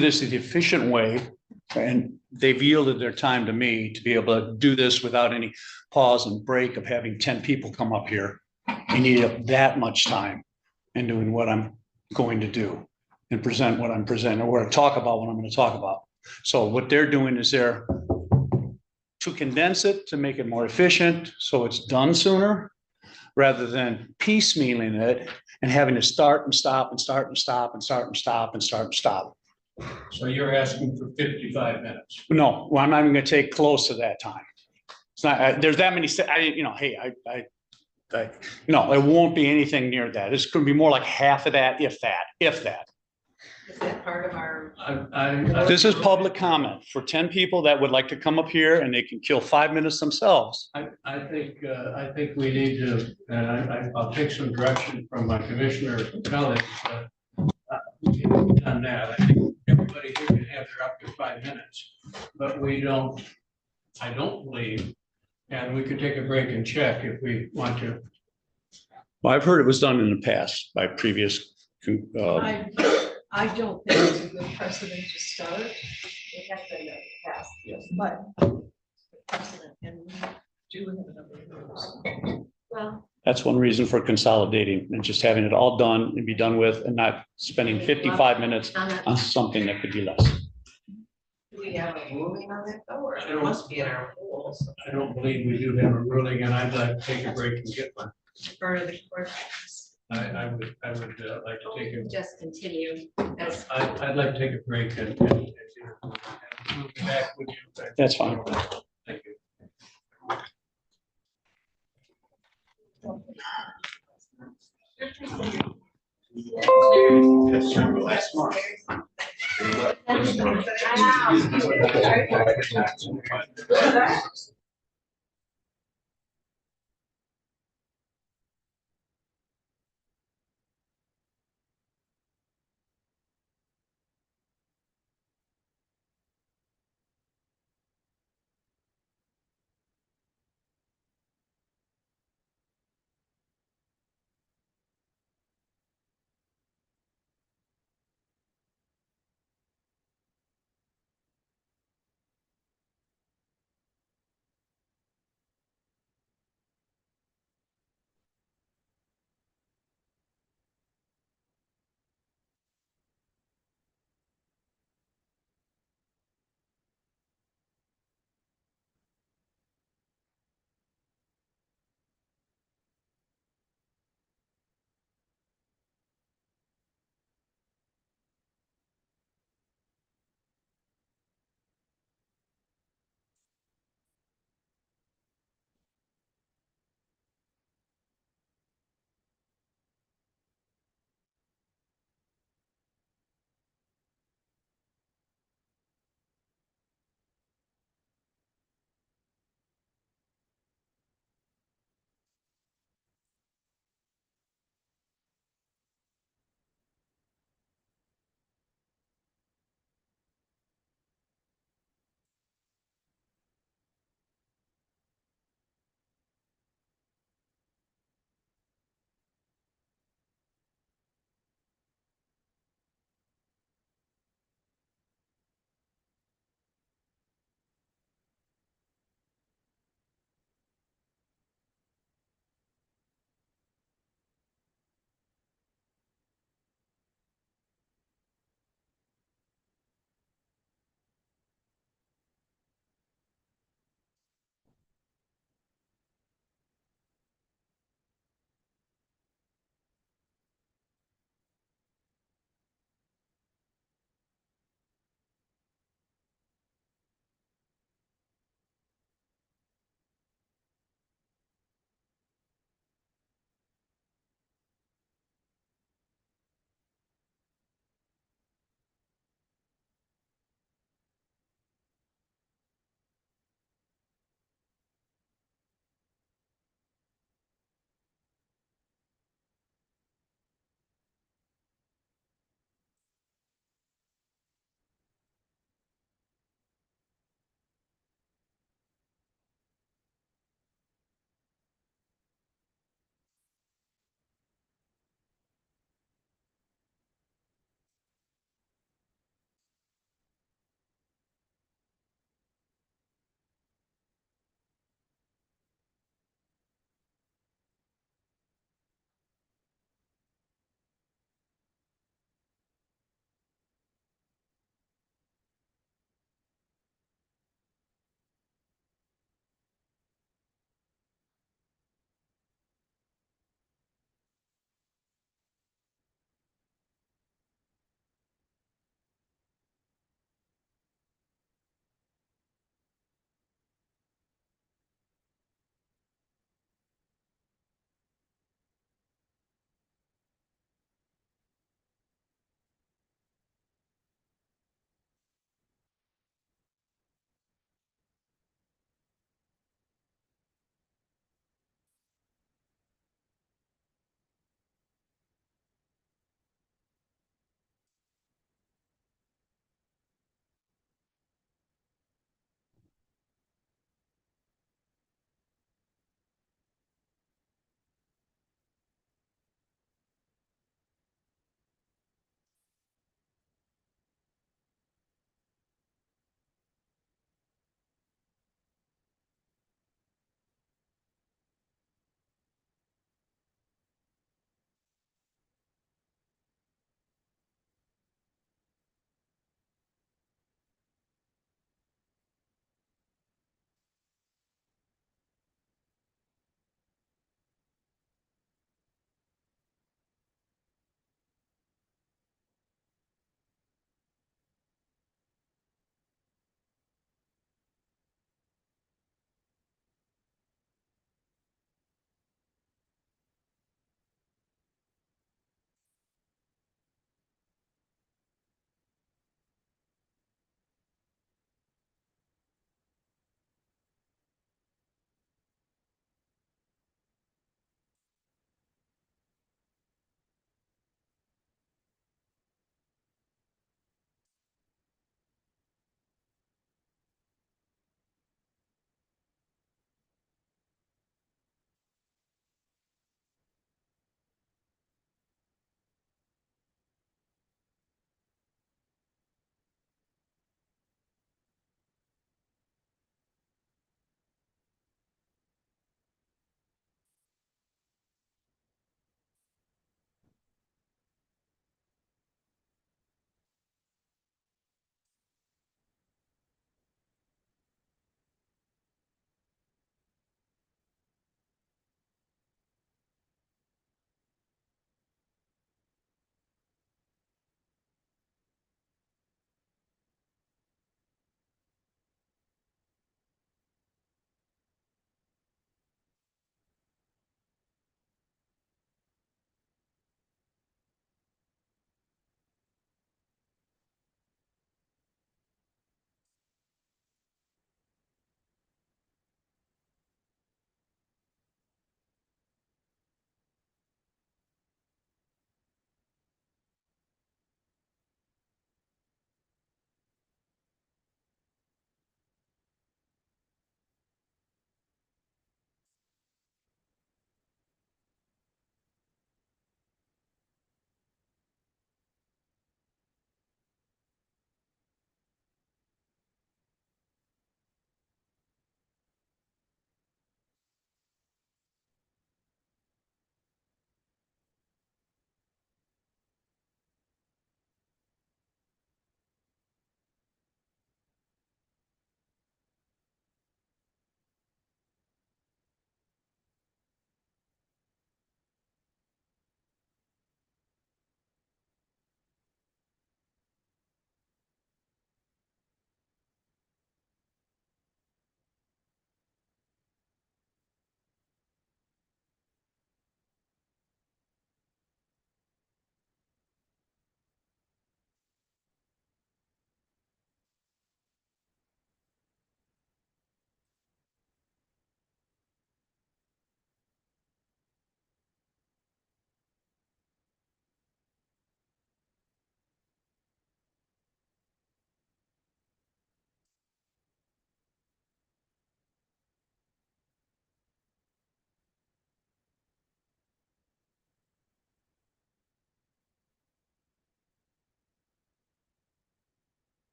this the efficient way, and they've yielded their time to me to be able to do this without any pause and break of having 10 people come up here. You need that much time in doing what I'm going to do and present what I'm presenting, or talk about what I'm going to talk about. So what they're doing is they're to condense it, to make it more efficient, so it's done sooner, rather than piecemealing it and having to start and stop and start and stop and start and stop and start and stop. So you're asking for 55 minutes. No, well, I'm not even gonna take close to that time. It's not, there's that many, hey, no, it won't be anything near that. It's gonna be more like half of that, if that. Is that part of our? This is public comment for 10 people that would like to come up here and they can kill 5 minutes themselves. I think we need to, and I'll take some direction from my commissioner colleagues. We haven't done that. I think everybody here can have their up to 5 minutes, but I don't believe, and we could take a break and check if we want to. Well, I've heard it was done in the past by previous, I don't think it's a good precedent to start. It has been done in the past, yes, but precedent, and we do have a number of rules. Well, that's one reason for consolidating and just having it all done and be done with and not spending 55 minutes on something that could be less. Do we have a ruling on that though, or it must be in our rules? I don't believe we do have a ruling, and I'd like to take a break and get one. for the court, I would like to take a. just continue as. I'd like to take a break and we'll be back with you. That's fine. Thank you.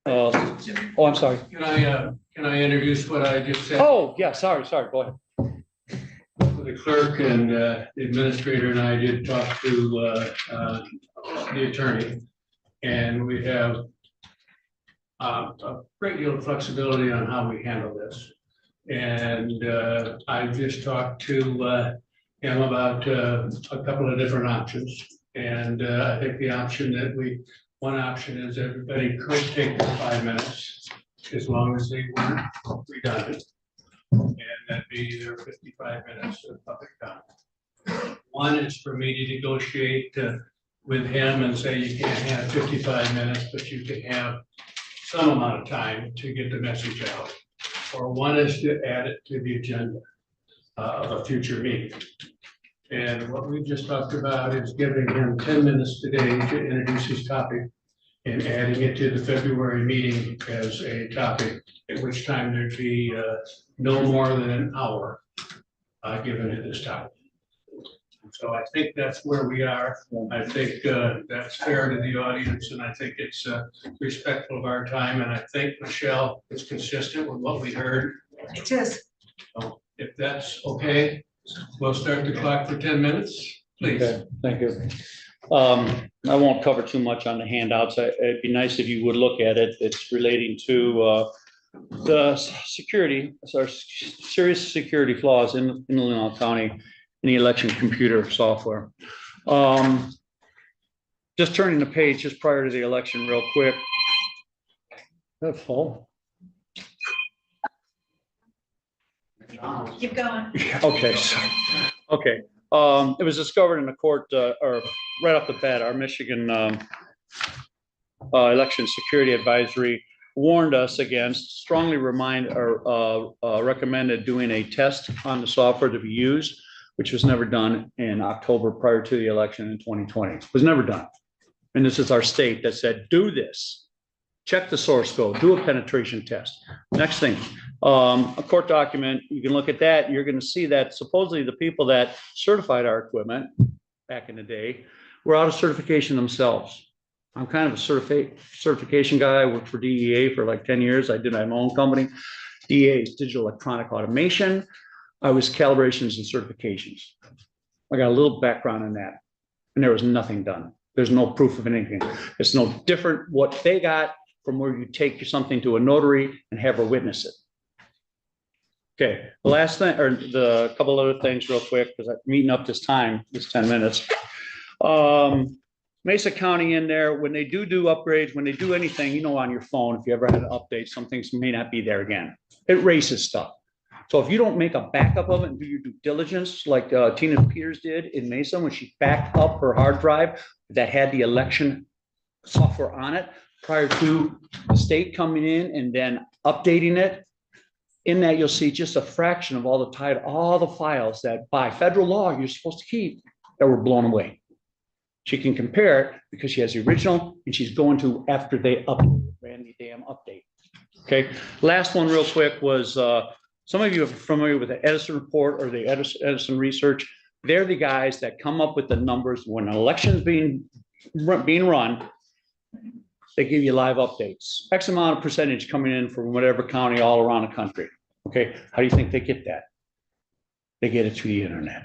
Oh, I'm sorry. Can I introduce what I just said? Oh, yeah, sorry, go ahead. The clerk and the administrator and I did talk to the attorney, and we have a great deal of flexibility on how we handle this. And I just talked to him about a couple of different options. And I think the option that one option is everybody could take the 5 minutes as long as they weren't redundant. And that'd be their 55 minutes of public comment. One is for me to negotiate with him and say you can't have 55 minutes, but you can have some amount of time to get the message out. Or one is to add it to the agenda of a future meeting. And what we just talked about is giving him 10 minutes today to introduce his topic and adding it to the February meeting as a topic, at which time there'd be no more than an hour given to this topic. So I think that's where we are. I think that's fair to the audience, and I think it's respectful of our time. And I think, Michelle, it's consistent with what we heard. It is. So if that's okay, we'll start the clock for 10 minutes, please. Okay, thank you. I won't cover too much on the handouts. It'd be nice if you would look at it. It's relating to the security, so serious security flaws in Leelanau County in the election computer software. Just turning the page just prior to the election real quick. That's full. Keep going. Okay, sorry. Okay, it was discovered in the court, or right off the bat, our Michigan Election Security Advisory warned us against, strongly recommended doing a test on the software to be used, which was never done in October prior to the election in 2020. It was never done. And this is our state that said, do this. Check the source code, do a penetration test. Next thing, a court document, you can look at that. You're going to see that supposedly the people that certified our equipment back in the day were out of certification themselves. I'm kind of a certification guy. I worked for DEA for like 10 years. I did my own company. DEA is digital electronic automation. I was calibrations and certifications. I got a little background in that, and there was nothing done. There's no proof of anything. It's no different what they got from where you take something to a notary and have her witness it. Okay, the last thing, or the couple other things real quick, because I'm meeting up this time, this 10 minutes. Mesa County in there, when they do upgrades, when they do anything, you know, on your phone, if you ever had an update, some things may not be there again. It erases stuff. So if you don't make a backup of it and do your due diligence, like Tina Peters did in Mesa when she backed up her hard drive that had the election software on it prior to the state coming in and then updating it. In that, you'll see just a fraction of all the files that by federal law you're supposed to keep that were blown away. She can compare it because she has the original and she's going to after they ran the damn update. Okay, last one real quick was some of you are familiar with the Edison report or the Edison research. They're the guys that come up with the numbers when an election's being run. They give you live updates, X amount of percentage coming in from whatever county all around the country. Okay, how do you think they get that? They get it through the internet.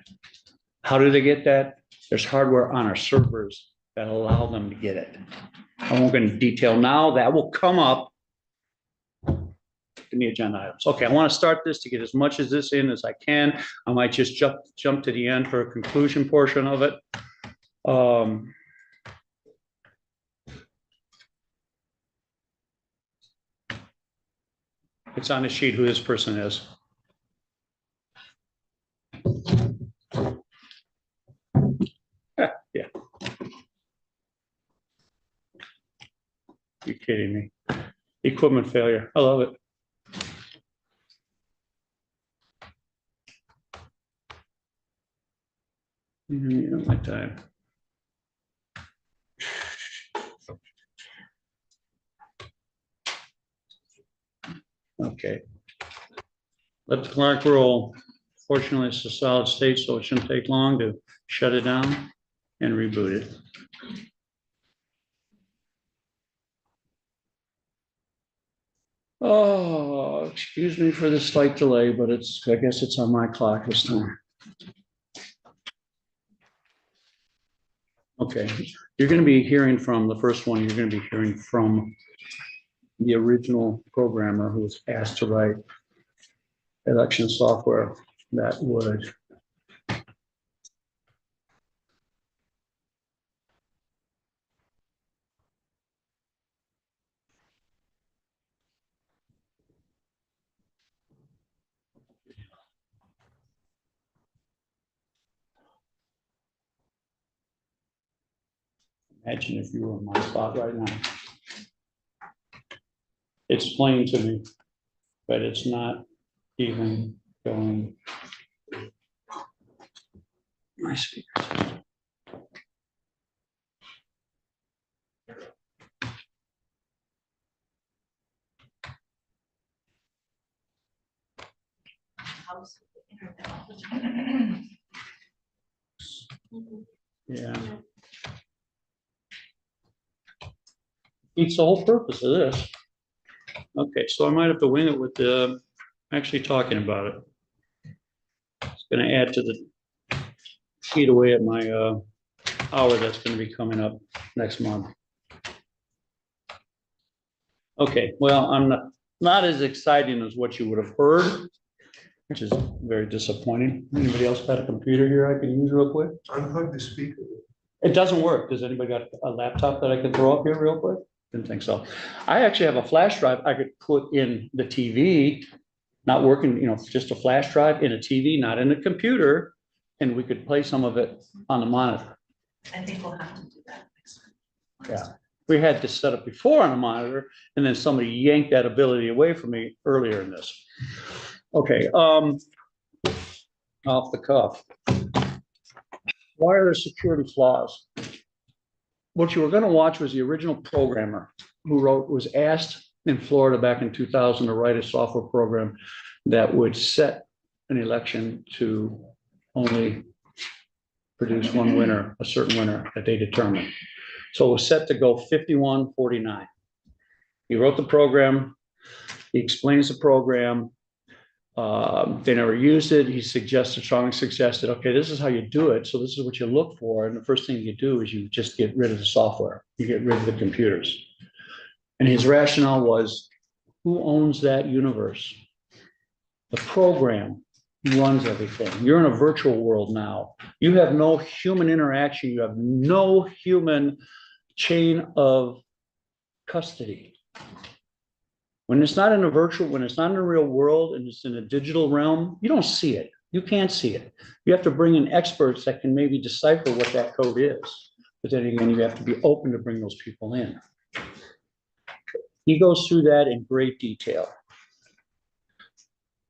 How do they get that? There's hardware on our servers that allow them to get it. I won't go into detail now. That will come up in the agenda items. Okay, I want to start this to get as much as this in as I can. I might just jump to the end for a conclusion portion of it. It's on the sheet who this person is. Yeah. You're kidding me. Equipment failure. I love it. My time. Okay. Let the clock roll. Fortunately, it's a solid state, so it shouldn't take long to shut it down and reboot it. Oh, excuse me for the slight delay, but I guess it's on my clock this time. Okay, you're gonna be hearing from the first one, you're gonna be hearing from the original programmer who was asked to write election software that would imagine if you were in my spot right now. It's plain to me, but it's not even going. My speakers. Yeah. It's the whole purpose of this. Okay, so I might have to wing it with actually talking about it. It's gonna add to the eat away at my hour that's gonna be coming up next month. Okay, well, I'm not as exciting as what you would have heard, which is very disappointing. Anybody else got a computer here I can use real quick? Unplug the speaker. It doesn't work. Does anybody got a laptop that I can throw up here real quick? Didn't think so. I actually have a flash drive I could put in the TV, not working, just a flash drive in a TV, not in a computer, and we could play some of it on the monitor. I think we'll have to do that next time. Yeah, we had this set up before on a monitor, and then somebody yanked that ability away from me earlier in this. Okay, off the cuff. Why are there security flaws? What you were going to watch was the original programmer who was asked in Florida back in 2000 to write a software program that would set an election to only produce one winner, a certain winner that they determined. So it was set to go 51-49. He wrote the program. He explains the program. They never used it. He strongly suggested, okay, this is how you do it. So this is what you look for. And the first thing you do is you just get rid of the software. You get rid of the computers. And his rationale was, who owns that universe? The program runs everything. You're in a virtual world now. You have no human interaction. You have no human chain of custody. When it's not in a virtual, when it's not in a real world and it's in a digital realm, you don't see it. You can't see it. You have to bring in experts that can maybe decipher what that code is. But then again, you have to be open to bring those people in. He goes through that in great detail.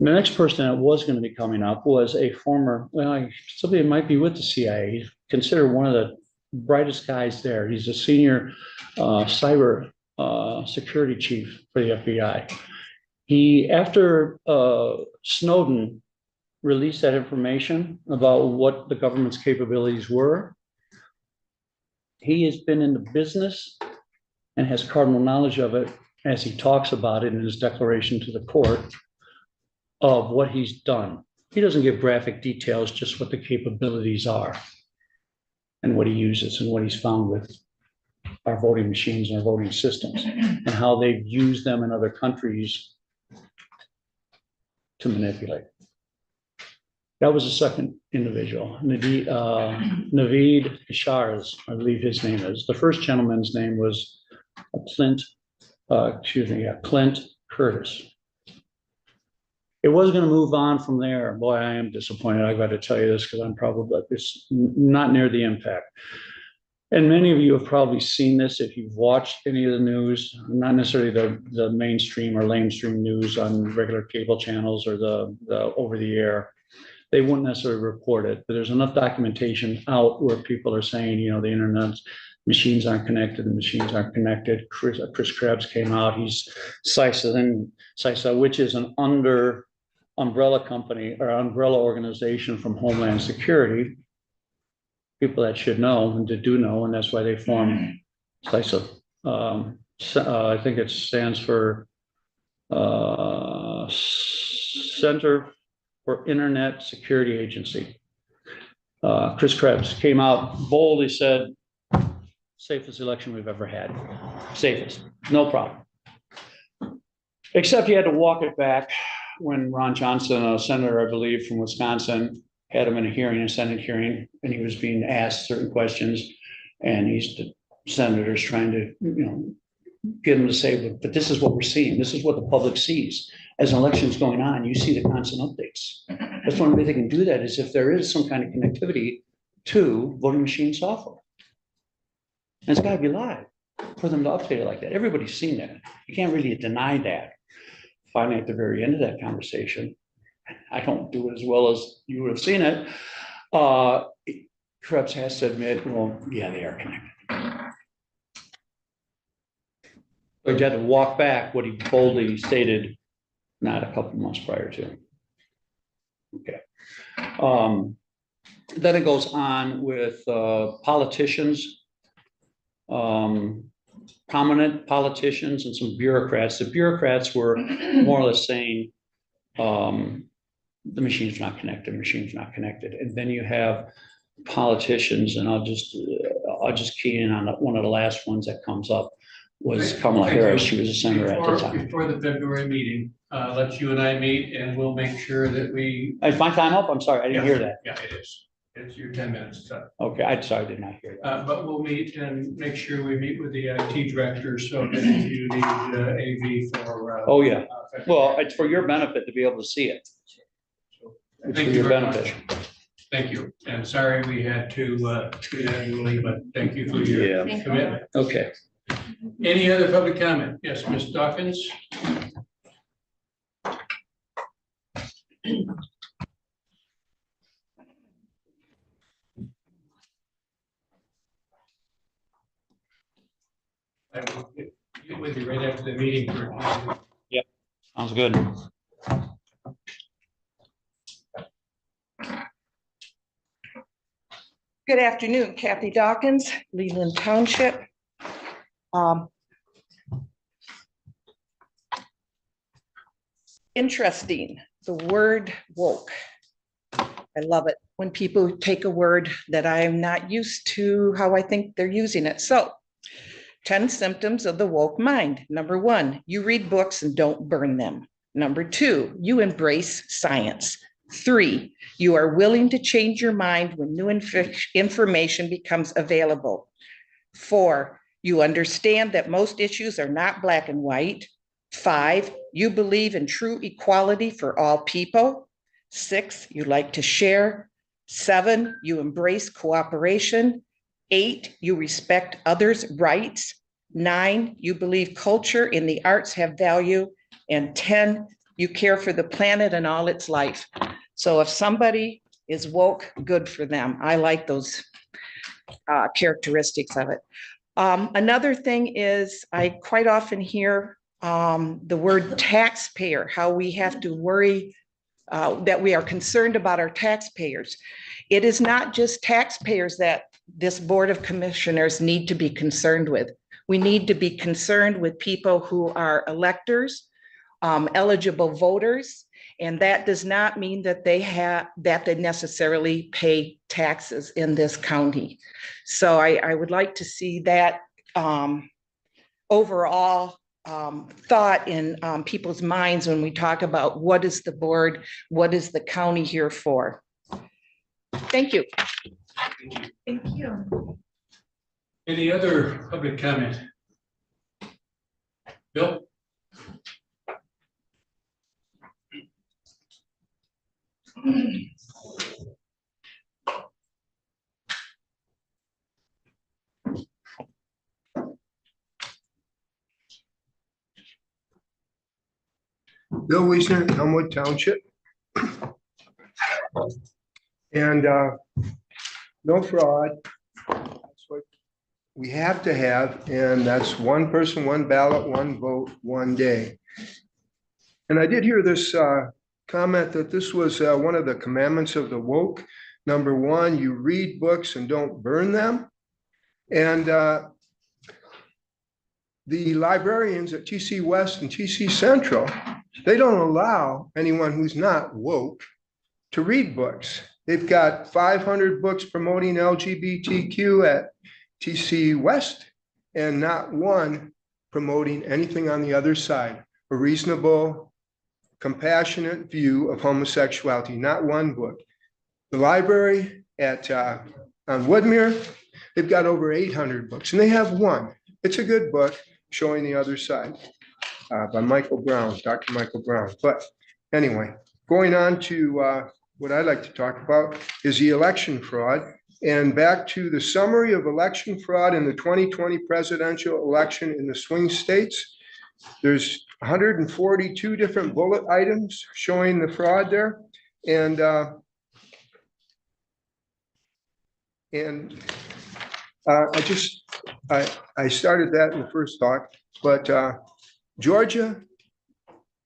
The next person that was going to be coming up was a former, somebody that might be with the CIA. He's considered one of the brightest guys there. He's a senior cyber security chief for the FBI. He, after Snowden released that information about what the government's capabilities were, he has been in the business and has cardinal knowledge of it as he talks about it in his declaration to the court of what he's done. He doesn't give graphic details, just what the capabilities are and what he uses and what he's found with our voting machines and our voting systems and how they've used them in other countries to manipulate. That was the second individual, Naveed Isharas, I believe his name is. The first gentleman's name was Clint Curtis. It was going to move on from there. Boy, I am disappointed. I've got to tell you this because I'm probably, it's not near the impact. And many of you have probably seen this if you've watched any of the news, not necessarily the mainstream or lamestream news on regular cable channels or the over the air. They wouldn't necessarily report it, but there's enough documentation out where people are saying, the internet machines aren't connected, the machines aren't connected. Chris Krebs came out. He's CISA, which is an umbrella company or umbrella organization from Homeland Security. People that should know and that do know, and that's why they formed CISA. I think it stands for Center for Internet Security Agency. Chris Krebs came out boldly, said, safest election we've ever had. Safest, no problem. Except he had to walk it back when Ron Johnson, a senator, I believe, from Wisconsin, had him in a hearing, a Senate hearing, and he was being asked certain questions. And the senator's trying to, get him to say, but this is what we're seeing. This is what the public sees. As an election's going on, you see the constant updates. That's one way they can do that is if there is some kind of connectivity to voting machine software. And it's gotta be live for them to update it like that. Everybody's seen that. You can't really deny that. Finally, at the very end of that conversation, I don't do it as well as you would have seen it. Krebs has to admit, well, yeah, they are connected. But you had to walk back what he boldly stated not a couple months prior to. Okay. Then it goes on with politicians, prominent politicians and some bureaucrats. The bureaucrats were more or less saying the machine's not connected, And then you have politicians, and I'll just key in on one of the last ones that comes up was Kamala Harris. She was a senator at the time. Before the February meeting, let you and I meet and we'll make sure that we. Is my time up? I'm sorry, I didn't hear that. Yeah, it is. It's your 10 minutes. Okay, I'm sorry, I did not hear that. But we'll meet and make sure we meet with the IT director, so that if you need AV for. Oh, yeah. Well, it's for your benefit to be able to see it. It's Thank for you your very benefit. much. Thank you. And sorry we had to do that early, but thank you for your commitment. Okay. Any other public comment? Yes, Ms. Dawkins? I will get with you right after the meeting. Yep, sounds good. Good afternoon, Kathy Dawkins, Leelanau Township. Interesting, the word woke. I love it when people take a word that I'm not used to how I think they're using it. So 10 symptoms of the woke mind. Number 1, you read books and don't burn them. Number 2, you embrace science. 3, you are willing to change your mind when new information becomes available. 4, you understand that most issues are not black and white. 5, you believe in true equality for all people. 6, you like to share. 7, you embrace cooperation. 8, you respect others' rights. 9, you believe culture and the arts have value. And 10, you care for the planet and all its life. So if somebody is woke, good for them. I like those characteristics of it. Another thing is I quite often hear the word taxpayer, how we have to worry that we are concerned about our taxpayers. It is not just taxpayers that this Board of Commissioners need to be concerned with. We need to be concerned with people who are electors, eligible voters, and that does not mean that they necessarily pay taxes in this county. So I would like to see that overall thought in people's minds when we talk about what is the board, what is the county here for. Thank you. Thank you. Any other public comment? Bill? Bill Wiesner, Elmwood Township. And no fraud. That's what we have to have, and that's one person, one ballot, one vote, one day. And I did hear this comment that this was one of the commandments of the woke. Number 1, you read books and don't burn them. And the librarians at TC West and TC Central, they don't allow anyone who's not woke to read books. They've got 500 books promoting LGBTQ at TC West and not one promoting anything on the other side, a reasonable, compassionate view of homosexuality, not one book. The library at on Woodmere, they've got over 800 books and they have one. It's a good book showing the other side by Michael Brown, Dr. Michael Brown. But anyway, going on to what I'd like to talk about is the election fraud. And back to the summary of election fraud in the 2020 presidential election in the swing states. There's 142 different bullet items showing the fraud there. And I started that in the first talk, but Georgia,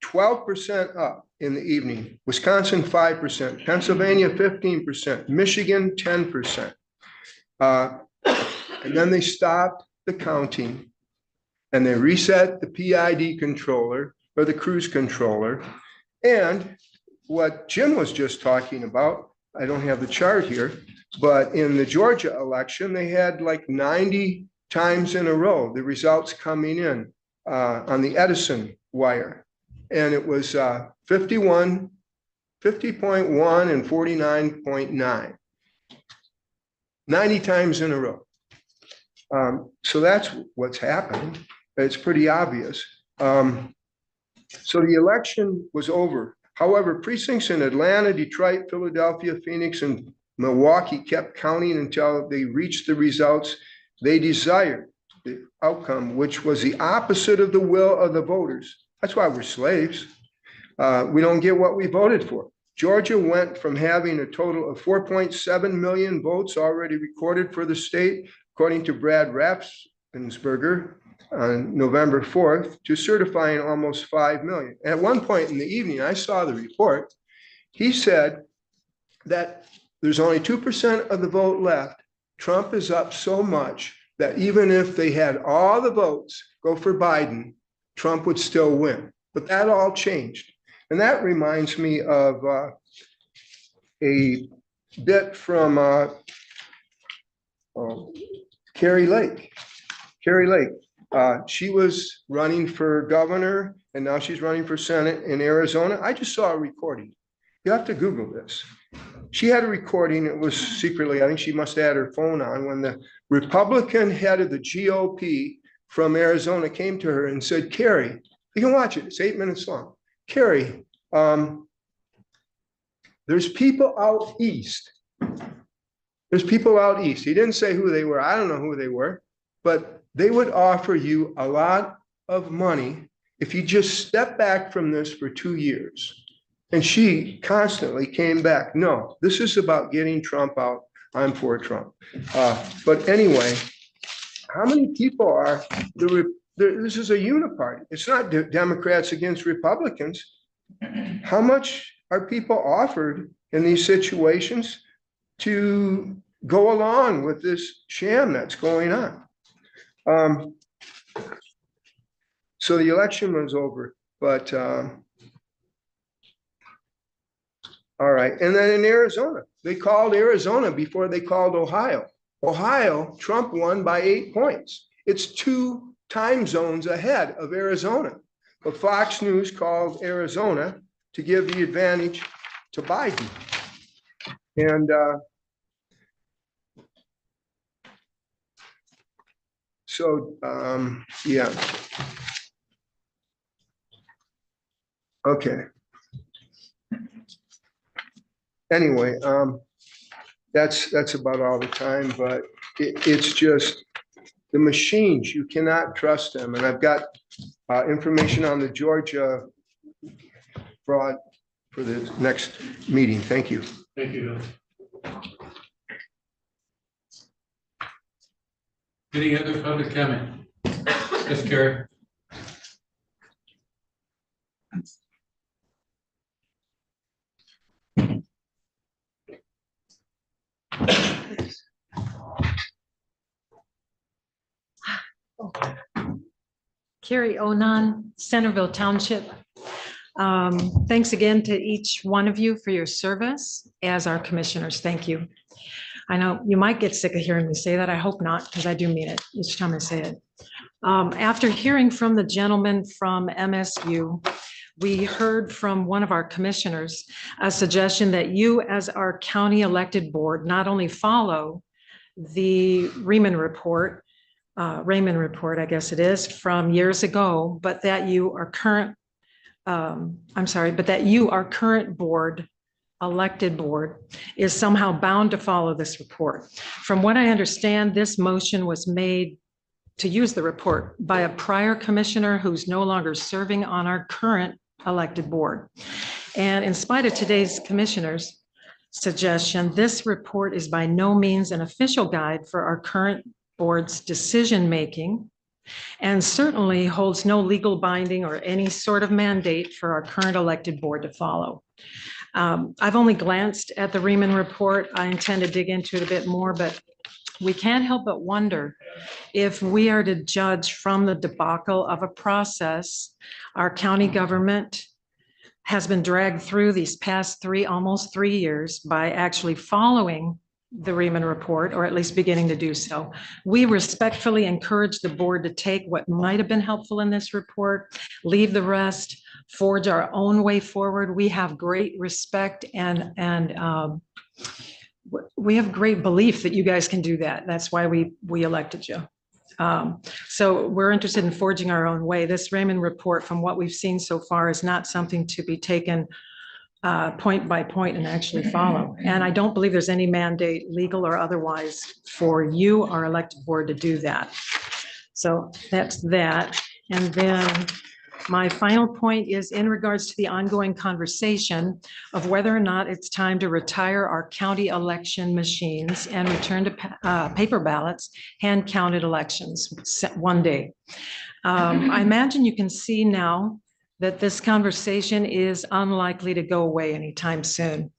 12% up in the evening, Wisconsin, 5%, Pennsylvania, 15%, Michigan, 10%. And then they stopped the counting and they reset the PID controller or the cruise controller. And what Jim was just talking about, I don't have the chart here, but in the Georgia election, they had like 90 times in a row, the results coming in on the Edison wire. And it was 50.1 and 49.9. 90 times in a row. So that's what's happening. It's pretty obvious. So the election was over. However, precincts in Atlanta, Detroit, Philadelphia, Phoenix, and Milwaukee kept counting until they reached the results they desired, the outcome, which was the opposite of the will of the voters. That's why we're slaves. We don't get what we voted for. Georgia went from having a total of 4.7 million votes already recorded for the state, according to Brad Raffensperger on November 4th, to certifying almost 5 million. At one point in the evening, I saw the report. He said that there's only 2% of the vote left. Trump is up so much that even if they had all the votes go for Biden, Trump would still win. But that all changed. And that reminds me of a bit from Carrie Lake. Carrie Lake, she was running for governor and now she's running for Senate in Arizona. I just saw a recording. You have to Google this. She had a recording. It was secretly, I think she must have had her phone on when the Republican head of the GOP from Arizona came to her and said, Carrie, you can watch it. It's 8 minutes long. Carrie, there's people out east. There's people out east. He didn't say who they were. I don't know who they were, but they would offer you a lot of money if you just step back from this for 2 years. And she constantly came back. No, this is about getting Trump out. I'm for Trump. But anyway, how many people are this is a uniparty. It's not Democrats against Republicans. How much are people offered in these situations to go along with this sham that's going on? So the election was over, but all right. And then in Arizona, they called Arizona before they called Ohio. Ohio, Trump won by 8 points. It's 2 time zones ahead of Arizona. But Fox News called Arizona to give the advantage to Biden. And yeah. Okay. Anyway, that's about all the time, but it's just the machines, you cannot trust them. And I've got information on the Georgia fraud for the next meeting. Thank you. Thank you. Any other public comment? Yes, Carrie. Carrie Onan, Centerville Township. Thanks again to each one of you for your service as our commissioners. Thank you. I know you might get sick of hearing me say that. I hope not, because I do mean it each time I say it. After hearing from the gentleman from MSU, we heard from one of our commissioners a suggestion that you, as our county elected board, not only follow the Raymond report, I guess it is, from years ago, but that you are current, but that you, our current board, elected board, is somehow bound to follow this report. From what I understand, this motion was made to use the report by a prior commissioner who's no longer serving on our current elected board. And in spite of today's commissioner's suggestion, this report is by no means an official guide for our current board's decision-making, and certainly holds no legal binding or any sort of mandate for our current elected board to follow. I've only glanced at the Raymond report. I intend to dig into it a bit more, but we can't help but wonder if we are to judge from the debacle of a process our county government has been dragged through these past almost 3 years by actually following the Raymond report, or at least beginning to do so. We respectfully encourage the board to take what might have been helpful in this report, leave the rest, forge our own way forward. We have great respect and we have great belief that you guys can do that. That's why we elected you. So we're interested in forging our own way. This Raymond report, from what we've seen so far, is not something to be taken point by point and actually follow. And I don't believe there's any mandate, legal or otherwise, for you, our elected board, to do that. So that's that. And then my final point is in regards to the ongoing conversation of whether or not it's time to retire our county election machines and return to paper ballots, hand-counted elections one day. I imagine you can see now that this conversation is unlikely to go away anytime soon.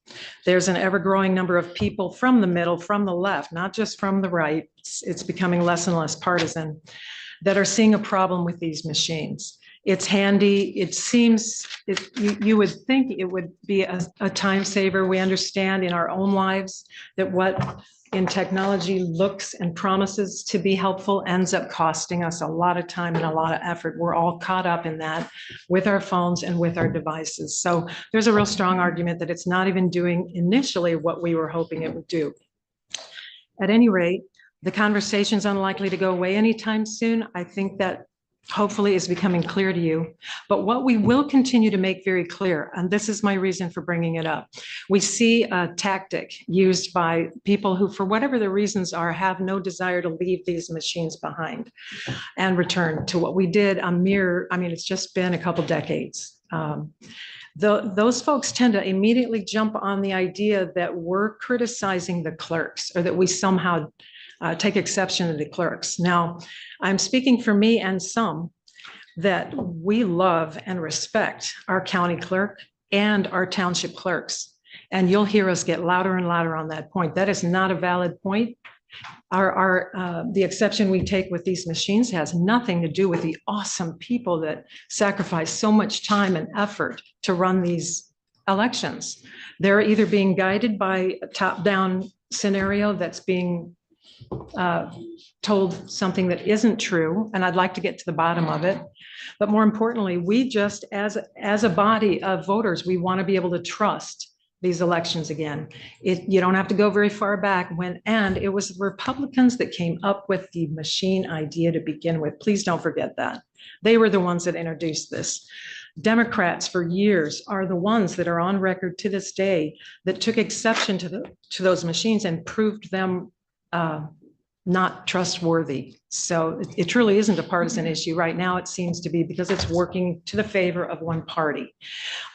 There's an ever-growing number of people from the middle, from the left, not just from the right, it's becoming less and less partisan, that are seeing a problem with these machines. It's handy. It seems, you would think it would be a time saver. We understand in our own lives that what in technology looks and promises to be helpful ends up costing us a lot of time and a lot of effort. We're all caught up in that with our phones and with our devices. So there's a real strong argument that it's not even doing initially what we were hoping it would do. At any rate, the conversation's unlikely to go away anytime soon. I think that hopefully is becoming clear to you. But what we will continue to make very clear, and this is my reason for bringing it up, we see a tactic used by people who, for whatever the reasons are, have no desire to leave these machines behind and return to what we did it's just been a couple decades. Those folks tend to immediately jump on the idea that we're criticizing the clerks or that we somehow take exception to the clerks. Now, I'm speaking for me and some that we love and respect our county clerk and our township clerks. And you'll hear us get louder and louder on that point. That is not a valid point. The exception we take with these machines has nothing to do with the awesome people that sacrifice so much time and effort to run these elections. They're either being guided by a top-down scenario that's being told something that isn't true, and I'd like to get to the bottom of it. But more importantly, we just, as a body of voters, we want to be able to trust these elections again. You don't have to go very far back and it was Republicans that came up with the machine idea to begin with. Please don't forget that. They were the ones that introduced this. Democrats for years are the ones that are on record to this day that took exception to those machines and proved them not trustworthy. So it truly isn't a partisan issue. Right now, it seems to be because it's working to the favor of one party.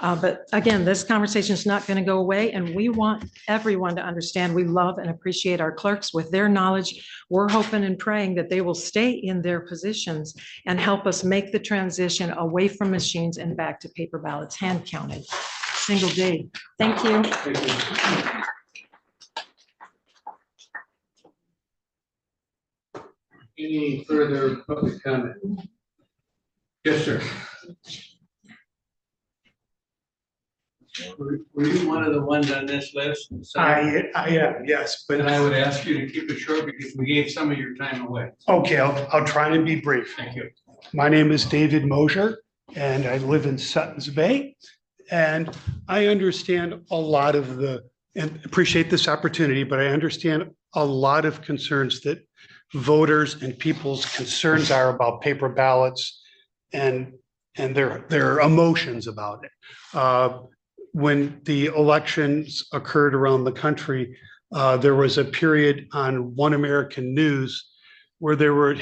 But again, this conversation is not going to go away, and we want everyone to understand we love and appreciate our clerks. With their knowledge, we're hoping and praying that they will stay in their positions and help us make the transition away from machines and back to paper ballots, hand counted, single day. Thank you. Any further public comment? Yes, sir. Were you one of the ones on this list? I am, yes, but And I would ask you to keep it short because we gave some of your time away. okay, I'll try and be brief. Thank you. My name is David Mosier and I live in Suttons Bay. And I understand a lot of and appreciate this opportunity, but I understand a lot of concerns that voters and people's concerns are about paper ballots and their emotions about it. When the elections occurred around the country, there was a period on One American News where they were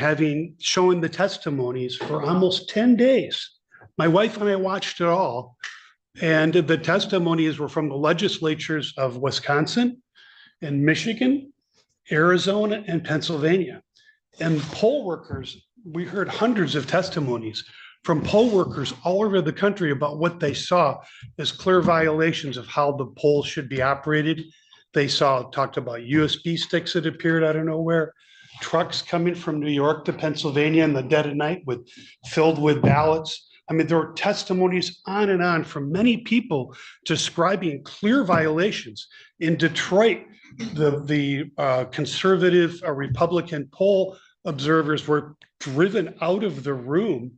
showing the testimonies for almost 10 days. My wife and I watched it all. And the testimonies were from the legislatures of Wisconsin and Michigan, Arizona, and Pennsylvania. And poll workers, we heard hundreds of testimonies from poll workers all over the country about what they saw as clear violations of how the polls should be operated. They talked about USB sticks that appeared out of nowhere, trucks coming from New York to Pennsylvania in the dead of night filled with ballots. I mean, there were testimonies on and on from many people describing clear violations. In Detroit, the conservative Republican poll observers were driven out of the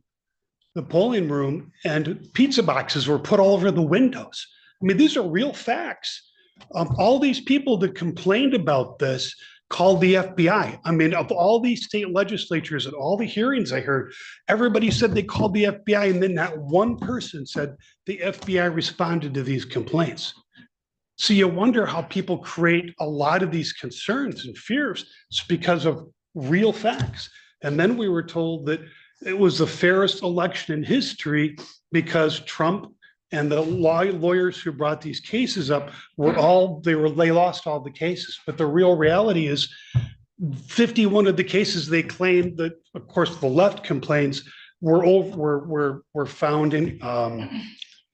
polling room, and pizza boxes were put all over the windows. I mean, these are real facts. All these people that complained about this called the FBI. I mean, of all these state legislatures and all the hearings I heard, everybody said they called the FBI, and then not one person said the FBI responded to these complaints. So you wonder how people create a lot of these concerns and fears. It's because of real facts. And then we were told that it was the fairest election in history because Trump and the lawyers who brought these cases up they lost all the cases. But the real reality is 51 of the cases they claimed that, of course, the left complains were found in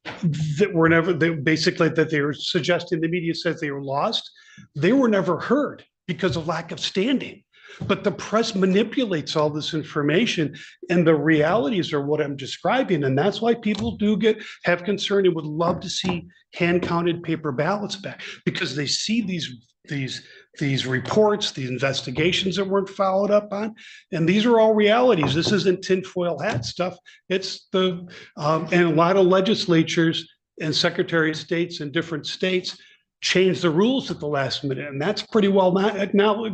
that were never, that they were suggesting, the media says they were lost. They were never heard because of lack of standing. But the press manipulates all this information, and the realities are what I'm describing. And that's why people have concern and would love to see hand-counted paper ballots back, because they see these reports, these investigations that weren't followed up on. And these are all realities. This isn't tinfoil hat stuff. It's and a lot of legislatures and secretary of states in different states change the rules at the last minute. And that's pretty well not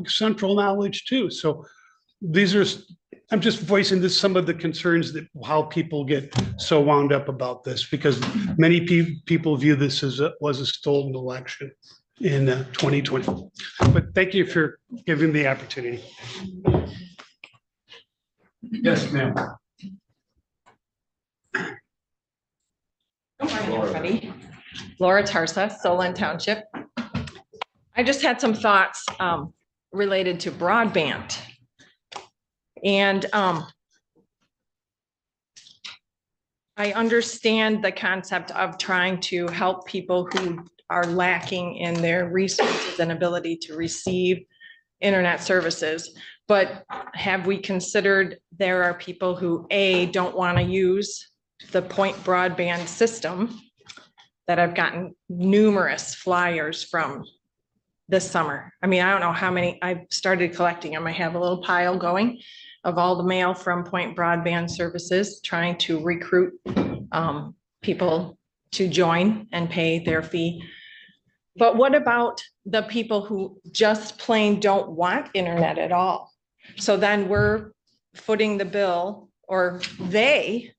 central knowledge too. So I'm just voicing some of the concerns that how people get so wound up about this, because many people view this as was a stolen election in 2020. But thank you for giving me the opportunity. Yes, ma'am. Good morning, everybody. Laura Tarsa, Solon Township. I just had some thoughts related to broadband. And I understand the concept of trying to help people who are lacking in their resources and ability to receive internet services. But have we considered there are people who, A, don't want to use the point broadband system that I've gotten numerous flyers from this summer. I mean, I don't know how many I've started collecting them. I have a little pile going of all the mail from Point Broadband Services, trying to recruit people to join and pay their fee. But what about the people who just plain don't want internet at all? So then we're footing the bill, or they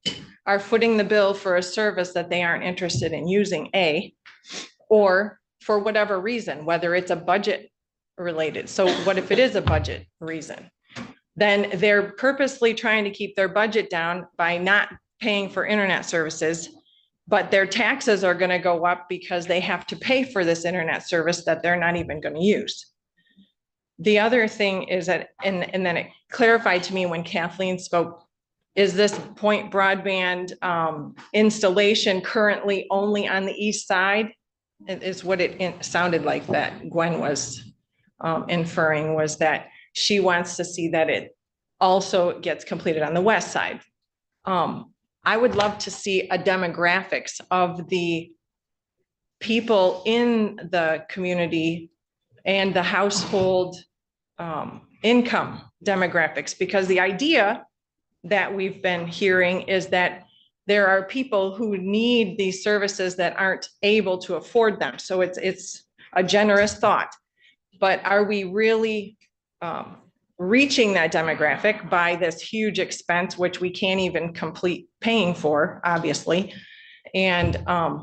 are footing the bill for a service that they aren't interested in using, or for whatever reason, whether it's a budget related. So what if it is a budget reason? Then they're purposely trying to keep their budget down by not paying for internet services, but their taxes are going to go up because they have to pay for this internet service that they're not even going to use. The other thing is that, and then it clarified to me when Kathleen spoke, is this point broadband installation currently only on the east side? Is what it sounded like that Gwen was inferring, was that she wants to see that it also gets completed on the west side. I would love to see a demographics of the people in the community and the household income demographics, because the idea that we've been hearing is that there are people who need these services that aren't able to afford them. So it's a generous thought. But are we really reaching that demographic by this huge expense, which we can't even complete paying for, obviously? And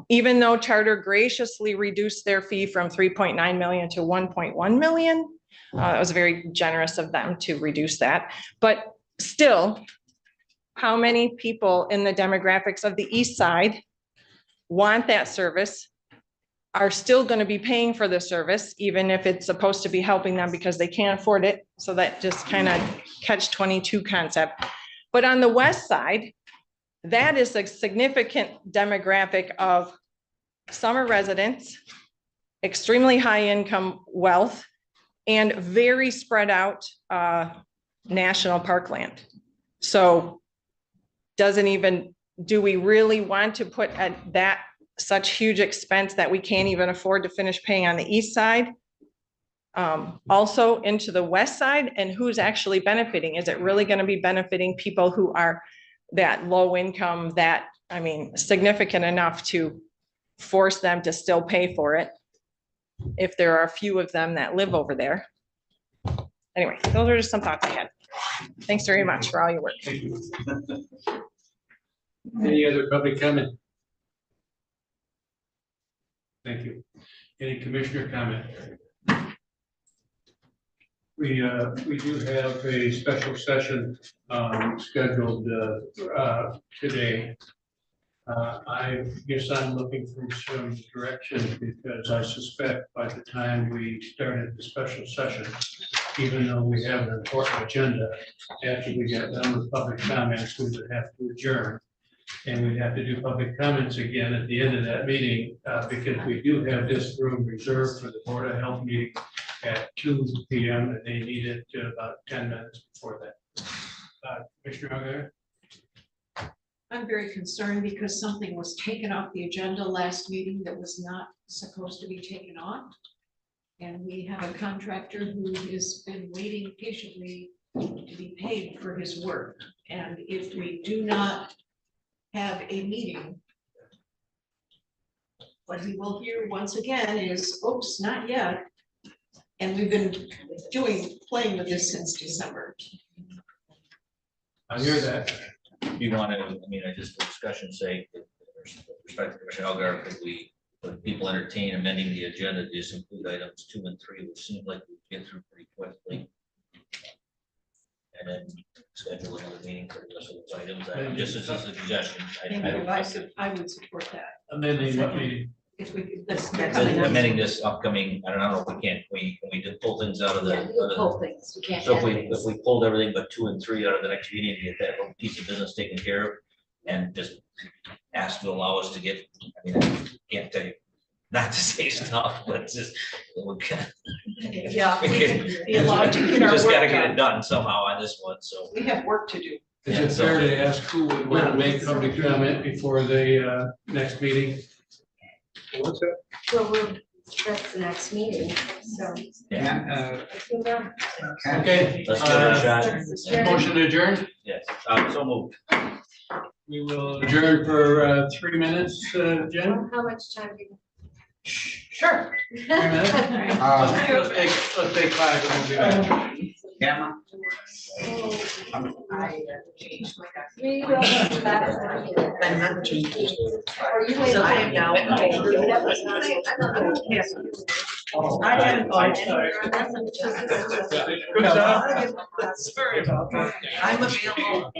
even though Charter graciously reduced their fee from 3.9 million to 1.1 million, it was very generous of them to reduce that. But still, how many people in the demographics of the east side want that service, are still going to be paying for the service, even if it's supposed to be helping them because they can't afford it? So that just kind of catch-22 concept. But on the west side, that is a significant demographic of summer residents, extremely high income wealth, and very spread out national parkland. So do we really want to put at that such huge expense that we can't even afford to finish paying on the east side? Also into the west side, and who's actually benefiting? Is it really going to be benefiting people who are that low income, that, I mean, significant enough to force them to still pay for it if there are a few of them that live over there? Anyway, those are just some thoughts I had. Thanks very much for all your work. Thank you. Any other public comment? Thank you. Any commissioner comment? We do have a special session scheduled today. I guess I'm looking for some direction, because I suspect by the time we started the special session, even though we have an important agenda, after we get done with public comments, we would have to adjourn. And we'd have to do public comments again at the end of that meeting, because we do have this room reserved for the Board of Health meeting at 2 p.m. and they need it about 10 minutes before that. Commissioner Auger? I'm very concerned because something was taken off the agenda last meeting that was not supposed to be taken off. And we have a contractor who has been waiting patiently to be paid for his work. And if we do not have a meeting, what we will hear once again is, oops, not yet. And we've been playing with this since December. I hear that. You want to, I mean, I just, for discussion's sake, with respect to Commissioner Elgar, could we, when people entertain amending the agenda, just include items 2 and 3, which seems like we get through pretty quickly. And then schedule another meeting for the rest of those items. Just as a suggestion. I would support that. Amending what meeting? If we, amending this upcoming, I don't know if we can we just pull things out of the. Pull things, we can't. So if we pulled everything but 2 and 3 out of the next meeting, to get that little piece of business taken care of, and just ask to allow us to get, I mean, I can't tell you not to say stuff, but it's just, yeah, we can be allowed to get our just work gotta get done. it done somehow on this one, so. We have work to do. Is it fair to ask who would want to make public comment before the next meeting? What's that? Well, that's the next meeting, so. Yeah. Okay. Let's give it a shot. Motion to adjourn? Yes, so moved. We will adjourn for 3 minutes, Jen? How much time do you? Sure. 3 minutes? Let's take 5 and we'll be back. Camera. I changed my. We will be back. I'm not changing. Are you in? So I am now. Yes. I haven't gone anywhere. Good job. I'm available.